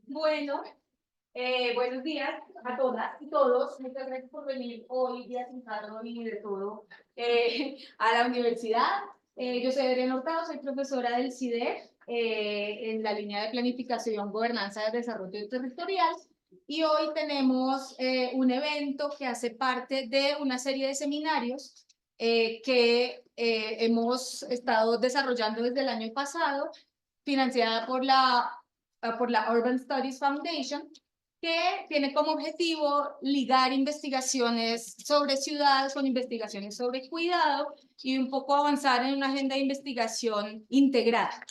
Bueno, buenos días a todas y todos. Muchas gracias por venir hoy, día sin carro y de todo, a la universidad. Yo soy Adriana Hurtado, soy profesora del CIDE en la línea de planificación, gobernanza y desarrollo territorial. Y hoy tenemos un evento que hace parte de una serie de seminarios que hemos estado desarrollando desde el año pasado, financiada por la Urban Studies Foundation, que tiene como objetivo ligar investigaciones sobre ciudades con investigaciones sobre cuidado y un poco avanzar en una agenda de investigación integrada.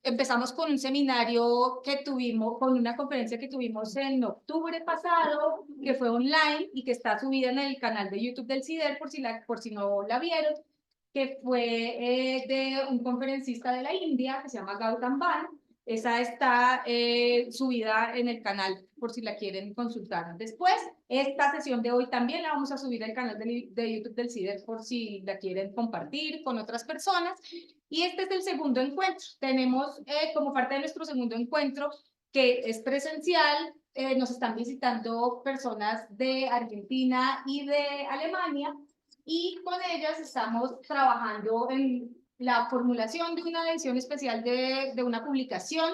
Empezamos con un seminario que tuvimos, con una conferencia que tuvimos en octubre pasado, que fue online y que está subida en el canal de YouTube del CIDER por si no la vieron, que fue de un conferencista de la India que se llama Gautam Ban. Esa está subida en el canal por si la quieren consultar. Después, esta sesión de hoy también la vamos a subir al canal de YouTube del CIDER por si la quieren compartir con otras personas. Y este es el segundo encuentro. Tenemos como parte de nuestro segundo encuentro, que es presencial, nos están visitando personas de Argentina y de Alemania, y con ellas estamos trabajando en la formulación de una edición especial de una publicación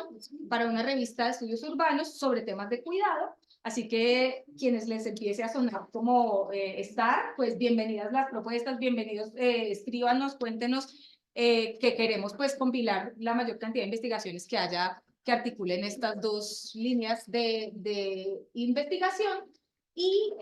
para una revista de estudios urbanos sobre temas de cuidado. Así que quienes les empiece a sonar como estar, pues bienvenidas las propuestas, bienvenidos, escríbanos, cuéntenos, que queremos pues compilar la mayor cantidad de investigaciones que haya que articulen estas dos líneas de investigación. Y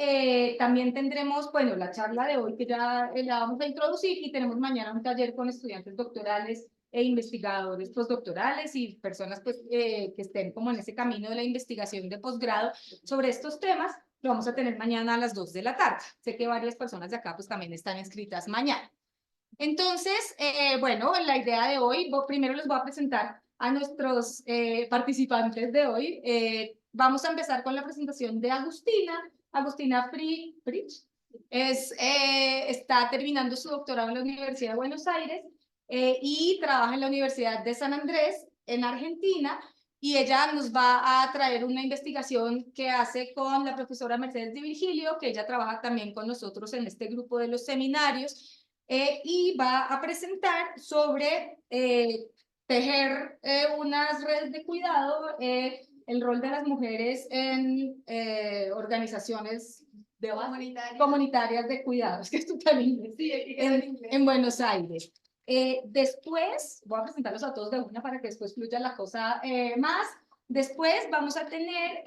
también tendremos, bueno, la charla de hoy que ya la vamos a introducir, y tenemos mañana un taller con estudiantes doctorales e investigadores postdoctorales y personas pues, que estén como en ese camino de la investigación de posgrado sobre estos temas. Lo vamos a tener mañana a las 2 de la tarde. Sé que varias personas de acá pues también están inscritas mañana. Entonces, bueno, la idea de hoy, primero les voy a presentar a nuestros participantes de hoy. Vamos a empezar con la presentación de Agustina. Agustina Fritsch está terminando su doctorado en la Universidad de Buenos Aires y trabaja en la Universidad de San Andrés, en Argentina, y ella nos va a traer una investigación que hace con la profesora Mercedes de Virgilio, que ella trabaja también con nosotros en este grupo de los seminarios, y va a presentar sobre tejer unas redes de cuidado, el rol de las mujeres en organizaciones comunitarias de cuidados, que esto también sí, en Buenos Aires. Después, voy a presentarlos a todos de una para que después fluya la cosa más. Después vamos a tener,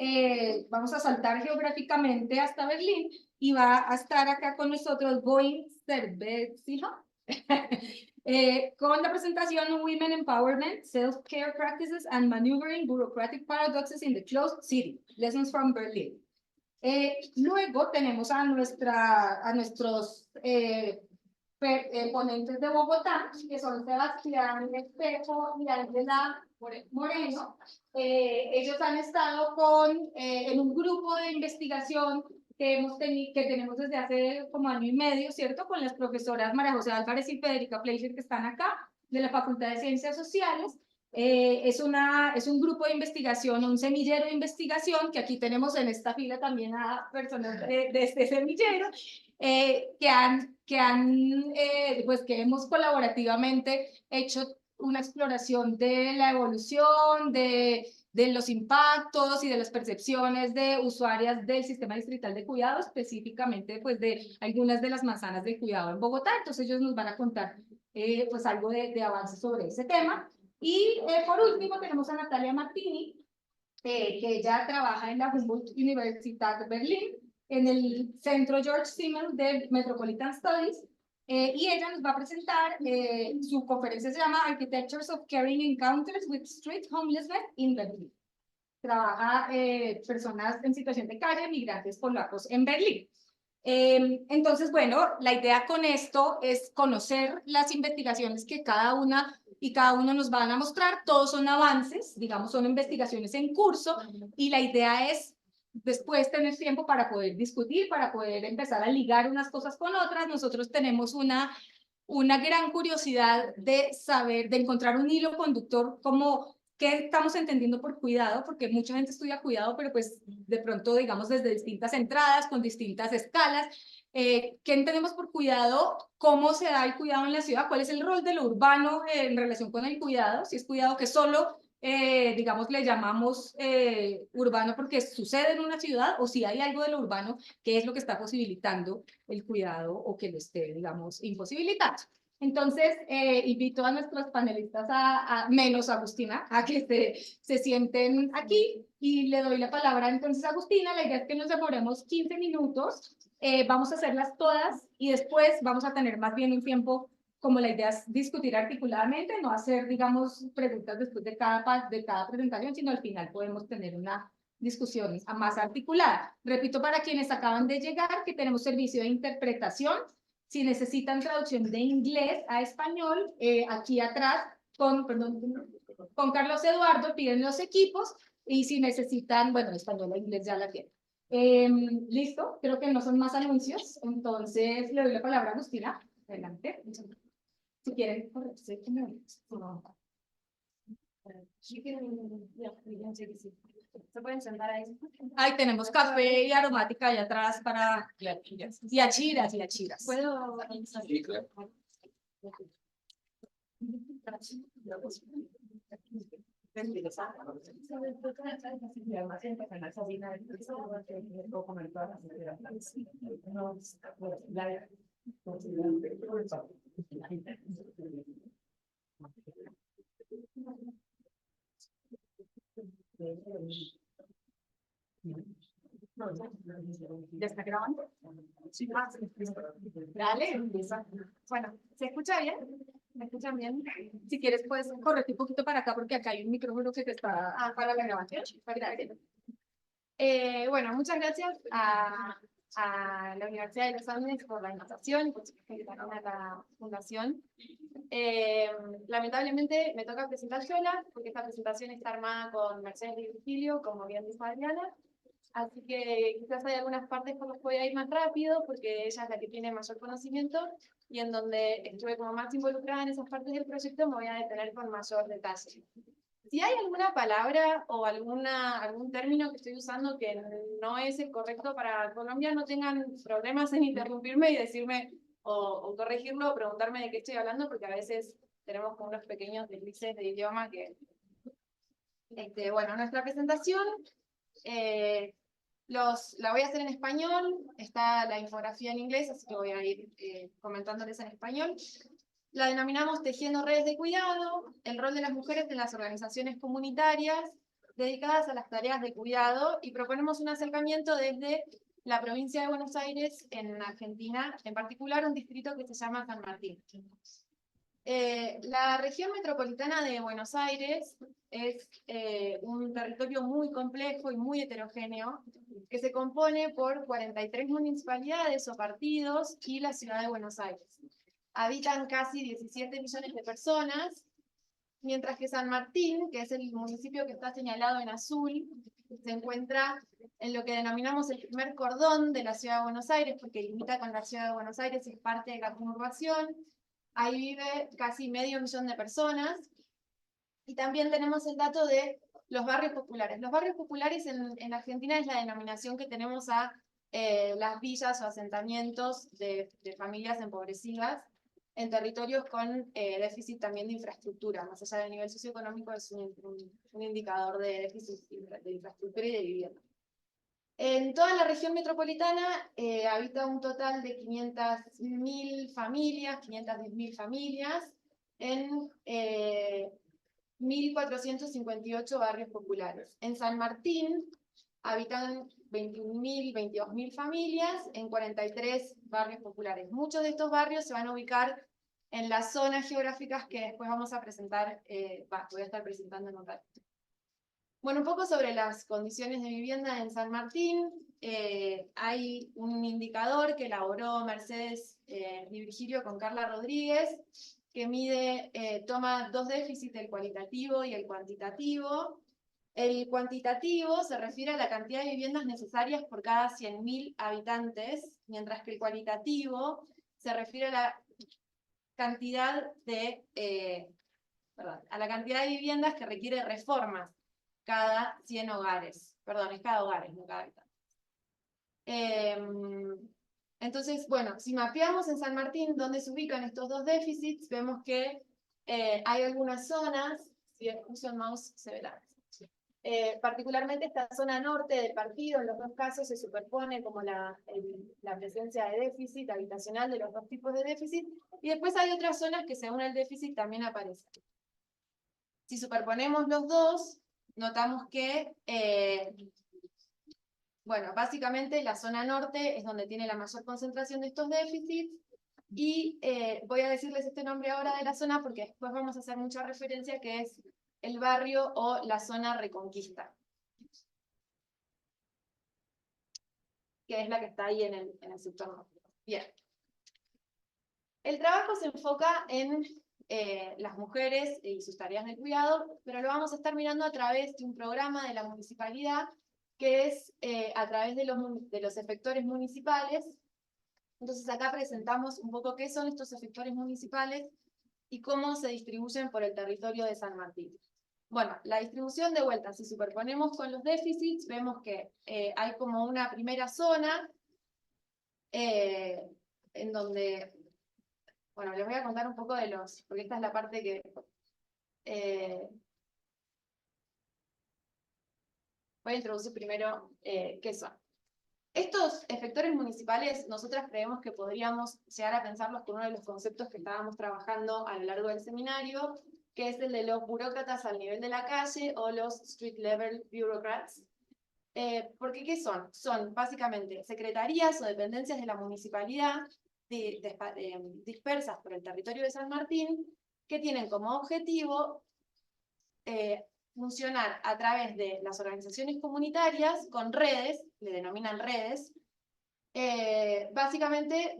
vamos a saltar geográficamente hasta Berlín, y va a estar acá con nosotros Boeing Cervecilla, con la presentación Women Empowerment, Self-Care Practices and Maneuvering Bureaucratic Paradoxes in the Closed City, Lessons from Berlin. Luego tenemos a nuestros ponentes de Bogotá, que son Sebastián Espejo y Ángela Moreno. Ellos han estado en un grupo de investigación que tenemos desde hace como año y medio, ¿cierto? Con las profesoras María José Álvarez y Federica Fleischer, que están acá, de la Facultad de Ciencias Sociales. Es un grupo de investigación, un semillero de investigación, que aquí tenemos en esta fila también a personas de este semillero, pues que hemos colaborativamente hecho una exploración de la evolución, de los impactos y de las percepciones de usuarias del sistema distrital de cuidado, específicamente pues de algunas de las manzanas del cuidado en Bogotá. Entonces ellos nos van a contar pues algo de avance sobre ese tema. Y por último tenemos a Natalia Martini, que ella trabaja en la Humboldt Universitat de Berlín, en el Centro George Siemens de Metropolitan Studies, y ella nos va a presentar, su conferencia se llama Architectures of Caring Encounters with Street Homelessness in Berlin. Trabaja personas en situación de calle, migrantes polacos en Berlín. Entonces, bueno, la idea con esto es conocer las investigaciones que cada una y cada uno nos van a mostrar. Todos son avances, digamos, son investigaciones en curso, y la idea es después tener tiempo para poder discutir, para poder empezar a ligar unas cosas con otras. Nosotros tenemos una gran curiosidad de saber, de encontrar un hilo conductor como ¿qué estamos entendiendo por cuidado? Porque mucha gente estudia cuidado, pero pues de pronto, digamos, desde distintas entradas, con distintas escalas. ¿Qué entendemos por cuidado? ¿Cómo se da el cuidado en la ciudad? ¿Cuál es el rol de lo urbano en relación con el cuidado? Si es cuidado que solo, digamos, le llamamos urbano porque sucede en una ciudad, o si hay algo de lo urbano que es lo que está posibilitando el cuidado o que lo esté, digamos, imposibilitando. Entonces, invito a nuestros panelistas, menos a Agustina, a que se sienten aquí y le doy la palabra entonces a Agustina. La idea es que nos demoremos 15 minutos, vamos a hacerlas todas y después vamos a tener más bien un tiempo, como la idea es discutir articuladamente, no hacer, digamos, preguntas después de cada presentación, sino al final podemos tener una discusión más articulada. Repito para quienes acaban de llegar que tenemos servicio de interpretación. Si necesitan traducción de inglés a español, aquí atrás, con Carlos Eduardo piden los equipos, y si necesitan, bueno, español e inglés ya la tienen. Listo, creo que no son más anuncios, entonces le doy la palabra a Agustina. Adelante. Si quieren correrse, ¿se pueden sentar ahí? Ahí tenemos café y aromática allá atrás para... Y achiras, y achiras. ¿Puedo? Sí, claro. ¿Ya está grabando? Sí. Dale, empieza. Bueno, ¿se escucha bien? ¿Me escuchan bien? Si quieres, puedes correr un poquito para acá, porque acá hay un micrófono que te está para la grabación. Gracias. Bueno, muchas gracias a la Universidad de los Andes por la invitación y por su invitación a la fundación. Lamentablemente me toca presentar sola, porque esta presentación está armada con Mercedes y Virgilio, como bien dijo Adriana. Así que quizás hay algunas partes por las que voy a ir más rápido, porque ella es la que tiene mayor conocimiento, y en donde estuve como más involucrada en esas partes del proyecto me voy a detener con mayor detalle. Si hay alguna palabra o algún término que estoy usando que no es el correcto para Colombia, no tengan problemas en interrumpirme y decirme o corregirlo o preguntarme de qué estoy hablando, porque a veces tenemos como unos pequeños deslices de idioma que... bueno, nuestra presentación la voy a hacer en español, está la infografía en inglés, así que voy a ir comentándoles en español. La denominamos Tejiendo Redes de Cuidado, el rol de las mujeres en las organizaciones comunitarias dedicadas a las tareas de cuidado, y proponemos un acercamiento desde la provincia de Buenos Aires, en Argentina, en particular un distrito que se llama San Martín. La región metropolitana de Buenos Aires es un territorio muy complejo y muy heterogéneo, que se compone por 43 municipalidades o partidos y la ciudad de Buenos Aires. Habitan casi 17 millones de personas, mientras que San Martín, que es el municipio que está señalado en azul, se encuentra en lo que denominamos el primer cordón de la ciudad de Buenos Aires, porque limita con la ciudad de Buenos Aires y es parte de la conurbación. Ahí vive casi medio millón de personas. Y también tenemos el dato de los barrios populares. Los barrios populares en Argentina es la denominación que tenemos a las villas o asentamientos de familias empobrecidas en territorios con déficit también de infraestructura. Más allá del nivel socioeconómico, es un indicador de déficit de infraestructura y de vivienda. En toda la región metropolitana habita un total de 500.000 familias, 510.000 familias, en 1.458 barrios populares. En San Martín habitan 21.000, 22.000 familias en 43 barrios populares. Muchos de estos barrios se van a ubicar en las zonas geográficas que después vamos a presentar, voy a estar presentando en un ratito. Bueno, un poco sobre las condiciones de vivienda en San Martín. Hay un indicador que elaboró Mercedes y Virgilio con Carla Rodríguez, que toma dos déficits, el cualitativo y el cuantitativo. El cuantitativo se refiere a la cantidad de viviendas necesarias por cada 100.000 habitantes, mientras que el cualitativo se refiere a la cantidad de a la cantidad de viviendas que requiere reformas cada 100 hogares. Perdón, es cada hogar, no cada habitante. Entonces, bueno, si mapeamos en San Martín dónde se ubican estos dos déficits, vemos que hay algunas zonas, si uso el mouse se verá. Particularmente esta zona norte del partido, en los dos casos se superpone como la presencia de déficit habitacional de los dos tipos de déficit, y después hay otras zonas que según el déficit también aparecen. Si superponemos los dos, notamos que, bueno, básicamente la zona norte es donde tiene la mayor concentración de estos déficits, y voy a decirles este nombre ahora de la zona porque después vamos a hacer mucha referencia, que es el barrio o la zona Reconquista, que es la que está ahí en el sector norte. Bien. El trabajo se enfoca en las mujeres y sus tareas de cuidado, pero lo vamos a estar mirando a través de un programa de la municipalidad, que es a través de los efectores municipales. Entonces acá presentamos un poco qué son estos efectores municipales y cómo se distribuyen por el territorio de San Martín. Bueno, la distribución de vuelta, si superponemos con los déficits, vemos que hay como una primera zona en donde, bueno, les voy a contar un poco de porque esta es la parte que voy a introducir primero qué son. Estos efectores municipales, nosotras creemos que podríamos llegar a pensarlos con uno de los conceptos que estábamos trabajando a lo largo del seminario, que es el de los burócratas al nivel de la calle o los street level bureaucrats. Porque ¿qué son? Son básicamente secretarías o dependencias de la municipalidad dispersas por el territorio de San Martín, que tienen como objetivo funcionar a través de las organizaciones comunitarias con redes, le denominan redes, básicamente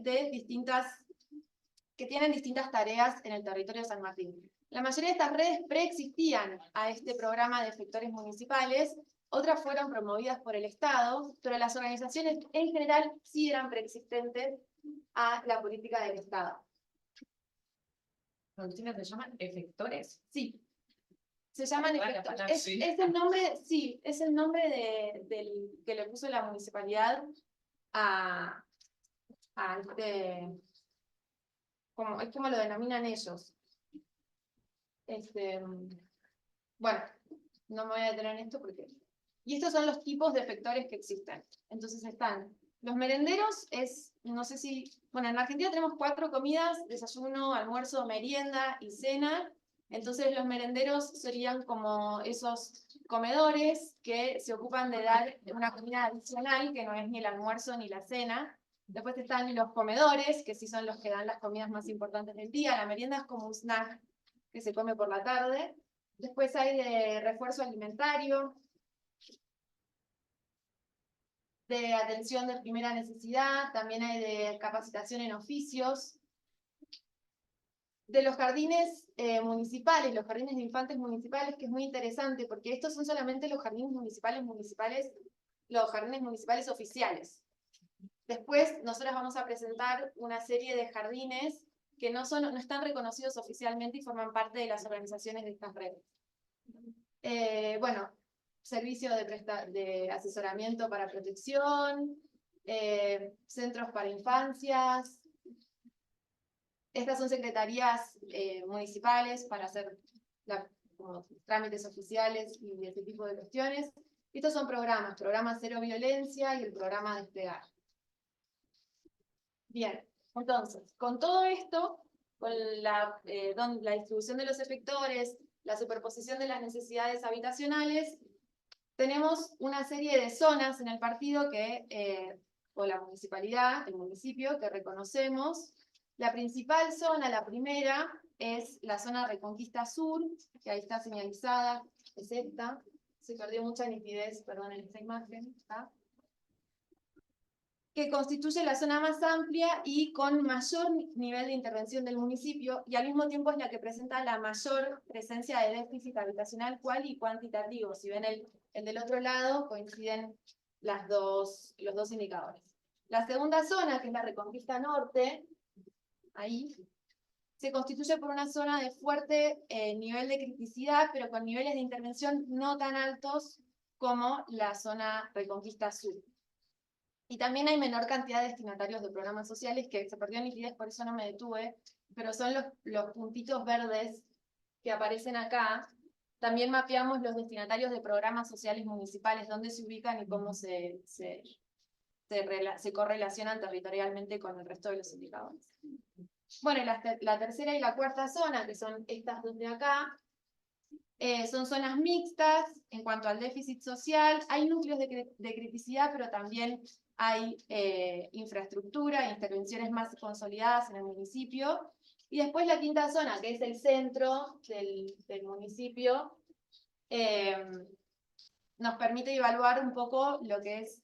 que tienen distintas tareas en el territorio de San Martín. La mayoría de estas redes preexistían a este programa de efectores municipales, otras fueron promovidas por el Estado, pero las organizaciones en general sí eran preexistentes a la política del Estado. ¿Los se llaman efectores? Sí. Se llaman efectores. Es el nombre, sí, es el nombre que le puso la municipalidad a es como lo denominan ellos. Bueno, no me voy a detener en esto porque... Y estos son los tipos de efectores que existen. Entonces están los merenderos, no sé si... Bueno, en Argentina tenemos 4 comidas: desayuno, almuerzo, merienda y cena. Entonces los merenderos serían como esos comedores que se ocupan de dar una comida adicional, que no es ni el almuerzo ni la cena. Después están los comedores, que sí son los que dan las comidas más importantes del día. La merienda es como un snack que se come por la tarde. Después hay de refuerzo alimentario, de atención de primera necesidad, también hay de capacitación en oficios, de los jardines municipales, los jardines de infantes municipales, que es muy interesante, porque estos son solamente los jardines municipales, los jardines municipales oficiales. Después, nosotros vamos a presentar una serie de jardines que no están reconocidos oficialmente y forman parte de las organizaciones de estas redes. Bueno, servicio de asesoramiento para protección, centros para infancias. Estas son secretarías municipales para hacer como trámites oficiales y ese tipo de cuestiones. Estos son programa Cero Violencia y el programa Investigar. Bien, entonces, con todo esto, con la distribución de los efectores, la superposición de las necesidades habitacionales, tenemos una serie de zonas en el partido o la municipalidad, el municipio, que reconocemos. La principal zona, la primera, es la zona Reconquista Sur, que ahí está señalizada, es esta. Se perdió mucha nitidez, perdón, en esta imagen, ¿está? Que constituye la zona más amplia y con mayor nivel de intervención del municipio, y al mismo tiempo es la que presenta la mayor presencia de déficit habitacional cual y cuantitativo. Si ven el del otro lado, coinciden los dos indicadores. La segunda zona, que es la Reconquista Norte, ahí, se constituye por una zona de fuerte nivel de criticidad, pero con niveles de intervención no tan altos como la zona Reconquista Sur. Y también hay menor cantidad de destinatarios de programas sociales, que se perdió nitidez, por eso no me detuve, pero son los puntitos verdes que aparecen acá. También mapeamos los destinatarios de programas sociales municipales, dónde se ubican y cómo se correlacionan territorialmente con el resto de los indicadores. Bueno, la tercera y la cuarta zona, que son estas dos de acá, son zonas mixtas en cuanto al déficit social. Hay núcleos de criticidad, pero también hay infraestructura, intervenciones más consolidadas en el municipio. Y después la quinta zona, que es el centro del municipio, nos permite evaluar un poco lo que es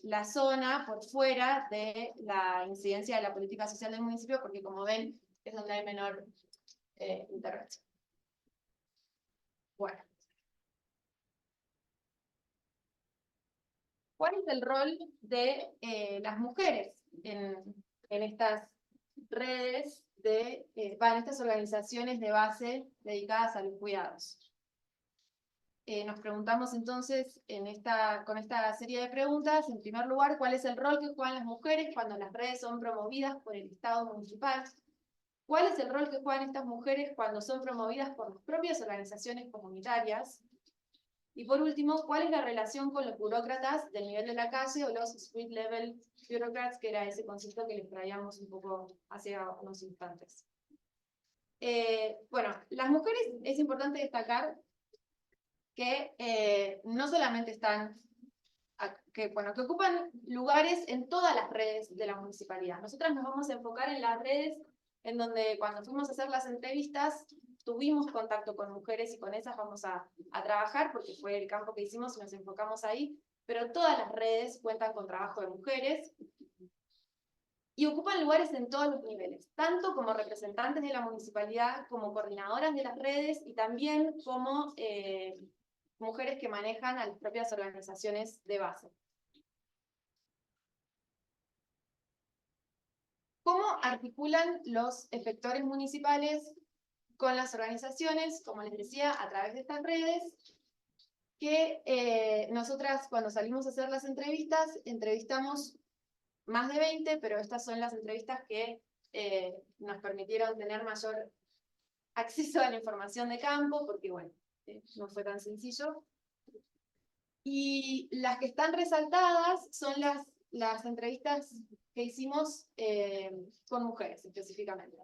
la zona por fuera de la incidencia de la política social del municipio, porque como ven, es donde hay menor intervención. Bueno. ¿Cuál es el rol de las mujeres en estas redes, en estas organizaciones de base dedicadas a los cuidados? Nos preguntamos entonces con esta serie de preguntas, en primer lugar, ¿cuál es el rol que juegan las mujeres cuando las redes son promovidas por el Estado municipal? ¿Cuál es el rol que juegan estas mujeres cuando son promovidas por las propias organizaciones comunitarias? Y por último, ¿cuál es la relación con los burócratas del nivel de la calle o los street level bureaucrats, que era ese concepto que les traíamos un poco hace unos instantes? Bueno, las mujeres es importante destacar que no solamente que ocupan lugares en todas las redes de la municipalidad. Nosotras nos vamos a enfocar en las redes en donde cuando fuimos a hacer las entrevistas tuvimos contacto con mujeres y con esas vamos a trabajar porque fue el campo que hicimos y nos enfocamos ahí, pero todas las redes cuentan con trabajo de mujeres y ocupan lugares en todos los niveles, tanto como representantes de la municipalidad, como coordinadoras de las redes y también como mujeres que manejan a las propias organizaciones de base. ¿Cómo articulan los efectores municipales con las organizaciones? Como les decía, a través de estas redes, que nosotras cuando salimos a hacer las entrevistas, entrevistamos más de 20, pero estas son las entrevistas que nos permitieron tener mayor acceso a la información de campo, porque bueno, no fue tan sencillo. Y las que están resaltadas son las entrevistas que hicimos con mujeres específicamente.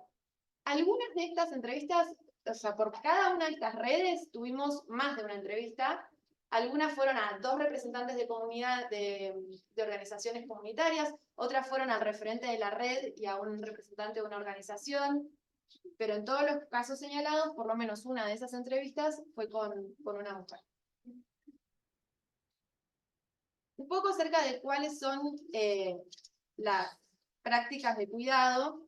Algunas de estas entrevistas, o sea, por cada una de estas redes tuvimos más de una entrevista. Algunas fueron a 2 representantes de comunidad de organizaciones comunitarias, otras fueron al referente de la red y a un representante de una organización, pero en todos los casos señalados, por lo menos una de esas entrevistas fue con una mujer. Un poco acerca de cuáles son las prácticas de cuidado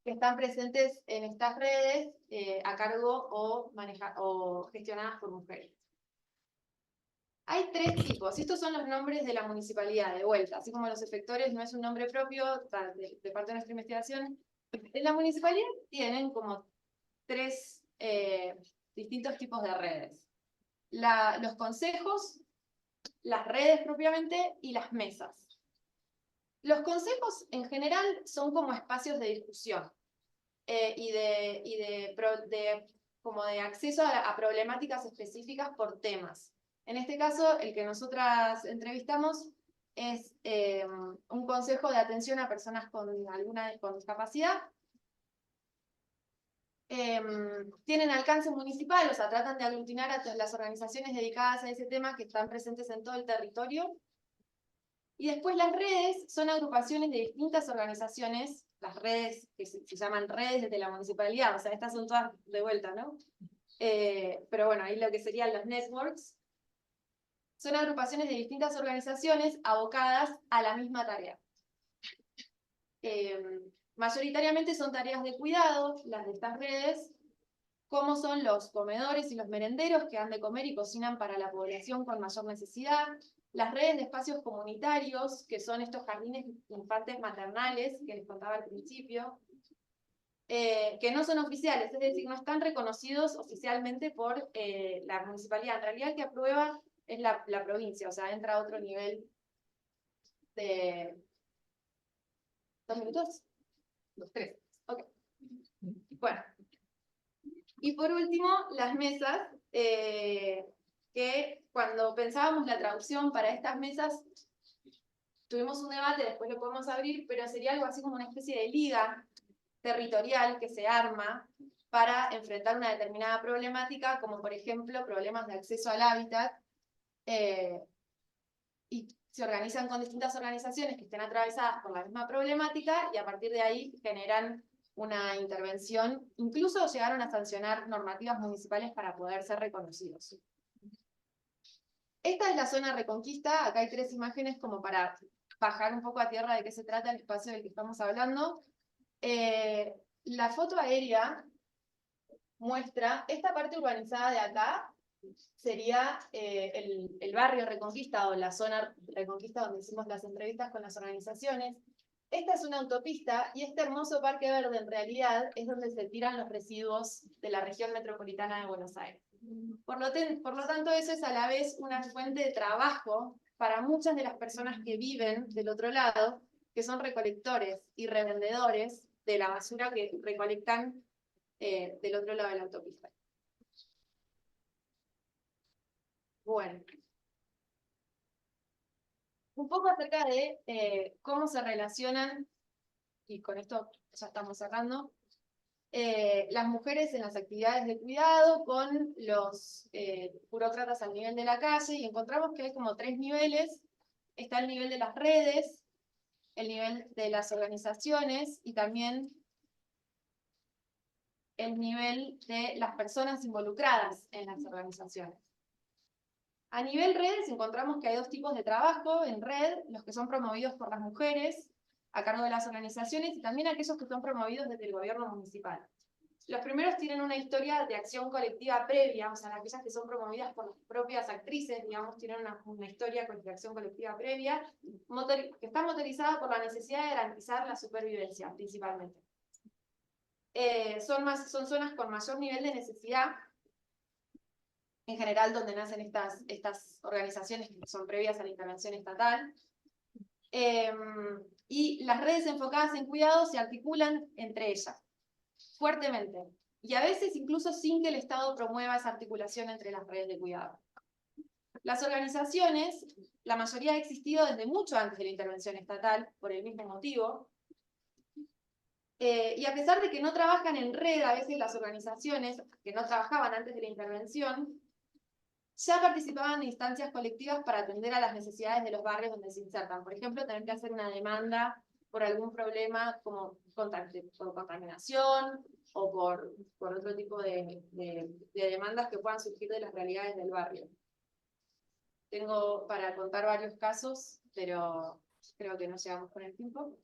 que están presentes en estas redes a cargo o gestionadas por mujeres. Hay 3 tipos, estos son los nombres de la municipalidad, de vuelta, así como los efectores no es un nombre propio de parte de nuestra investigación. En la municipalidad tienen como 3 distintos tipos de redes. Los consejos, las redes propiamente y las mesas. Los consejos en general son como espacios de discusión como de acceso a problemáticas específicas por temas. En este caso, el que nosotras entrevistamos es un consejo de atención a personas con discapacidad. Tienen alcance municipal, o sea, tratan de aglutinar a las organizaciones dedicadas a ese tema que están presentes en todo el territorio. Y después las redes son agrupaciones de distintas organizaciones, las redes que se llaman redes desde la municipalidad, o sea, estas son todas de vuelta, ¿no? Pero bueno, ahí lo que serían los networks, son agrupaciones de distintas organizaciones abocadas a la misma tarea. Mayoritariamente son tareas de cuidado, las de estas redes, como son los comedores y los merenderos que han de comer y cocinan para la población con mayor necesidad, las redes de espacios comunitarios, que son estos jardines infantes maternales que les contaba al principio, que no son oficiales, es decir, no están reconocidos oficialmente por la municipalidad. En realidad el que aprueba es la provincia, o sea, entra a otro nivel de... ¿2 minutos? Los tres. Ok. Bueno. Y por último, las mesas, que cuando pensábamos la traducción para estas mesas, tuvimos un debate, después lo podemos abrir, pero sería algo así como una especie de liga territorial que se arma para enfrentar una determinada problemática, como por ejemplo problemas de acceso al hábitat, y se organizan con distintas organizaciones que estén atravesadas por la misma problemática, y a partir de ahí generan una intervención, incluso llegaron a sancionar normativas municipales para poder ser reconocidos. Esta es la zona Reconquista, acá hay 3 imágenes como para bajar un poco a tierra de qué se trata el espacio del que estamos hablando. La foto aérea muestra esta parte urbanizada de acá, sería el barrio Reconquista o la zona Reconquista donde hicimos las entrevistas con las organizaciones. Esta es una autopista y este hermoso parque verde en realidad es donde se tiran los residuos de la región metropolitana de Buenos Aires. Por lo tanto, eso es a la vez una fuente de trabajo para muchas de las personas que viven del otro lado, que son recolectores y revendedores de la basura que recolectan del otro lado de la autopista. Bueno. Un poco acerca de cómo se relacionan, y con esto ya estamos cerrando, las mujeres en las actividades de cuidado con los burócratas al nivel de la calle, y encontramos que hay como 3 niveles. Está el nivel de las redes, el nivel de las organizaciones, y también el nivel de las personas involucradas en las organizaciones. A nivel redes encontramos que hay 2 tipos de trabajo en red: los que son promovidos por las mujeres a cargo de las organizaciones, y también aquellos que son promovidos desde el gobierno municipal. Los primeros tienen una historia de acción colectiva previa, o sea, aquellas que son promovidas por las propias actrices, digamos, tienen una historia de acción colectiva previa, que está motorizada por la necesidad de garantizar la supervivencia, principalmente. Son zonas con mayor nivel de necesidad, en general, donde nacen estas organizaciones que son previas a la intervención estatal. Y las redes enfocadas en cuidado se articulan entre ellas, fuertemente, y a veces incluso sin que el Estado promueva esa articulación entre las redes de cuidado. Las organizaciones, la mayoría ha existido desde mucho antes de la intervención estatal, por el mismo motivo, y a pesar de que no trabajan en red, a veces las organizaciones que no trabajaban antes de la intervención, ya participaban de instancias colectivas para atender a las necesidades de los barrios donde se insertan. Por ejemplo, tener que hacer una demanda por algún problema como por contaminación o por otro tipo de demandas que puedan surgir de las realidades del barrio. Tengo para contar varios casos, pero creo que no llegamos con el tiempo.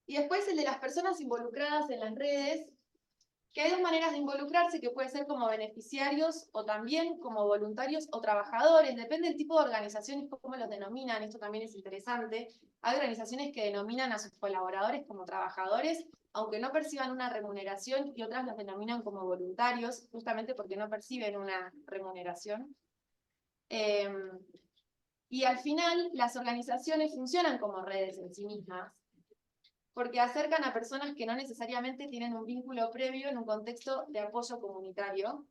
Y después el de las personas involucradas en las redes, que hay 2 maneras de involucrarse, que puede ser como beneficiarios o también como voluntarios o trabajadores, depende del tipo de organizaciones, cómo los denominan. Esto también es interesante. Hay organizaciones que denominan a sus colaboradores como trabajadores, aunque no perciban una remuneración, y otras los denominan como voluntarios, justamente porque no perciben una remuneración. Y al final, las organizaciones funcionan como redes en sí mismas, porque acercan a personas que no necesariamente tienen un vínculo previo en un contexto de apoyo comunitario.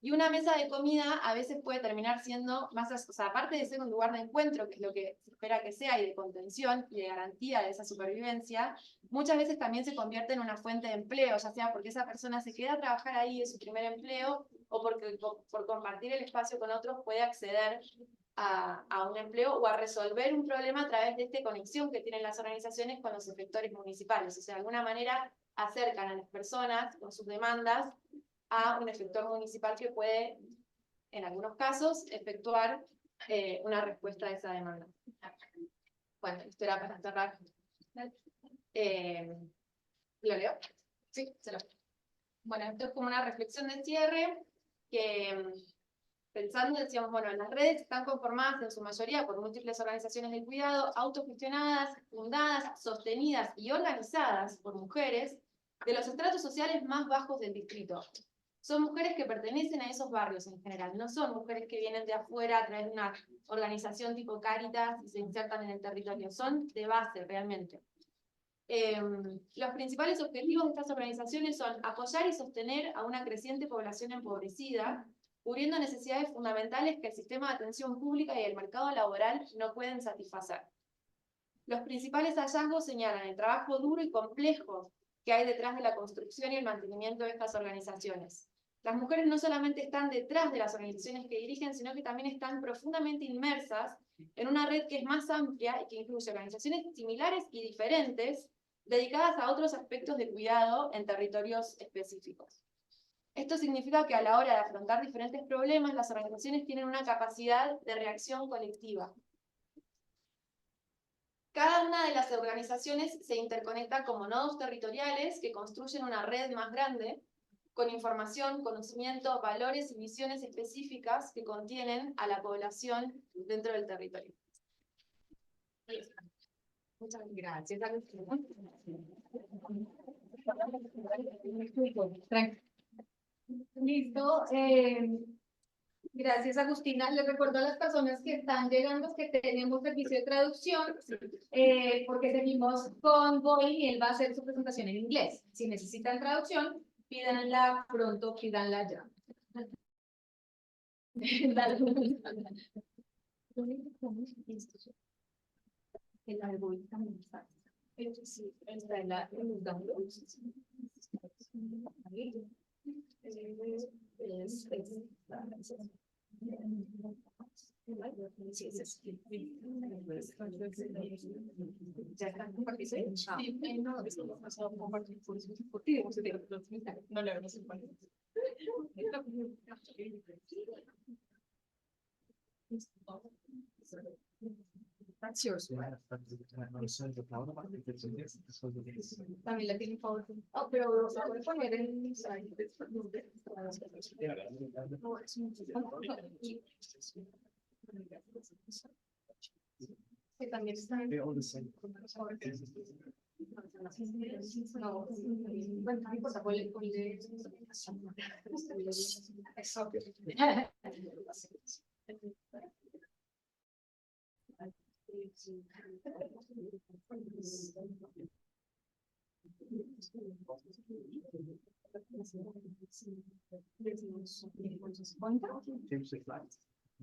Y una mesa de comida a veces puede terminar siendo más, o sea, aparte de ser un lugar de encuentro, que es lo que se espera que sea, y de contención y de garantía de esa supervivencia, muchas veces también se convierte en una fuente de empleo, ya sea porque esa persona se queda a trabajar ahí, es su primer empleo, o porque por compartir el espacio con otros puede acceder a un empleo o a resolver un problema a través de esta conexión que tienen las organizaciones con los efectores municipales. O sea, de alguna manera acercan a las personas con sus demandas a un efector municipal que puede, en algunos casos, efectuar una respuesta a esa demanda. Bueno, esto era para cerrar. ¿Lo leo? Sí, se lo. Bueno, esto es como una reflexión de cierre, que pensando, decíamos, bueno, las redes están conformadas en su mayoría por múltiples organizaciones de cuidado, autogestionadas, fundadas, sostenidas y organizadas por mujeres, de los estratos sociales más bajos del distrito. Son mujeres que pertenecen a esos barrios en general, no son mujeres que vienen de afuera a través de una organización tipo Cáritas y se insertan en el territorio, son de base realmente. Los principales objetivos de estas organizaciones son apoyar y sostener a una creciente población empobrecida, cubriendo necesidades fundamentales que el sistema de atención pública y el mercado laboral no pueden satisfacer. Los principales hallazgos señalan el trabajo duro y complejo que hay detrás de la construcción y el mantenimiento de estas organizaciones. Las mujeres no solamente están detrás de las organizaciones que dirigen, sino que también están profundamente inmersas en una red que es más amplia y que incluye organizaciones similares y diferentes, dedicadas a otros aspectos de cuidado en territorios específicos. Esto significa que a la hora de afrontar diferentes problemas, las organizaciones tienen una capacidad de reacción colectiva. Cada una de las organizaciones se interconecta como nodos territoriales que construyen una red más grande, con información, conocimiento, valores y visiones específicas que contienen a la población dentro del territorio. Muchas gracias. Listo. Gracias, Agustina. Les recuerdo a las personas que están llegando que tenemos servicio de traducción, porque seguimos con Boy y él va a hacer su presentación en inglés. Si necesitan traducción, pídanla pronto, pídanla ya. El árbol también está. Sí, está en los downloads. ¿Ya están compartidos? Sí, no, eso lo pasado por compartir por eso no le vemos el panel. That's yours. También la tienen favor. Oh, pero lo voy a poner en que también está en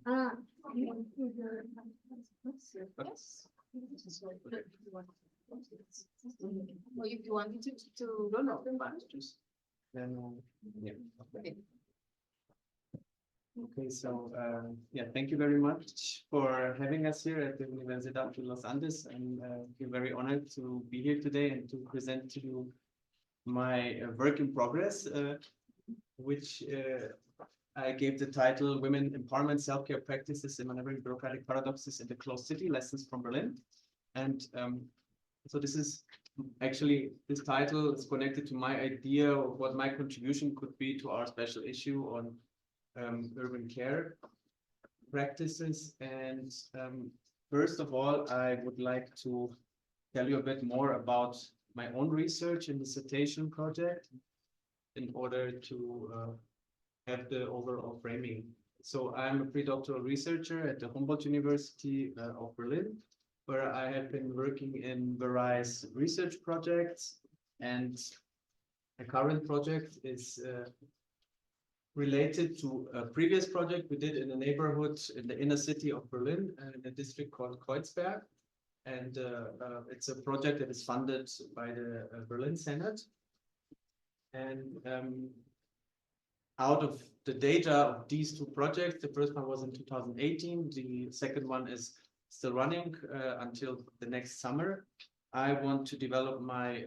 Ah, Or if you wanted to No, just yeah. Okay, so yeah, thank you very much for having us here at the Universidad de Los Andes. I'm feel very honored to be here today and to present to you my work in progress, which I gave the title Women Empowerment Self-Care Practices and Managing Bureaucratic Paradoxes in the Closed City, Lessons from Berlin. And so this is actually, this title is connected to my idea of what my contribution could be to our special issue on urban care practices. And first of all, I would like to tell you a bit more about my own research and dissertation project in order to have the overall framing. So I'm a pre-doctoral researcher at the Humboldt University of Berlin, where I have been working in various research projects, and the current project is related to a previous project we did in a neighborhood in the inner city of Berlin, in a district called Kreuzberg. And it's a project that is funded by the Berlin Senate. And out of the data of these two projects, the first one was in 2018, the second one is still running until the next summer. I want to develop my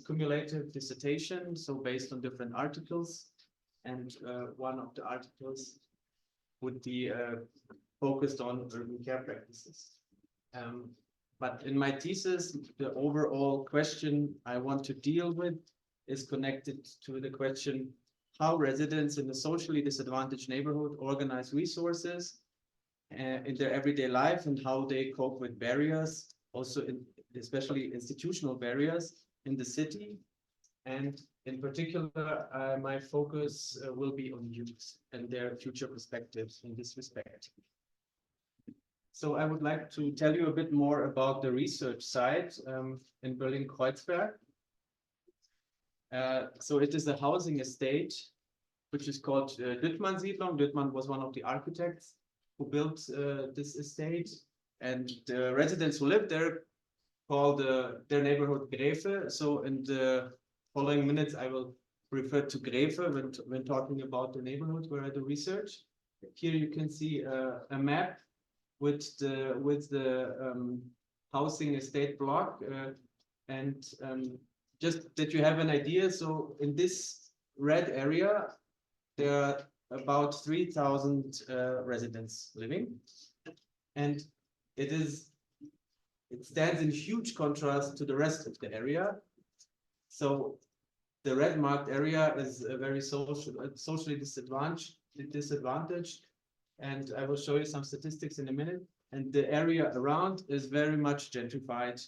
cumulative dissertation, so based on different articles. And one of the articles would be focused on urban care practices. But in my thesis, the overall question I want to deal with is connected to the question how residents in a socially disadvantaged neighborhood organize resources in their everyday life and how they cope with barriers, also especially institutional barriers in the city. And in particular, my focus will be on youth and their future perspectives in this respect. So I would like to tell you a bit more about the research side in Berlin-Kreuzberg. So it is a housing estate, which is called Düttmann-Siedlung. Düttmann was one of the architects who built this estate. And the residents who live there call their neighborhood Gräfe. So in the following minutes, I will refer to Gräfe when talking about the neighborhood where I do research. Here you can see a map with the housing estate block, and just that you have an idea. So in this red area, there are about 3,000 residents living, and it stands in huge contrast to the rest of the area. So the red marked area is very socially disadvantaged, and I will show you some statistics in a minute. And the area around is very much gentrified.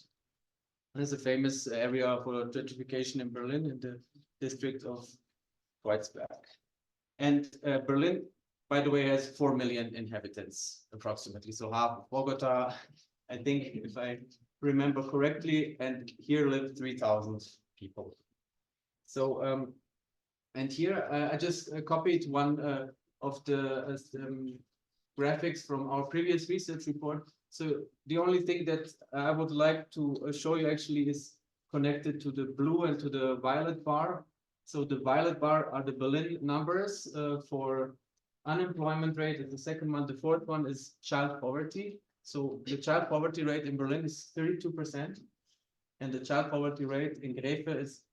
There's a famous area for gentrification in Berlin, in the district of Kreuzberg. And Berlin, by the way, has 4 million inhabitants approximately, so half of Bogota, I think, if I remember correctly, and here live 3,000 people. So, and here I just copied one of the graphics from our previous research report. So the only thing that I would like to show you actually is connected to the blue and to the violet bar. So the violet bar are the Berlin numbers for unemployment rate, and the second one, the fourth one is child poverty. So the child poverty rate in Berlin is 32%, and the child poverty rate in Gräfe is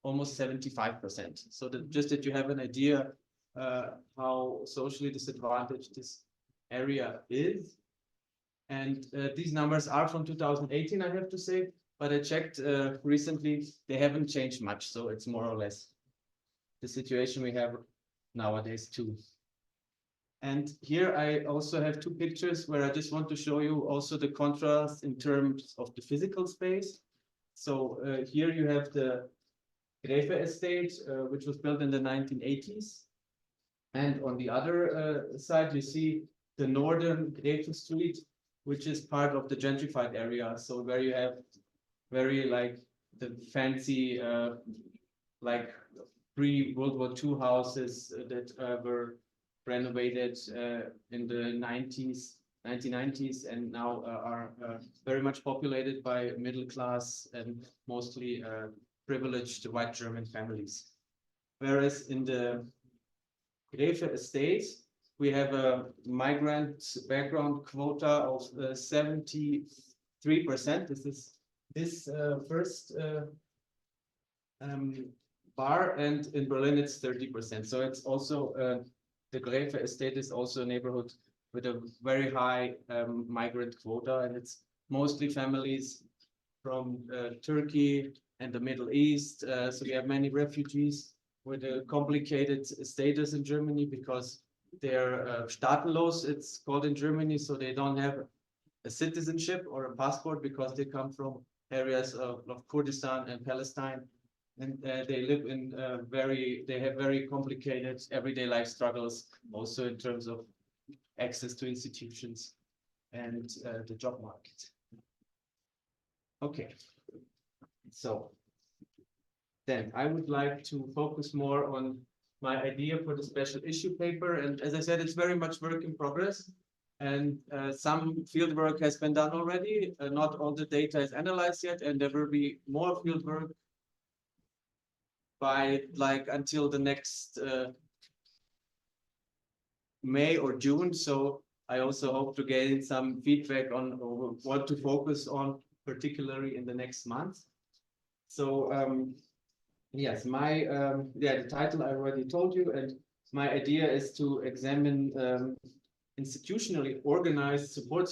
almost 75%. So that just that you have an idea how socially disadvantaged this area is. And these numbers are from 2018, I have to say, but I checked recently, they haven't changed much. So it's more or less the situation we have nowadays too. And here I also have two pictures where I just want to show you also the contrast in terms of the physical space. So here you have the Gräfe estate, which was built in the 1980s. And on the other side, you see the northern Gräfe street, which is part of the gentrified area. So where you have very like the fancy, like pre-World War II houses that were renovated in the 1990s, and now are very much populated by middle class and mostly privileged white German families. Whereas in the Gräfe estate, we have a migrant background quota of 73%. This is this first bar, and in Berlin it's 30%. So it's also the Gräfe estate is also a neighborhood with a very high migrant quota, and it's mostly families from Turkey and the Middle East. So we have many refugees with a complicated status in Germany because they're staatenlos, it's called in Germany, so they don't have a citizenship or a passport because they come from areas of Kurdistan and Palestine, and they live in they have very complicated everyday life struggles, also in terms of access to institutions and the job market. Okay, so then I would like to focus more on my idea for the special issue paper. And as I said, it's very much work in progress. And some field work has been done already. Not all the data is analyzed yet, and there will be more field work by until the next May or June. So I also hope to gain some feedback on what to focus on, particularly in the next month. So yes, the title I already told you, and my idea is to examine institutionally organized support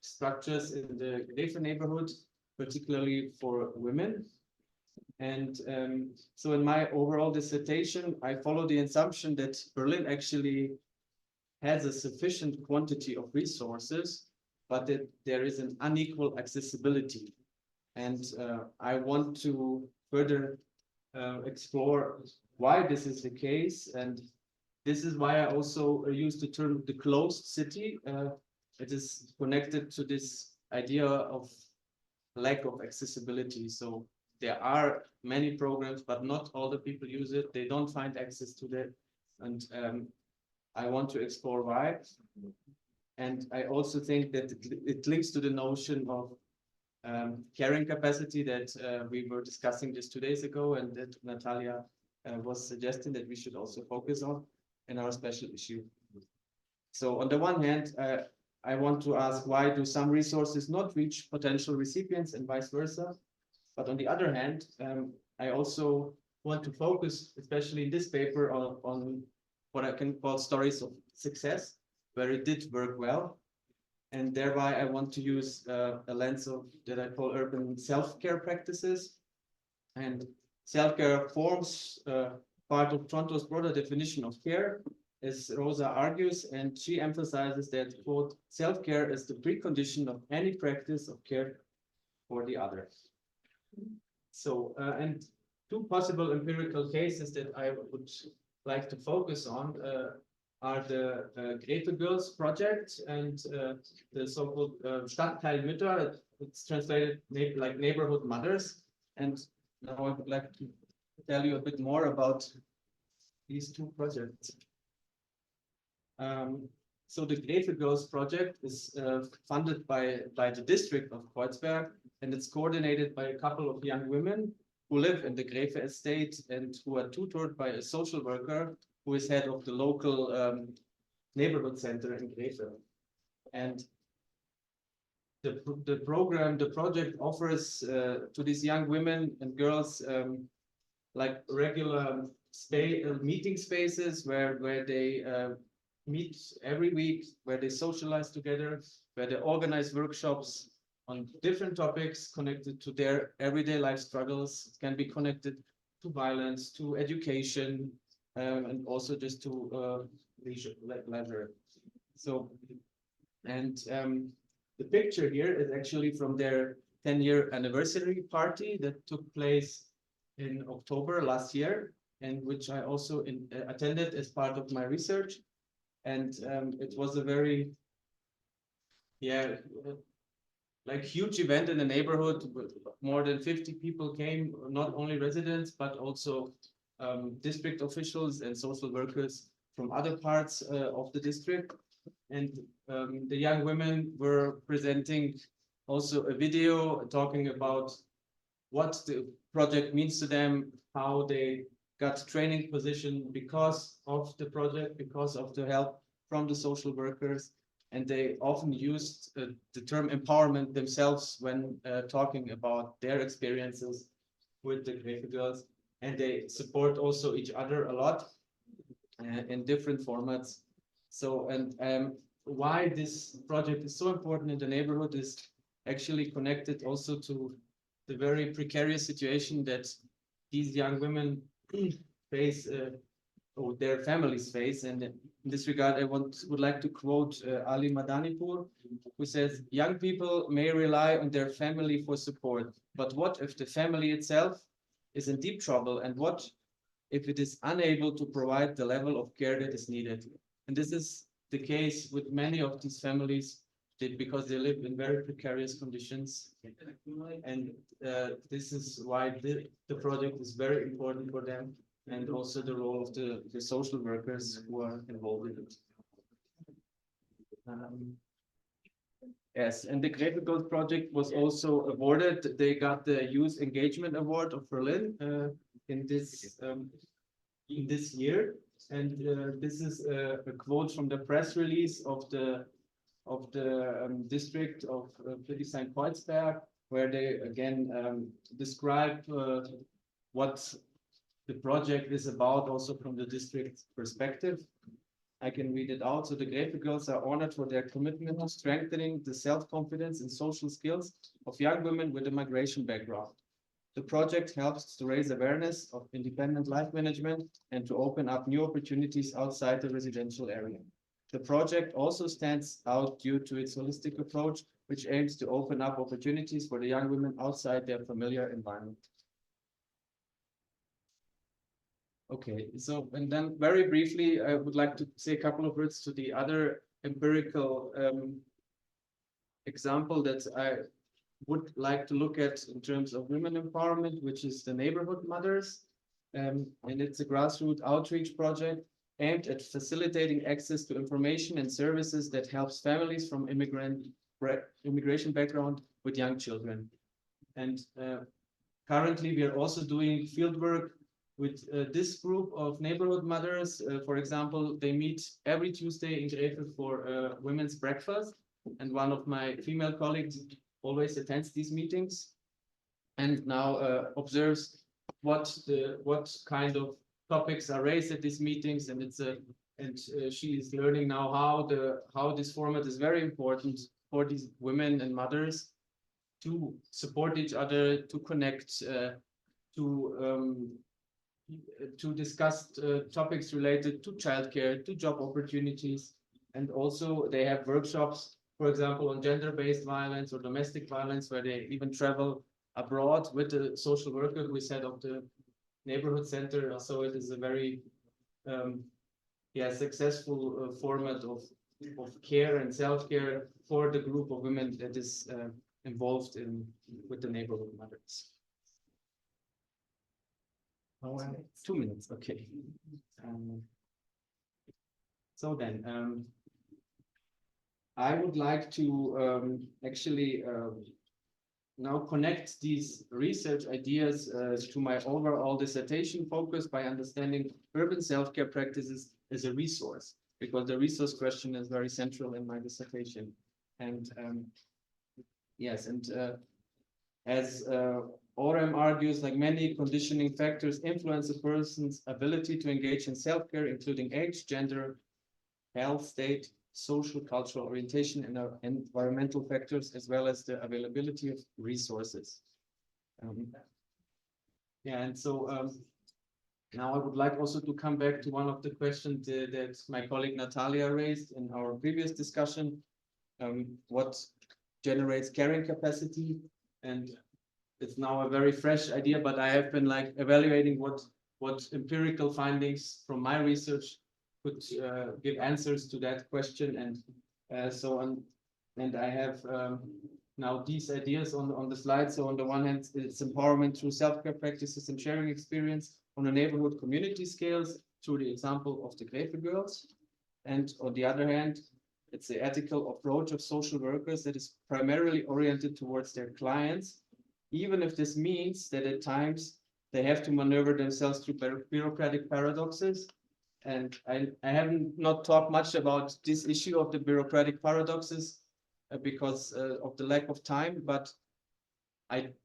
structures in the Gräfe neighborhood, particularly for women. And so in my overall dissertation, I follow the assumption that Berlin actually has a sufficient quantity of resources, but that there is an unequal accessibility. And I want to further explore why this is the case, and this is why I also use the term the closed city. It is connected to this idea of lack of accessibility. So there are many programs, but not all the people use it. They don't find access to that, and I want to explore why. And I also think that it links to the notion of carrying capacity that we were discussing just 2 days ago, and that Natalia was suggesting that we should also focus on in our special issue. So on the one hand, I want to ask, why do some resources not reach potential recipients and vice versa? But on the other hand, I also want to focus, especially in this paper, on what I can call stories of success, where it did work well. And thereby I want to use a lens of that I call urban self-care practices. And self-care forms part of Toronto's broader definition of care, as Rosa argues, and she emphasizes that, quote, self-care is the precondition of any practice of care for the other. So, and two possible empirical cases that I would like to focus on are the Grete Girls project and the so-called Stadtteilmütter. It's translated like neighborhood mothers. And now I would like to tell you a bit more about these two projects. So the Grete Girls project is funded by the district of Kreuzberg, and it's coordinated by a couple of young women who live in the Grete estate and who are tutored by a social worker who is head of the local neighborhood center in Grete. And the project offers to these young women and girls like regular meeting spaces where they meet every week, where they socialize together, where they organize workshops on different topics connected to their everyday life struggles. It can be connected to violence, to education, and also just to leisure. So, and the picture here is actually from their 10-year anniversary party that took place in October last year, and which I also attended as part of my research. And it was a very, like huge event in the neighborhood. More than 50 people came, not only residents, but also district officials and social workers from other parts of the district. And the young women were presenting also a video talking about what the project means to them, how they got training position because of the project, because of the help from the social workers. And they often used the term empowerment themselves when talking about their experiences with the Grete Girls. And they support also each other a lot in different formats. So, and why this project is so important in the neighborhood is actually connected also to the very precarious situation that these young women face, or their families face. And in this regard, I would like to quote Ali Madanipur, who says, "Young people may rely on their family for support, but what if the family itself is in deep trouble, and what if it is unable to provide the level of care that is needed?" And this is the case with many of these families, because they live in very precarious conditions. And this is why the project is very important for them, and also the role of the social workers who are involved in it. Yes, and the Grete Girls project was also awarded. They got the Youth Engagement Award of Berlin in this year. And this is a quote from the press release of the district of Friedrichshain-Kreuzberg, where they again describe what the project is about, also from the district perspective. I can read it out. So the Grete Girls are honored for their commitment to strengthening the self-confidence and social skills of young women with a migration background. The project helps to raise awareness of independent life management and to open up new opportunities outside the residential area. The project also stands out due to its holistic approach, which aims to open up opportunities for the young women outside their familiar environment. Okay, so and then very briefly, I would like to say a couple of words to the other empirical example that I would like to look at in terms of women empowerment, which is the neighborhood mothers. And it's a grassroots outreach project aimed at facilitating access to information and services that helps families from immigration background with young children. And currently, we are also doing fieldwork with this group of neighborhood mothers. For example, they meet every Tuesday in Greve for women's breakfast. And one of my female colleagues always attends these meetings and now observes what kind of topics are raised at these meetings. And she is learning now how this format is very important for these women and mothers to support each other, to connect, to discuss topics related to childcare, to job opportunities. And also they have workshops, for example, on gender-based violence or domestic violence, where they even travel abroad with the social worker we set up the neighborhood center. So it is a very successful format of care and self-care for the group of women that is involved with the neighborhood mothers. Oh, 2 minutes, okay. So then, I would like to actually now connect these research ideas to my overall dissertation focus by understanding urban self-care practices as a resource, because the resource question is very central in my dissertation. And yes, and as Orem argues, like many conditioning factors influence a person's ability to engage in self-care, including age, gender, health state, social, cultural orientation, and environmental factors, as well as the availability of resources. And so now I would like also to come back to one of the questions that my colleague Natalia raised in our previous discussion. What generates caring capacity? And it's now a very fresh idea, but I have been like evaluating what empirical findings from my research could give answers to that question, and so on. And I have now these ideas on the slide. So on the one hand, it's empowerment through self-care practices and sharing experience on a neighborhood community scales through the example of the Greve girls. And on the other hand, it's the ethical approach of social workers that is primarily oriented towards their clients, even if this means that at times they have to maneuver themselves through bureaucratic paradoxes. And I haven't not talked much about this issue of the bureaucratic paradoxes because of the lack of time, but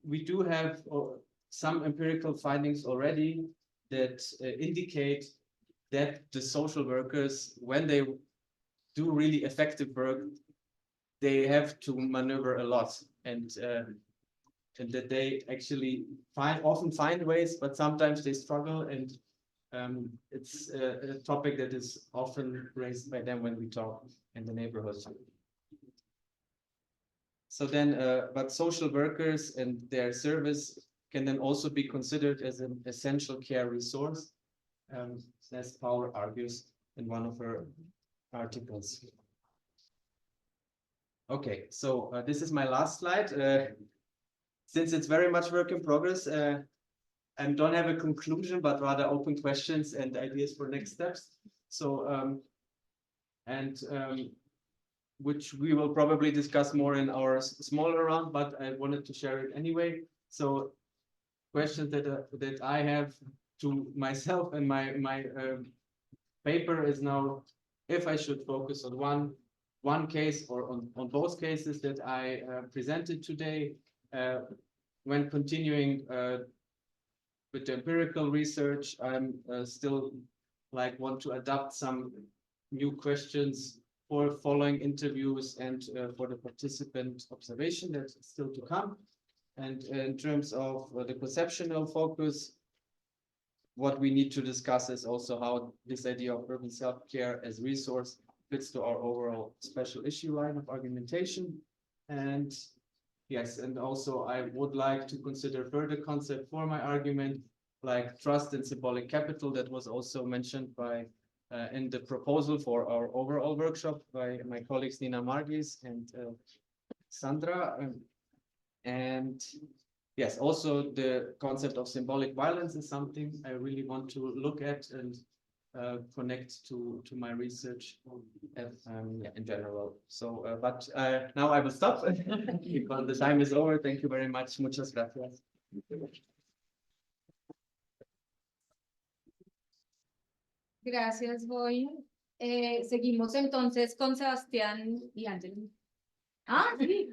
we do have some empirical findings already that indicate that the social workers, when they do really effective work, they have to maneuver a lot, and that they actually often find ways, but sometimes they struggle, and it's a topic that is often raised by them when we talk in the neighborhoods. So then, but social workers and their service can then also be considered as an essential care resource, as Paul argues in one of her articles. Okay, so this is my last slide. Since it's very much work in progress, I don't have a conclusion, but rather open questions and ideas for next steps. So, which we will probably discuss more in our smaller round, but I wanted to share it anyway. So, questions that I have to myself and my paper is now if I should focus on one case or on both cases that I presented today, when continuing with the empirical research, I'm still want to adapt some new questions for following interviews and for the participant observation that's still to come. And in terms of the conceptual focus, what we need to discuss is also how this idea of urban self-care as resource fits to our overall special issue line of argumentation. And yes, and also I would like to consider further concept for my argument, like trust and symbolic capital that was also mentioned by in the proposal for our overall workshop by my colleagues Nina Margis and Sandra. And yes, also the concept of symbolic violence is something I really want to look at and connect to my research yeah, in general. So, but now I will stop because the time is over. Thank you very much. Muchas gracias. Gracias, Boy. Seguimos entonces con Sebastián y Ángela. Ah, sí.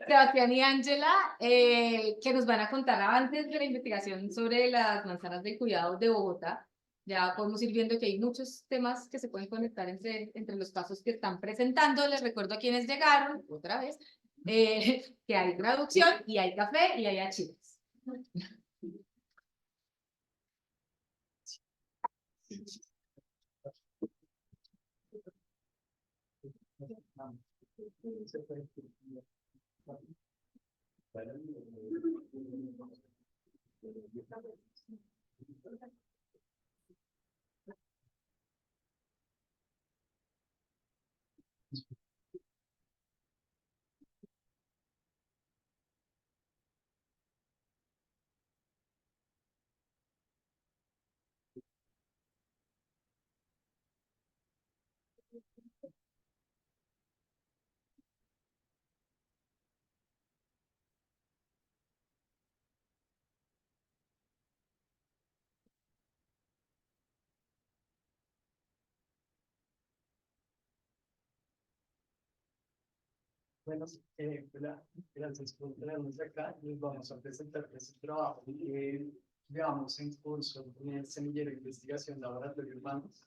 Sebastián y Ángela, que nos van a contar antes de la investigación sobre las manzanas del cuidado de Bogotá. Ya podemos ir viendo que hay muchos temas que se pueden conectar entre los casos que están presentando. Les recuerdo a quienes llegaron, otra vez, que hay traducción y hay café y hay achiras. Bueno, gracias por tenernos acá. Les vamos a presentar este trabajo que llevamos en curso en el Semillero de Investigación Laboratorio Urbanos.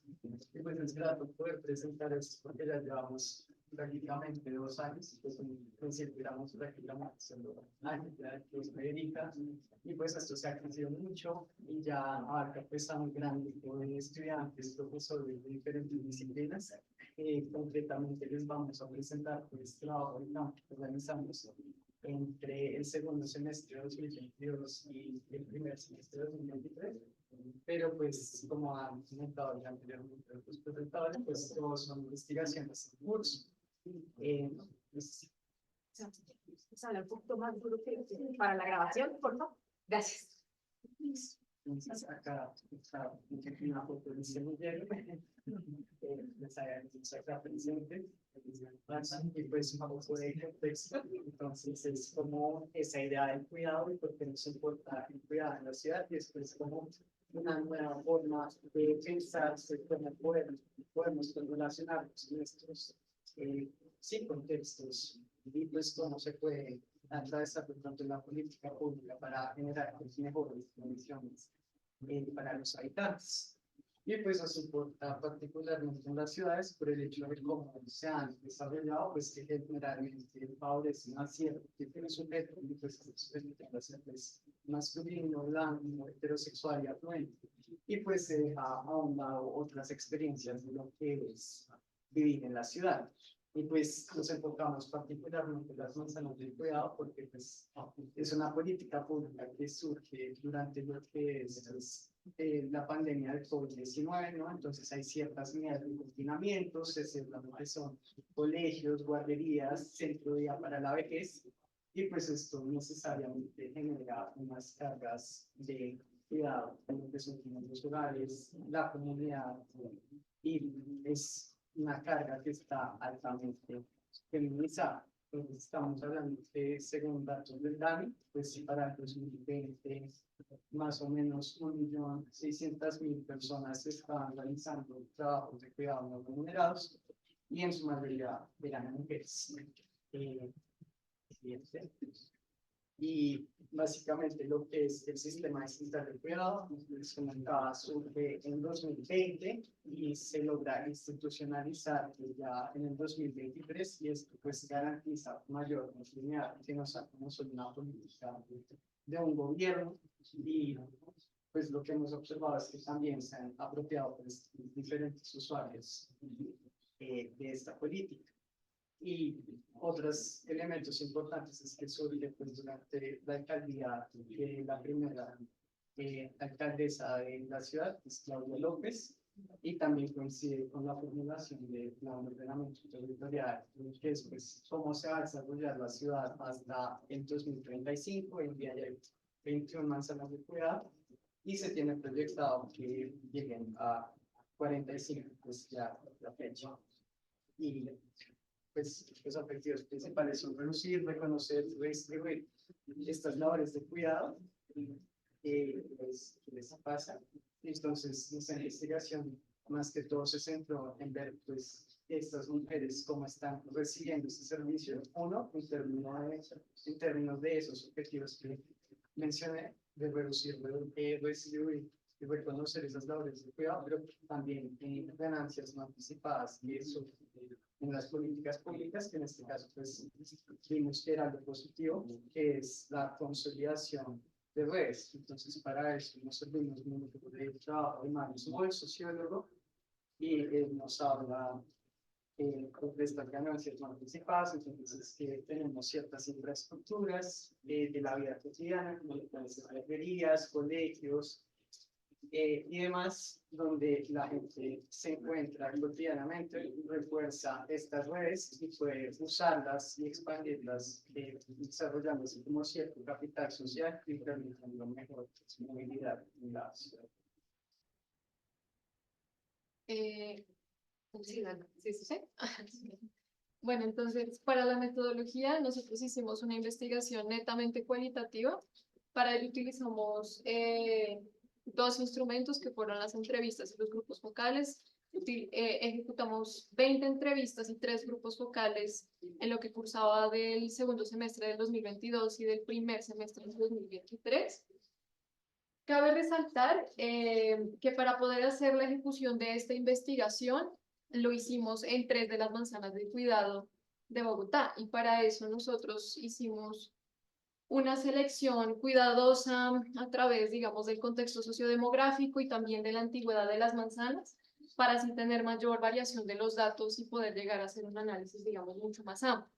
Y pues es grato poder presentar esto porque ya llevamos prácticamente 2 años. Pues en principio éramos prácticamente solo años, ya que es médica. Y pues esto se ha crecido mucho y ya abarca pues a un gran grupo de estudiantes, profesores de diferentes disciplinas. Concretamente les vamos a presentar pues trabajo que organizamos entre el segundo semestre de 2022 y el primer semestre de 2023, pero pues como han comentado ya anteriormente los presentadores, pues todos son investigaciones en curso. Pues, hablar un poquito más duro para la grabación, por favor. Gracias. Entonces, acá está una foto del semillero, les acá presente, y pues un poco de contexto. Entonces, es como esa idea del cuidado y por qué nos importa el cuidado en la ciudad, y después como una nueva forma de pensar cómo podemos relacionarnos en estos contextos, y pues cómo se puede atravesar tanto la política pública para generar mejores condiciones para los habitantes. Y pues nos importa particularmente en las ciudades por el hecho de cómo se han desarrollado, pues que generalmente favorecen a cierto tipo de sujeto, y pues el sujeto tiende a ser masculino, blanco, heterosexual y afluente. Y pues se deja a un lado otras experiencias de lo que es vivir en la ciudad. Y pues nos enfocamos particularmente en las manzanas del cuidado porque pues, es una política pública que surge durante lo que es la pandemia del COVID-19, ¿no? Entonces hay ciertas medidas de confinamiento, se cierran lo que son colegios, guarderías, centro de día para la vejez, y pues esto necesariamente genera unas cargas de cuidado en lo que son los hogares, la comunidad, y es una carga que está altamente feminizada. Entonces estamos hablando que según datos del DANI, pues para el 2020 más o menos 1.600.000 personas estaban realizando trabajos de cuidado no remunerados y en su mayoría eran mujeres. Y básicamente lo que es el sistema distrital de cuidado, les comentaba, surge en 2020 y se logra institucionalizar ya en el 2023, y esto pues garantiza mayor continuidad que no sea como solo una política de un gobierno. Y pues lo que hemos observado es que también se han apropiado pues, diferentes usuarios de esta política. Y otros elementos importantes es que surge pues, durante la alcaldía, la primera alcaldesa de la ciudad, es Claudia López, y también coincide con la formulación del plan de ordenamiento territorial, que es pues cómo se va a desarrollar la ciudad hasta el 2035, en día hay 21 manzanas de cuidado, y se tiene proyectado que lleguen a 45, pues ya la fecha. Y pues los objetivos principales son reducir, reconocer, redistribuir estas labores de cuidado pues, que les pasa. Entonces, esta investigación más que todo se centró en ver pues estas mujeres cómo están recibiendo ese servicio, uno, en términos de esos objetivos que mencioné, de reducir, redistribuir y reconocer esas labores de cuidado, pero también en ganancias no anticipadas, y eso en las políticas públicas, que en este caso pues vimos que era lo positivo, que es la consolidación de redes. Entonces, para eso nos servimos de un grupo de trabajo de Mario, el sociólogo, y él nos habla de estas ganancias no anticipadas. Entonces, que tenemos ciertas infraestructuras de la vida cotidiana, como las librerías, colegios, y demás, donde la gente se encuentra cotidianamente, refuerza estas redes y puede usarlas y expandirlas, desarrollándose como cierto capital social y permitiendo mejor movilidad en la ciudad. Sí, Dana. Sí. Bueno, entonces, para la metodología, nosotros hicimos una investigación netamente cualitativa. Para ello utilizamos dos instrumentos que fueron las entrevistas y los grupos focales. Ejecutamos 20 entrevistas y 3 grupos focales en lo que cursaba del segundo semestre del 2022 y del primer semestre del 2023. Cabe resaltar que para poder hacer la ejecución de esta investigación, lo hicimos en 3 de las manzanas de cuidado de Bogotá, y para eso nosotros hicimos una selección cuidadosa a través, digamos, del contexto sociodemográfico y también de la antigüedad de las manzanas, para así tener mayor variación de los datos y poder llegar a hacer un análisis, digamos, mucho más amplio.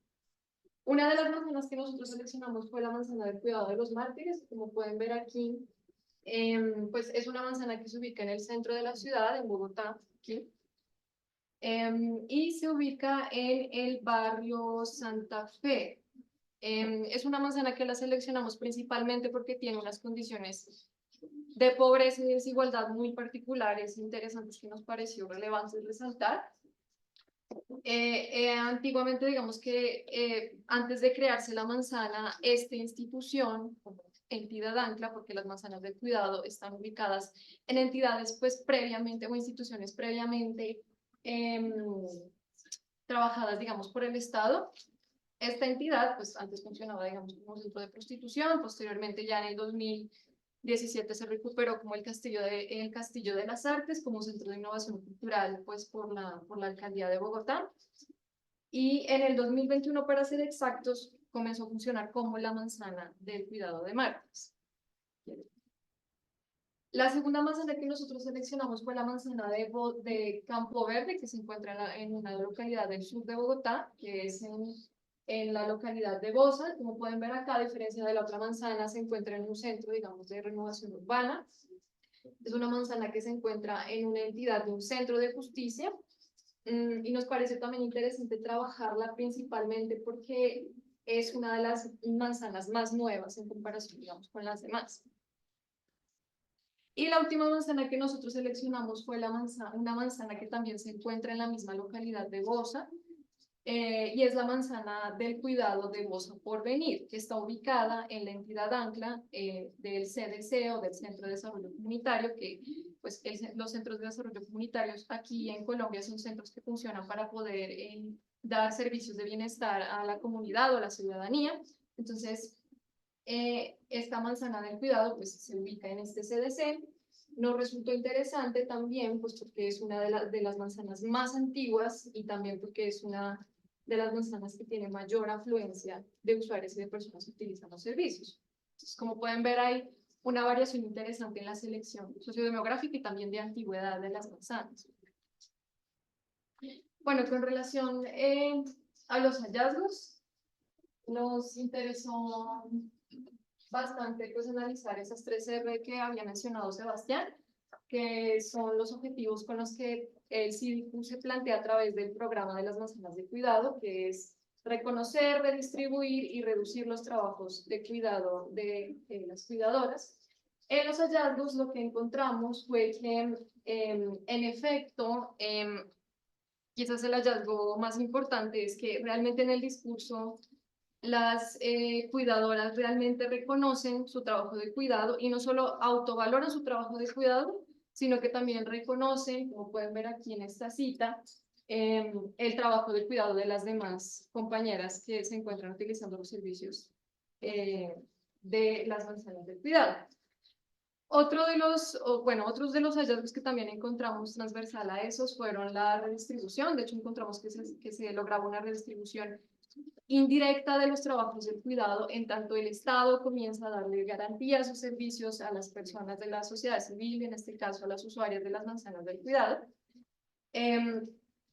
Una de las manzanas que nosotros seleccionamos fue la manzana del cuidado de los mártires. Como pueden ver aquí, pues es una manzana que se ubica en el centro de la ciudad, en Bogotá, aquí. Y se ubica en el barrio Santa Fe. Es una manzana que la seleccionamos principalmente porque tiene unas condiciones de pobreza y desigualdad muy particulares e interesantes que nos pareció relevante resaltar. Antiguamente, digamos que antes de crearse la manzana, esta institución, como entidad ancla, porque las manzanas de cuidado están ubicadas en entidades pues previamente o instituciones previamente trabajadas, digamos, por el Estado. Esta entidad, pues antes funcionaba, digamos, como centro de prostitución. Posteriormente, ya en el 2017 se recuperó como el Castillo de las Artes, como centro de innovación cultural, pues por la alcaldía de Bogotá. Y en el 2021, para ser exactos, comenzó a funcionar como la manzana del cuidado de mártires. La segunda manzana que nosotros seleccionamos fue la manzana de Campo Verde, que se encuentra en una localidad del sur de Bogotá, que es en la localidad de Bosa. Como pueden ver acá, a diferencia de la otra manzana, se encuentra en un centro, digamos, de renovación urbana. Es una manzana que se encuentra en una entidad de un centro de justicia, y nos parece también interesante trabajarla principalmente porque es una de las manzanas más nuevas en comparación, digamos, con las demás. Y la última manzana que nosotros seleccionamos fue una manzana que también se encuentra en la misma localidad de Bosa, y es la manzana del cuidado de Bosa Porvenir, que está ubicada en la entidad ancla del CDC, o del Centro de Desarrollo Comunitario, que pues los centros de desarrollo comunitarios aquí en Colombia son centros que funcionan para poder dar servicios de bienestar a la comunidad o a la ciudadanía. Entonces, esta manzana del cuidado pues se ubica en este CDC. Nos resultó interesante también pues porque es una de las manzanas más antiguas, y también porque es una de las manzanas que tiene mayor afluencia de usuarios y de personas que utilizan los servicios. Entonces, como pueden ver, hay una variación interesante en la selección sociodemográfica y también de antigüedad de las manzanas. Bueno, con relación a los hallazgos, nos interesó bastante pues analizar esas 3R que había mencionado Sebastián, que son los objetivos con los que el CIDICU se plantea a través del programa de las manzanas de cuidado, que es reconocer, redistribuir y reducir los trabajos de cuidado de las cuidadoras. En los hallazgos lo que encontramos fue que en efecto, quizás el hallazgo más importante es que realmente en el discurso las cuidadoras realmente reconocen su trabajo de cuidado y no solo autovaloran su trabajo de cuidado, sino que también reconocen, como pueden ver aquí en esta cita, el trabajo de cuidado de las demás compañeras que se encuentran utilizando los servicios de las manzanas del cuidado. Otros de los hallazgos que también encontramos transversal a esos fueron la redistribución. De hecho, encontramos que se lograba una redistribución indirecta de los trabajos del cuidado, en tanto el Estado comienza a darle garantías o servicios a las personas de la sociedad civil, en este caso a las usuarias de las manzanas del cuidado,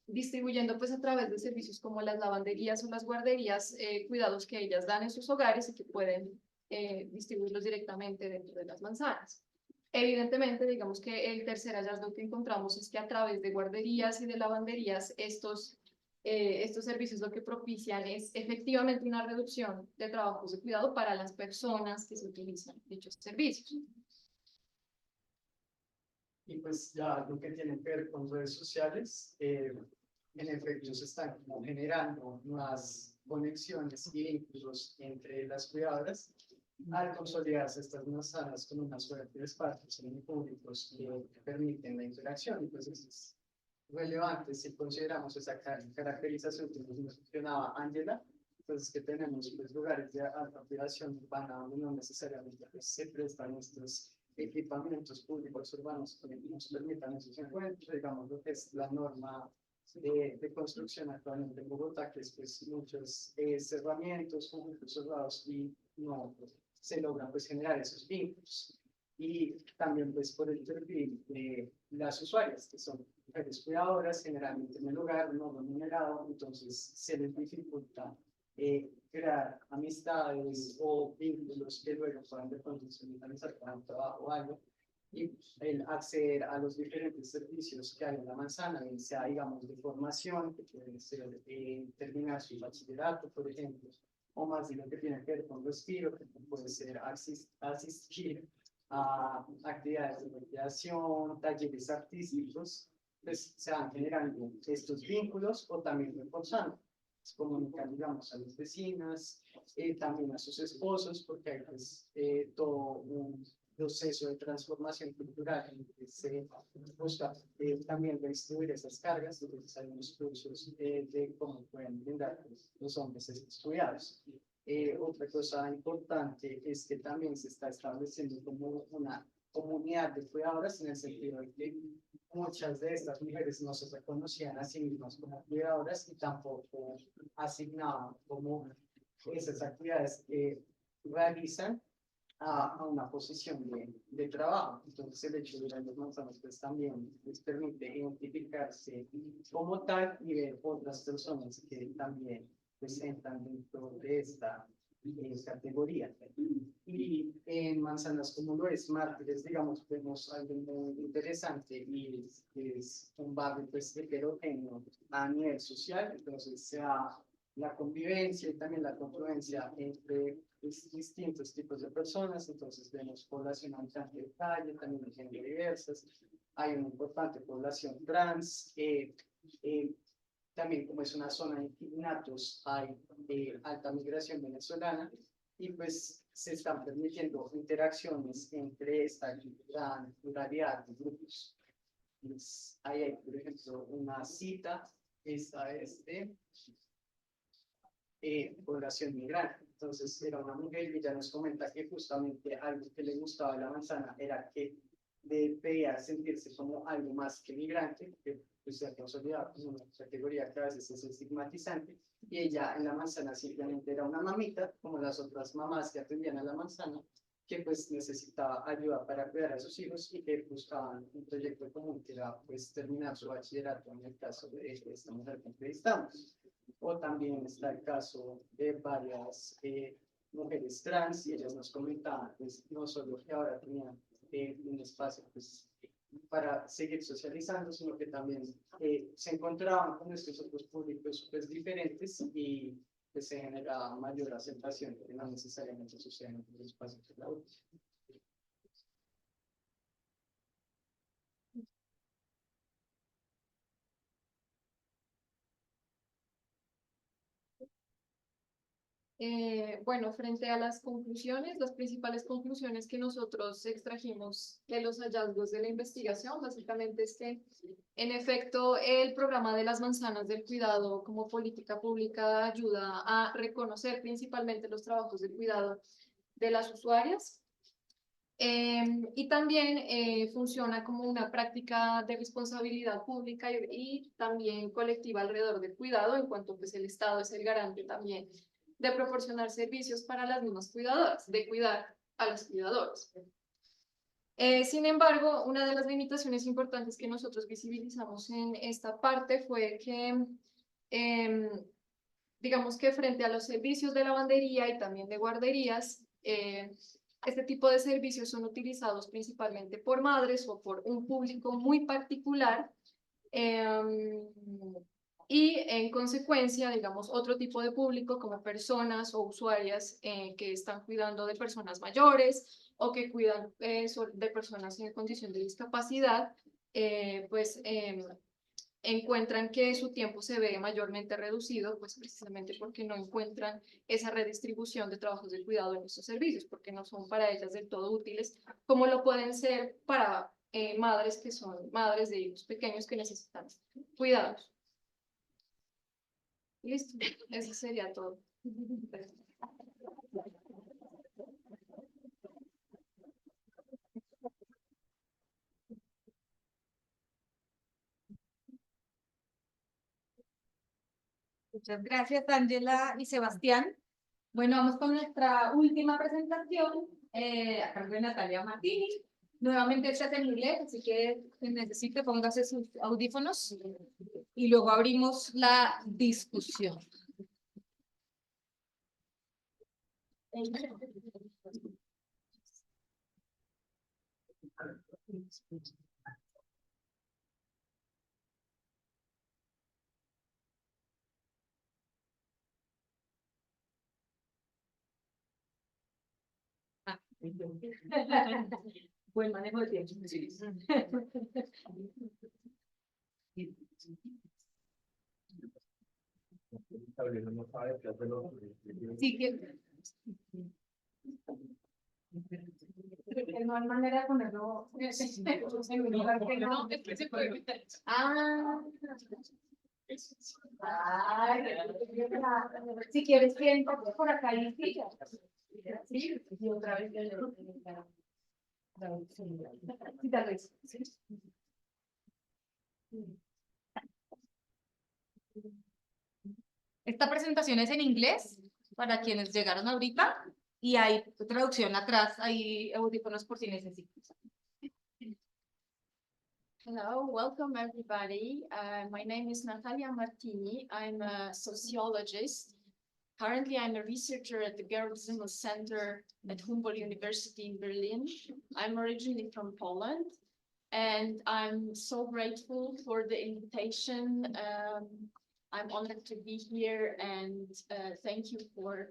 distribuyendo pues a través de servicios como las lavanderías o las guarderías, cuidados que ellas dan en sus hogares y que pueden distribuirlos directamente dentro de las manzanas. Evidentemente, digamos que el tercer hallazgo que encontramos es que a través de guarderías y de lavanderías, estos servicios lo que propician es efectivamente una reducción de trabajos de cuidado para las personas que se utilizan dichos servicios. Y pues ya lo que tiene que ver con redes sociales, en efecto se están como generando nuevas conexiones y vínculos entre las cuidadoras al consolidarse estas manzanas con una suerte de espacios públicos que permiten la interacción. Y pues eso es relevante si consideramos esa caracterización que nos mencionaba Ángela, entonces que tenemos pues, lugares de alta población urbana donde no necesariamente pues, se prestan estos equipamientos públicos urbanos que nos permitan esos encuentros, digamos lo que es la norma de construcción actualmente en Bogotá, que es pues muchos cerramientos públicos cerrados y no pues, se logran pues generar esos vínculos. Y también pues por el perfil de las usuarias, que son mujeres cuidadoras, generalmente en el hogar, no remunerado, entonces se les dificulta crear amistades o vínculos que luego puedan de pronto instrumentalizar para un trabajo o algo, y el acceder a los diferentes servicios que hay en la manzana, bien sea, digamos, de formación, que puede ser terminar su bachillerato, por ejemplo, o más de lo que tiene que ver con respiro, que puede ser asistir a actividades de recreación, talleres artísticos, pues se van generando estos vínculos o también reforzando. Comunicar, digamos, a las vecinas, también a sus esposos, porque hay pues, todo un proceso de transformación cultural en que se busca también redistribuir esas cargas, entonces hay unos cursos de cómo pueden brindar los hombres estos cuidados. Otra cosa importante es que también se está estableciendo como una comunidad de cuidadoras en el sentido de que muchas de estas mujeres no se reconocían a sí mismas como cuidadoras y tampoco asignaban como esas actividades que realizan a una posición de trabajo. Entonces el hecho de las manzanas pues también les permite identificarse como tal y ver otras personas que también pues entran dentro de esta categoría. Y en manzanas como lo es Mártires, digamos, vemos algo muy interesante y es un barrio pues heterogéneo a nivel social, entonces sea la convivencia y también la confluencia entre distintos tipos de personas, entonces vemos población habitante de calle, también de género diversas, hay una importante población trans, también como es una zona de inquilinatos, hay alta migración venezolana y pues se están permitiendo interacciones entre esta gran pluralidad de grupos. Pues, ahí hay, por ejemplo, una cita, esta es de población migrante. Entonces era una mujer y ella nos comenta que justamente algo que le gustaba de la manzana era que debía sentirse como algo más que migrante, que pues, se ha consolidado como una categoría que a veces es estigmatizante, y ella en la manzana simplemente era una mamita, como las otras mamás que atendían a la manzana, que pues necesitaba ayuda para cuidar a sus hijos y que buscaban un proyecto común que era pues terminar su bachillerato en el caso de esta mujer que entrevistamos. O también está el caso de varias mujeres trans y ellas nos comentaban, pues no solo que ahora tenían un espacio pues, para seguir socializando, sino que también se encontraban con estos otros públicos pues, diferentes y pues, se generaba mayor aceptación que no necesariamente sucede en los espacios de la UTI. Bueno, frente a las conclusiones, las principales conclusiones que nosotros extrajimos de los hallazgos de la investigación, básicamente es que, en efecto, el programa de las manzanas del cuidado como política pública ayuda a reconocer principalmente los trabajos de cuidado de las usuarias. Y también funciona como una práctica de responsabilidad pública y también colectiva alrededor del cuidado, en cuanto pues el Estado es el garante también de proporcionar servicios para las mismas cuidadoras, de cuidar a las cuidadoras. Sin embargo, una de las limitaciones importantes que nosotros visibilizamos en esta parte fue que, digamos que frente a los servicios de lavandería y también de guarderías, este tipo de servicios son utilizados principalmente por madres o por un público muy particular, y en consecuencia, digamos, otro tipo de público como personas o usuarias que están cuidando de personas mayores o que cuidan de personas en condición de discapacidad, pues encuentran que su tiempo se ve mayormente reducido, pues precisamente porque no encuentran esa redistribución de trabajos de cuidado en estos servicios, porque no son para ellas del todo útiles, como lo pueden ser para madres que son madres de hijos pequeños que necesitan cuidados. Listo, eso sería todo. Muchas gracias, Ángela y Sebastián. Bueno, vamos con nuestra última presentación, a cargo de Natalia Martini. Nuevamente esta es en inglés, así que si necesite póngase sus audífonos y luego abrimos la discusión. Buen manejo de tiempo. Sí, que no hay manera de ponerlo en un lugar que no. Ah. Si quieres, siéntate por acá y sí. Sí, y otra vez. Sí, tal vez. Esta presentación es en inglés para quienes llegaron ahorita y hay traducción atrás, hay audífonos por si necesitan. Hello, welcome everybody. My name is Natalia Martini. I'm a sociologist. Currently, I'm a researcher at the Georg Simmel Center at Humboldt University in Berlin. I'm originally from Poland, and I'm so grateful for the invitation. I'm honored to be here, and thank you for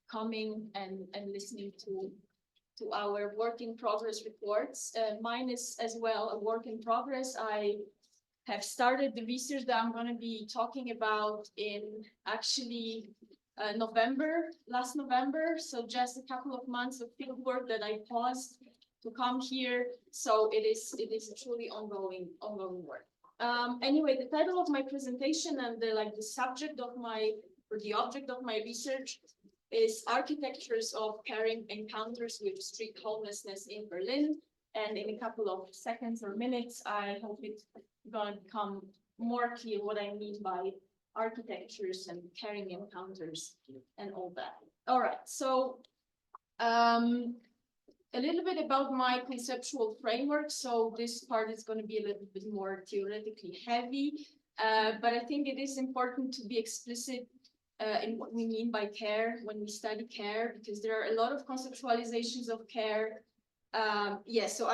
coming and listening to our work in progress reports. Mine is as well a work in progress. I have started the research that I'm going to be talking about in actually last November. So just a couple of months of field work that I paused to come here. So it is a truly ongoing work. Anyway, the title of my presentation and the subject of the object of my research is Architectures of Caring Encounters with Street Homelessness in Berlin. And in a couple of seconds or minutes, I hope it's going to become more clear what I mean by architectures and caring encounters and all that. All right, so a little bit about my conceptual framework. So this part is going to be a little bit more theoretically heavy, but I think it is important to be explicit in what we mean by care when we study care, because there are a lot of conceptualizations of care. Yes, so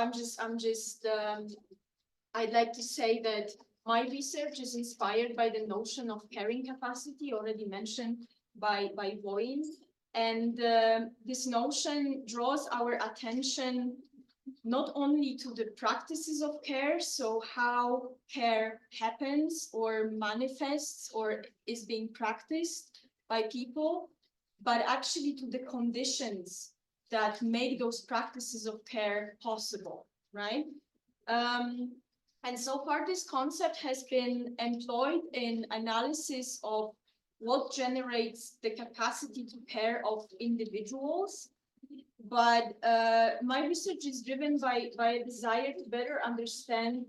I'd like to say that my research is inspired by the notion of carrying capacity already mentioned by Voin. And this notion draws our attention not only to the practices of care, so how care happens or manifests or is being practiced by people, but actually to the conditions that make those practices of care possible, right? And so far, this concept has been employed in analysis of what generates the capacity to care of individuals. But my research is driven by a desire to better understand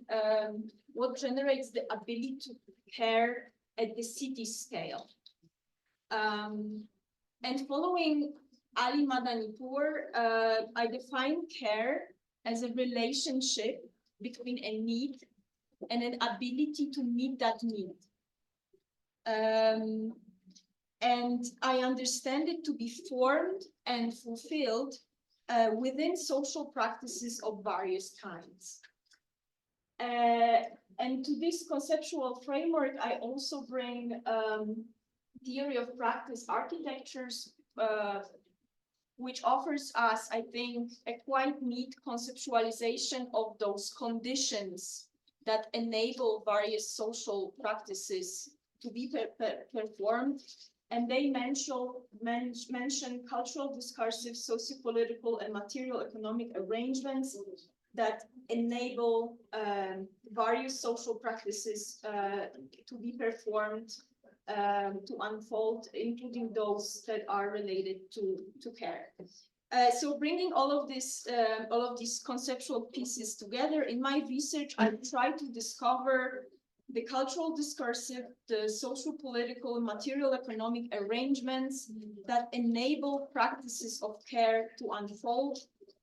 what generates the ability to care at the city scale. And following Ali Madanipour, I define care as a relationship between a need and an ability to meet that need. And I understand it to be formed and fulfilled within social practices of various kinds. And to this conceptual framework, I also bring theory of practice architectures, which offers us, I think, a quite neat conceptualization of those conditions that enable various social practices to be performed. And they mention cultural, discursive, socio-political, and material economic arrangements that enable various social practices to be performed, to unfold, including those that are related to care. So bringing all of these conceptual pieces together, in my research, I try to discover the cultural, discursive, the social, political, and material economic arrangements that enable practices of care to unfold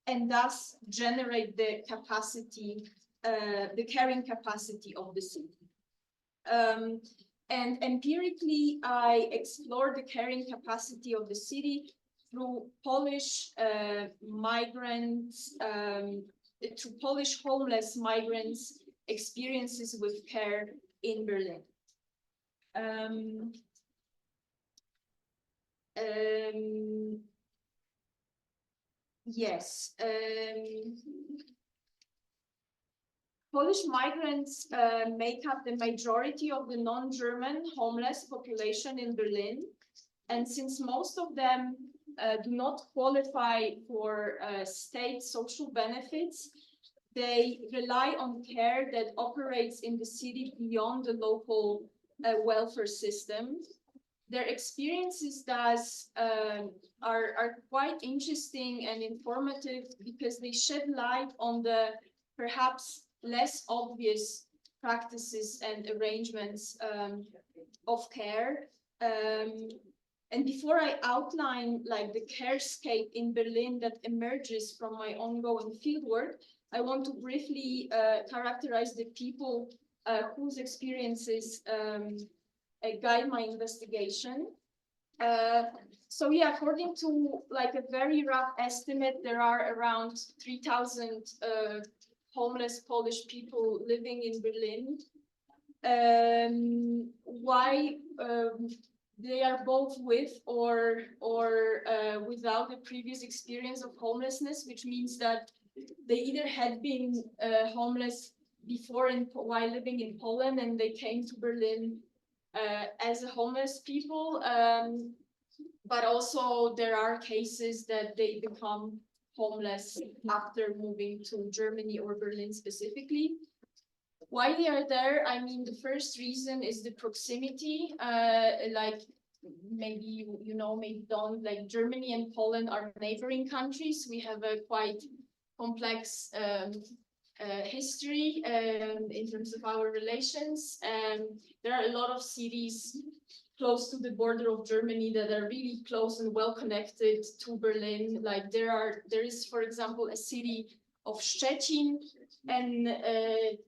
and thus generate the capacity, the caring capacity of the city. And empirically, I explore the caring capacity of the city through Polish migrants, through Polish homeless migrants' experiences with care in Berlin. Yes. Polish migrants make up the majority of the non-German homeless population in Berlin. And since most of them do not qualify for state social benefits, they rely on care that operates in the city beyond the local welfare system. Their experiences thus are quite interesting and informative because they shed light on the perhaps less obvious practices and arrangements of care. And before I outline like the carescape in Berlin that emerges from my ongoing fieldwork, I want to briefly characterize the people whose experiences guide my investigation. So yeah, according to like a very rough estimate, there are around 3,000 homeless Polish people living in Berlin. Why they are both with or without a previous experience of homelessness, which means that they either had been homeless before while living in Poland and they came to Berlin as a homeless people, but also there are cases that they become homeless after moving to Germany or Berlin specifically. Why they are there? I mean, the first reason is the proximity. Like maybe you know, maybe don't. Like Germany and Poland are neighboring countries. We have a quite complex history in terms of our relations. There are a lot of cities close to the border of Germany that are really close and well connected to Berlin. Like there is, for example, a city of Szczecin, and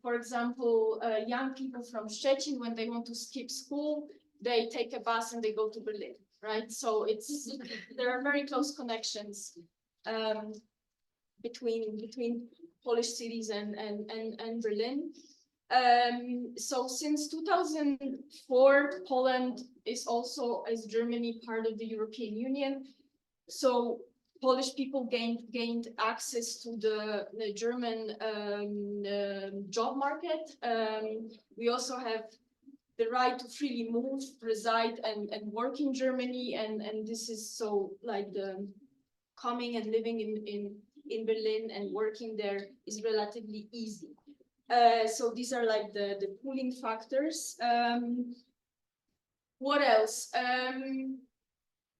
for example, young people from Szczecin, when they want to skip school, they take a bus and they go to Berlin, right? So there are very close connections between Polish cities and Berlin. So since 2004, Poland is also, as Germany, part of the European Union. So Polish people gained access to the German job market. We also have the right to freely move, reside, and work in Germany, and this is so like the coming and living in Berlin and working there is relatively easy. So these are like the pulling factors. What else?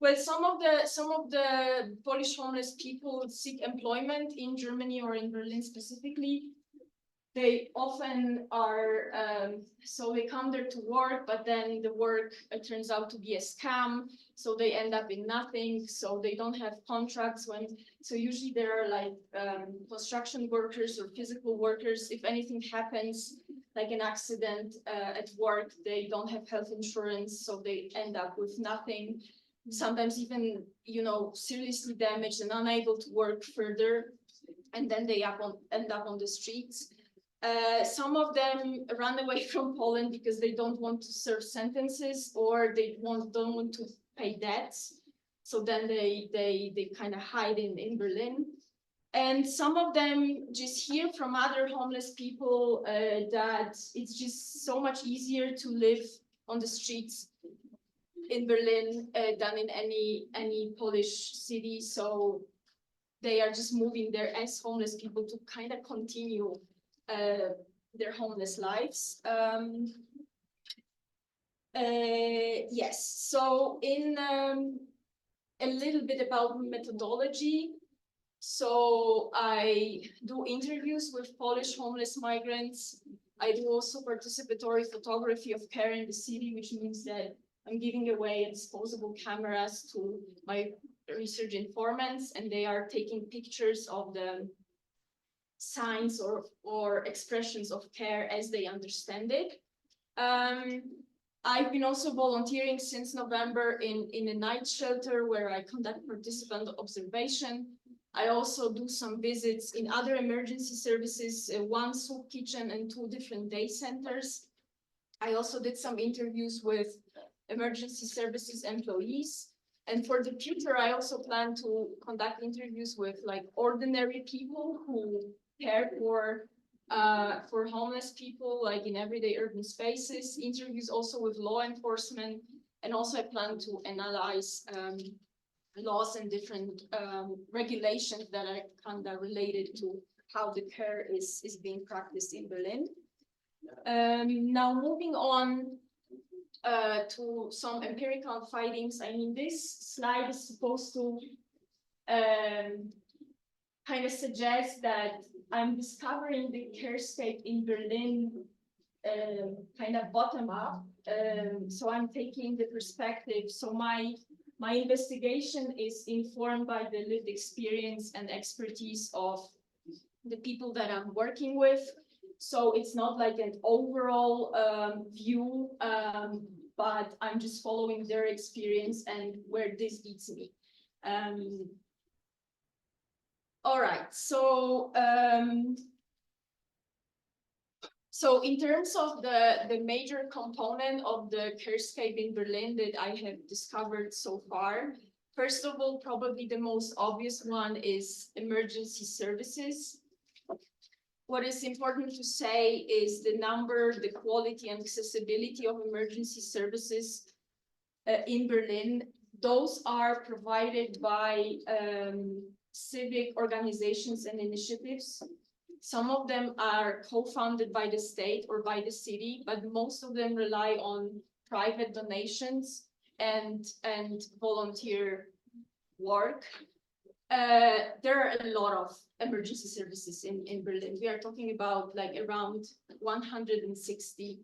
Well, some of the Polish homeless people seek employment in Germany or in Berlin specifically. They often are, so they come there to work, but then the work turns out to be a scam. So they end up in nothing. So they don't have contracts so usually there are like construction workers or physical workers. If anything happens, like an accident at work, they don't have health insurance. So they end up with nothing. Sometimes even, seriously damaged and unable to work further. And then they end up on the streets. Some of them run away from Poland because they don't want to serve sentences or they don't want to pay debts. So then they kind of hide in Berlin. And some of them just hear from other homeless people that it's just so much easier to live on the streets in Berlin than in any Polish city. So they are just moving there as homeless people to kind of continue their homeless lives. Yes, so in a little bit about methodology. So I do interviews with Polish homeless migrants. I do also participatory photography of care in the city, which means that I'm giving away disposable cameras to my research informants, and they are taking pictures of the signs or expressions of care as they understand it. I've been also volunteering since November in a night shelter where I conduct participant observation. I also do some visits in other emergency services, one soup kitchen and 2 different day centers. I also did some interviews with emergency services employees. And for the future, I also plan to conduct interviews with like ordinary people who care for homeless people, like in everyday urban spaces, interviews also with law enforcement, and also I plan to analyze laws and different regulations that are kind of related to how the care is being practiced in Berlin. Now moving on to some empirical findings. I mean, this slide is supposed to kind of suggest that I'm discovering the carescape in Berlin kind of bottom up. So I'm taking the perspective. So my investigation is informed by the lived experience and expertise of the people that I'm working with. So it's not like an overall view, but I'm just following their experience and where this leads me. All right, so in terms of the major component of the carescape in Berlin that I have discovered so far, first of all, probably the most obvious one is emergency services. What is important to say is the number, the quality, and accessibility of emergency services in Berlin. Those are provided by civic organizations and initiatives. Some of them are co-funded by the state or by the city, but most of them rely on private donations and volunteer work. There are a lot of emergency services in Berlin. We are talking about like around 160.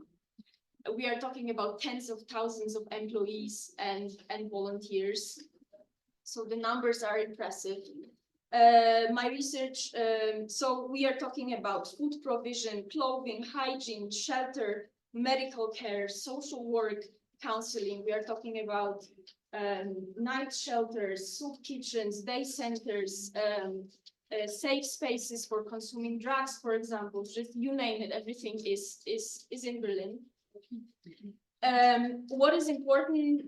We are talking about tens of thousands of employees and volunteers. So the numbers are impressive. My research, so we are talking about food provision, clothing, hygiene, shelter, medical care, social work, counseling. We are talking about night shelters, soup kitchens, day centers, safe spaces for consuming drugs, for example. Just you name it, everything is in Berlin. What is important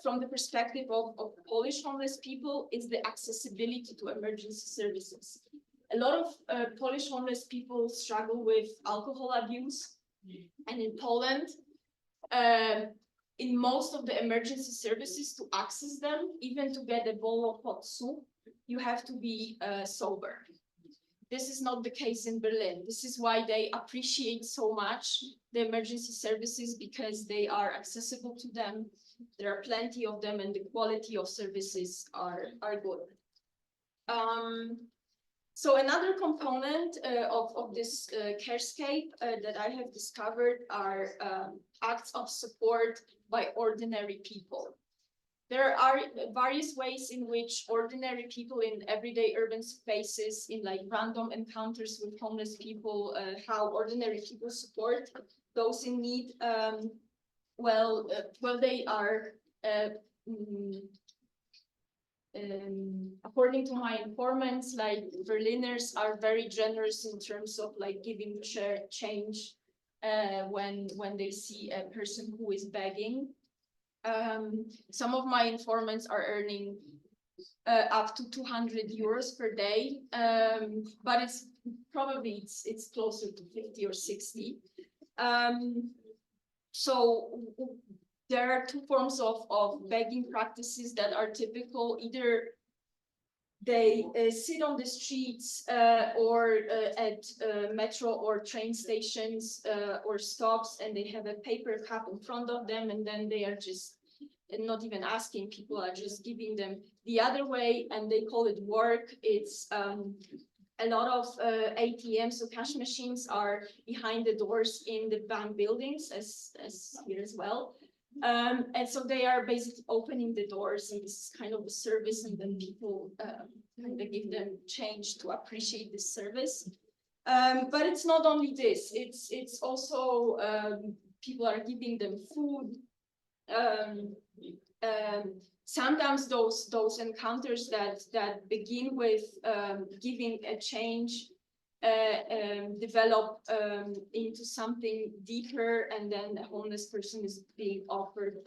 from the perspective of Polish homeless people is the accessibility to emergency services. A lot of Polish homeless people struggle with alcohol abuse, and in Poland, in most of the emergency services, to access them, even to get a bowl of hot soup, you have to be sober. This is not the case in Berlin. This is why they appreciate so much the emergency services, because they are accessible to them. There are plenty of them, and the quality of services are good. So another component of this carescape that I have discovered are acts of support by ordinary people. There are various ways in which ordinary people in everyday urban spaces, in like random encounters with homeless people, how ordinary people support those in need. Well, they are, according to my informants, like Berliners are very generous in terms of like giving change when they see a person who is begging. Some of my informants are earning up to 200 euros per day, but it's probably it's closer to 50 or 60. So there are two forms of begging practices that are typical. Either they sit on the streets or at metro or train stations or stops, and they have a paper cup in front of them, and then they are just not even asking, people are just giving them. The other way, and they call it work, it's a lot of ATMs, so cash machines, are behind the doors in the bank buildings, as here as well. And so they are basically opening the doors, and this is kind of a service, and then people kind of give them change to appreciate this service. But it's not only this, it's also people are giving them food. Sometimes those encounters that begin with giving a change develop into something deeper, and then a homeless person is being offered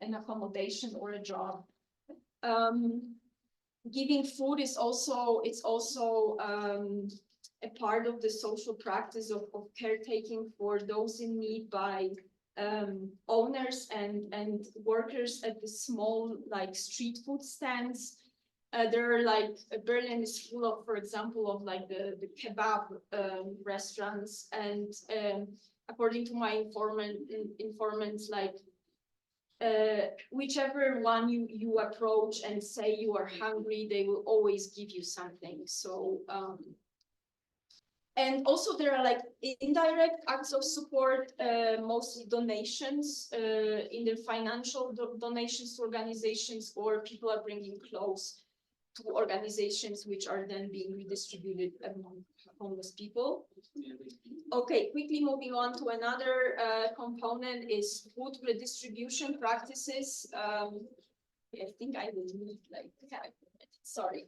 an accommodation or a job. Giving food is also a part of the social practice of caretaking for those in need by owners and workers at the small like street food stands. There are like Berlin is full of, for example, of like the kebab restaurants, and according to my informants, like whichever one you approach and say you are hungry, they will always give you something. So and also there are like indirect acts of support, mostly donations, either financial donations to organizations, or people are bringing clothes to organizations which are then being redistributed among homeless people. Okay, quickly moving on to another component is food redistribution practices. I think I will need like 5 minutes, sorry.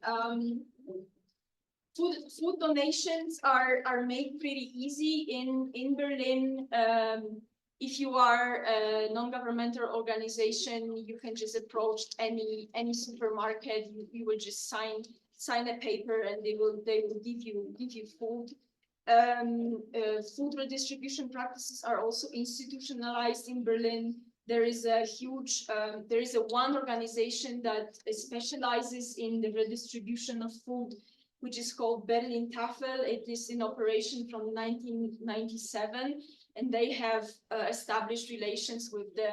Food donations are made pretty easy in Berlin. If you are a non-governmental organization, you can just approach any supermarket. You will just sign a paper, and they will give you food. Food redistribution practices are also institutionalized in Berlin. There is one organization that specializes in the redistribution of food, which is called Berlin Tafel. It is in operation from 1997, and they have established relations with the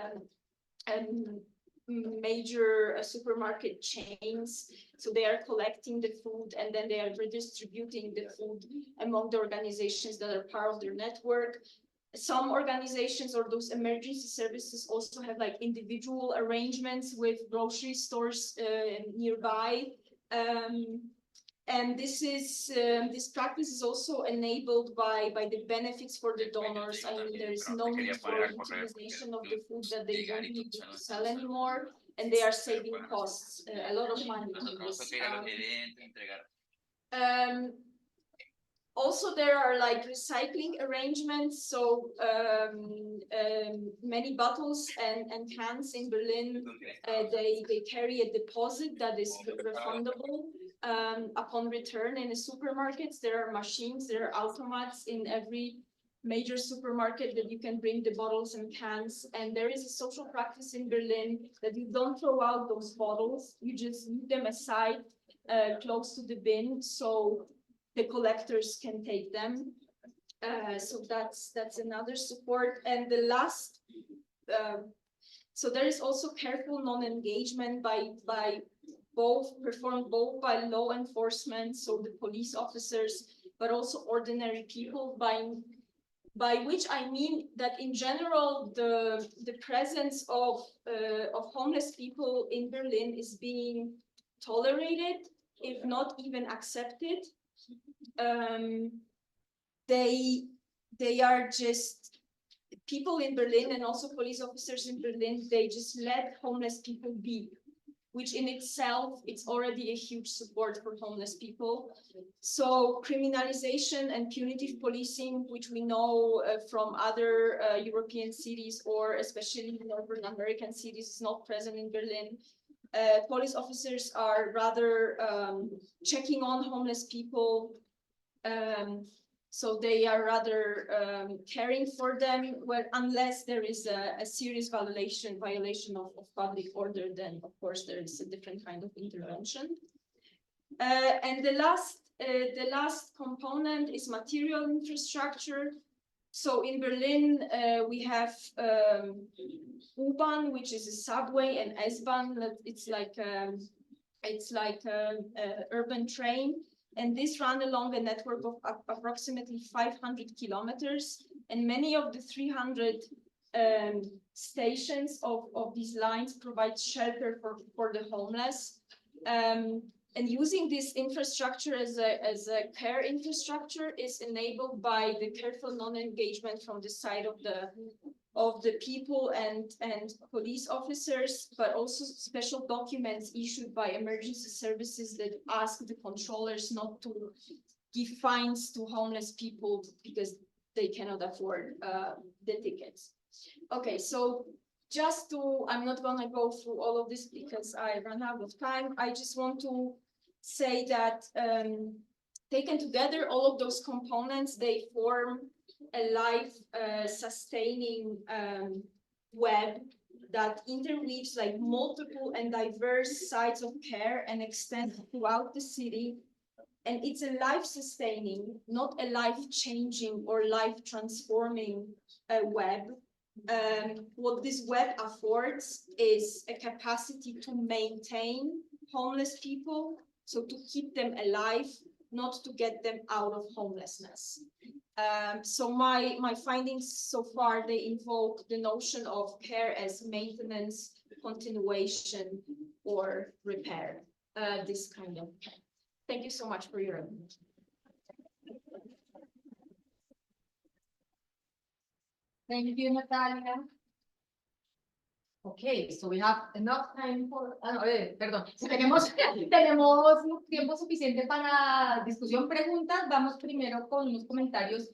major supermarket chains. So they are collecting the food, and then they are redistributing the food among the organizations that are part of their network. Some organizations or those emergency services also have like individual arrangements with grocery stores nearby. And this practice is also enabled by the benefits for the donors. I mean, there is no need for utilization of the food that they don't need to sell anymore, and they are saving costs, a lot of money on this. Also, there are like recycling arrangements. So many bottles and cans in Berlin, they carry a deposit that is refundable upon return. In the supermarkets, there are machines, there are automats in every major supermarket that you can bring the bottles and cans. And there is a social practice in Berlin that you don't throw out those bottles, you just leave them aside close to the bin, so the collectors can take them. So that's another support. And the last, so there is also careful non-engagement performed both by law enforcement, so the police officers, but also ordinary people, by which I mean that in general the presence of homeless people in Berlin is being tolerated, if not even accepted. They are just people in Berlin, and also police officers in Berlin, they just let homeless people be, which in itself, it's already a huge support for homeless people. So criminalization and punitive policing, which we know from other European cities, or especially Northern American cities, is not present in Berlin. Police officers are rather checking on homeless people. So they are rather caring for them, well, unless there is a serious violation of public order, then of course there is a different kind of intervention. And the last component is material infrastructure. So in Berlin, we have U-Bahn, which is a subway, and S-Bahn, it's like urban train. And this run along a network of approximately 500 kilometers. And many of the 300 stations of these lines provide shelter for the homeless. And using this infrastructure as a care infrastructure is enabled by the careful non-engagement from the side of the people and police officers, but also special documents issued by emergency services that ask the controllers not to give fines to homeless people because they cannot afford the tickets. Okay, so I'm not gonna go through all of this because I ran out of time. I just want to say that taken together, all of those components, they form a life sustaining web that interweaves like multiple and diverse sites of care and extends throughout the city. And it's a life sustaining, not a life changing or life transforming web. What this web affords is a capacity to maintain homeless people, so to keep them alive, not to get them out of homelessness. So my findings so far, they invoke the notion of care as maintenance, continuation, or repair, this kind of care. Thank you so much for your attention. Thank you, Natalia. Okay, so we have enough time for... perdón, tenemos tiempo suficiente para discusión, preguntas. Vamos primero con unos comentarios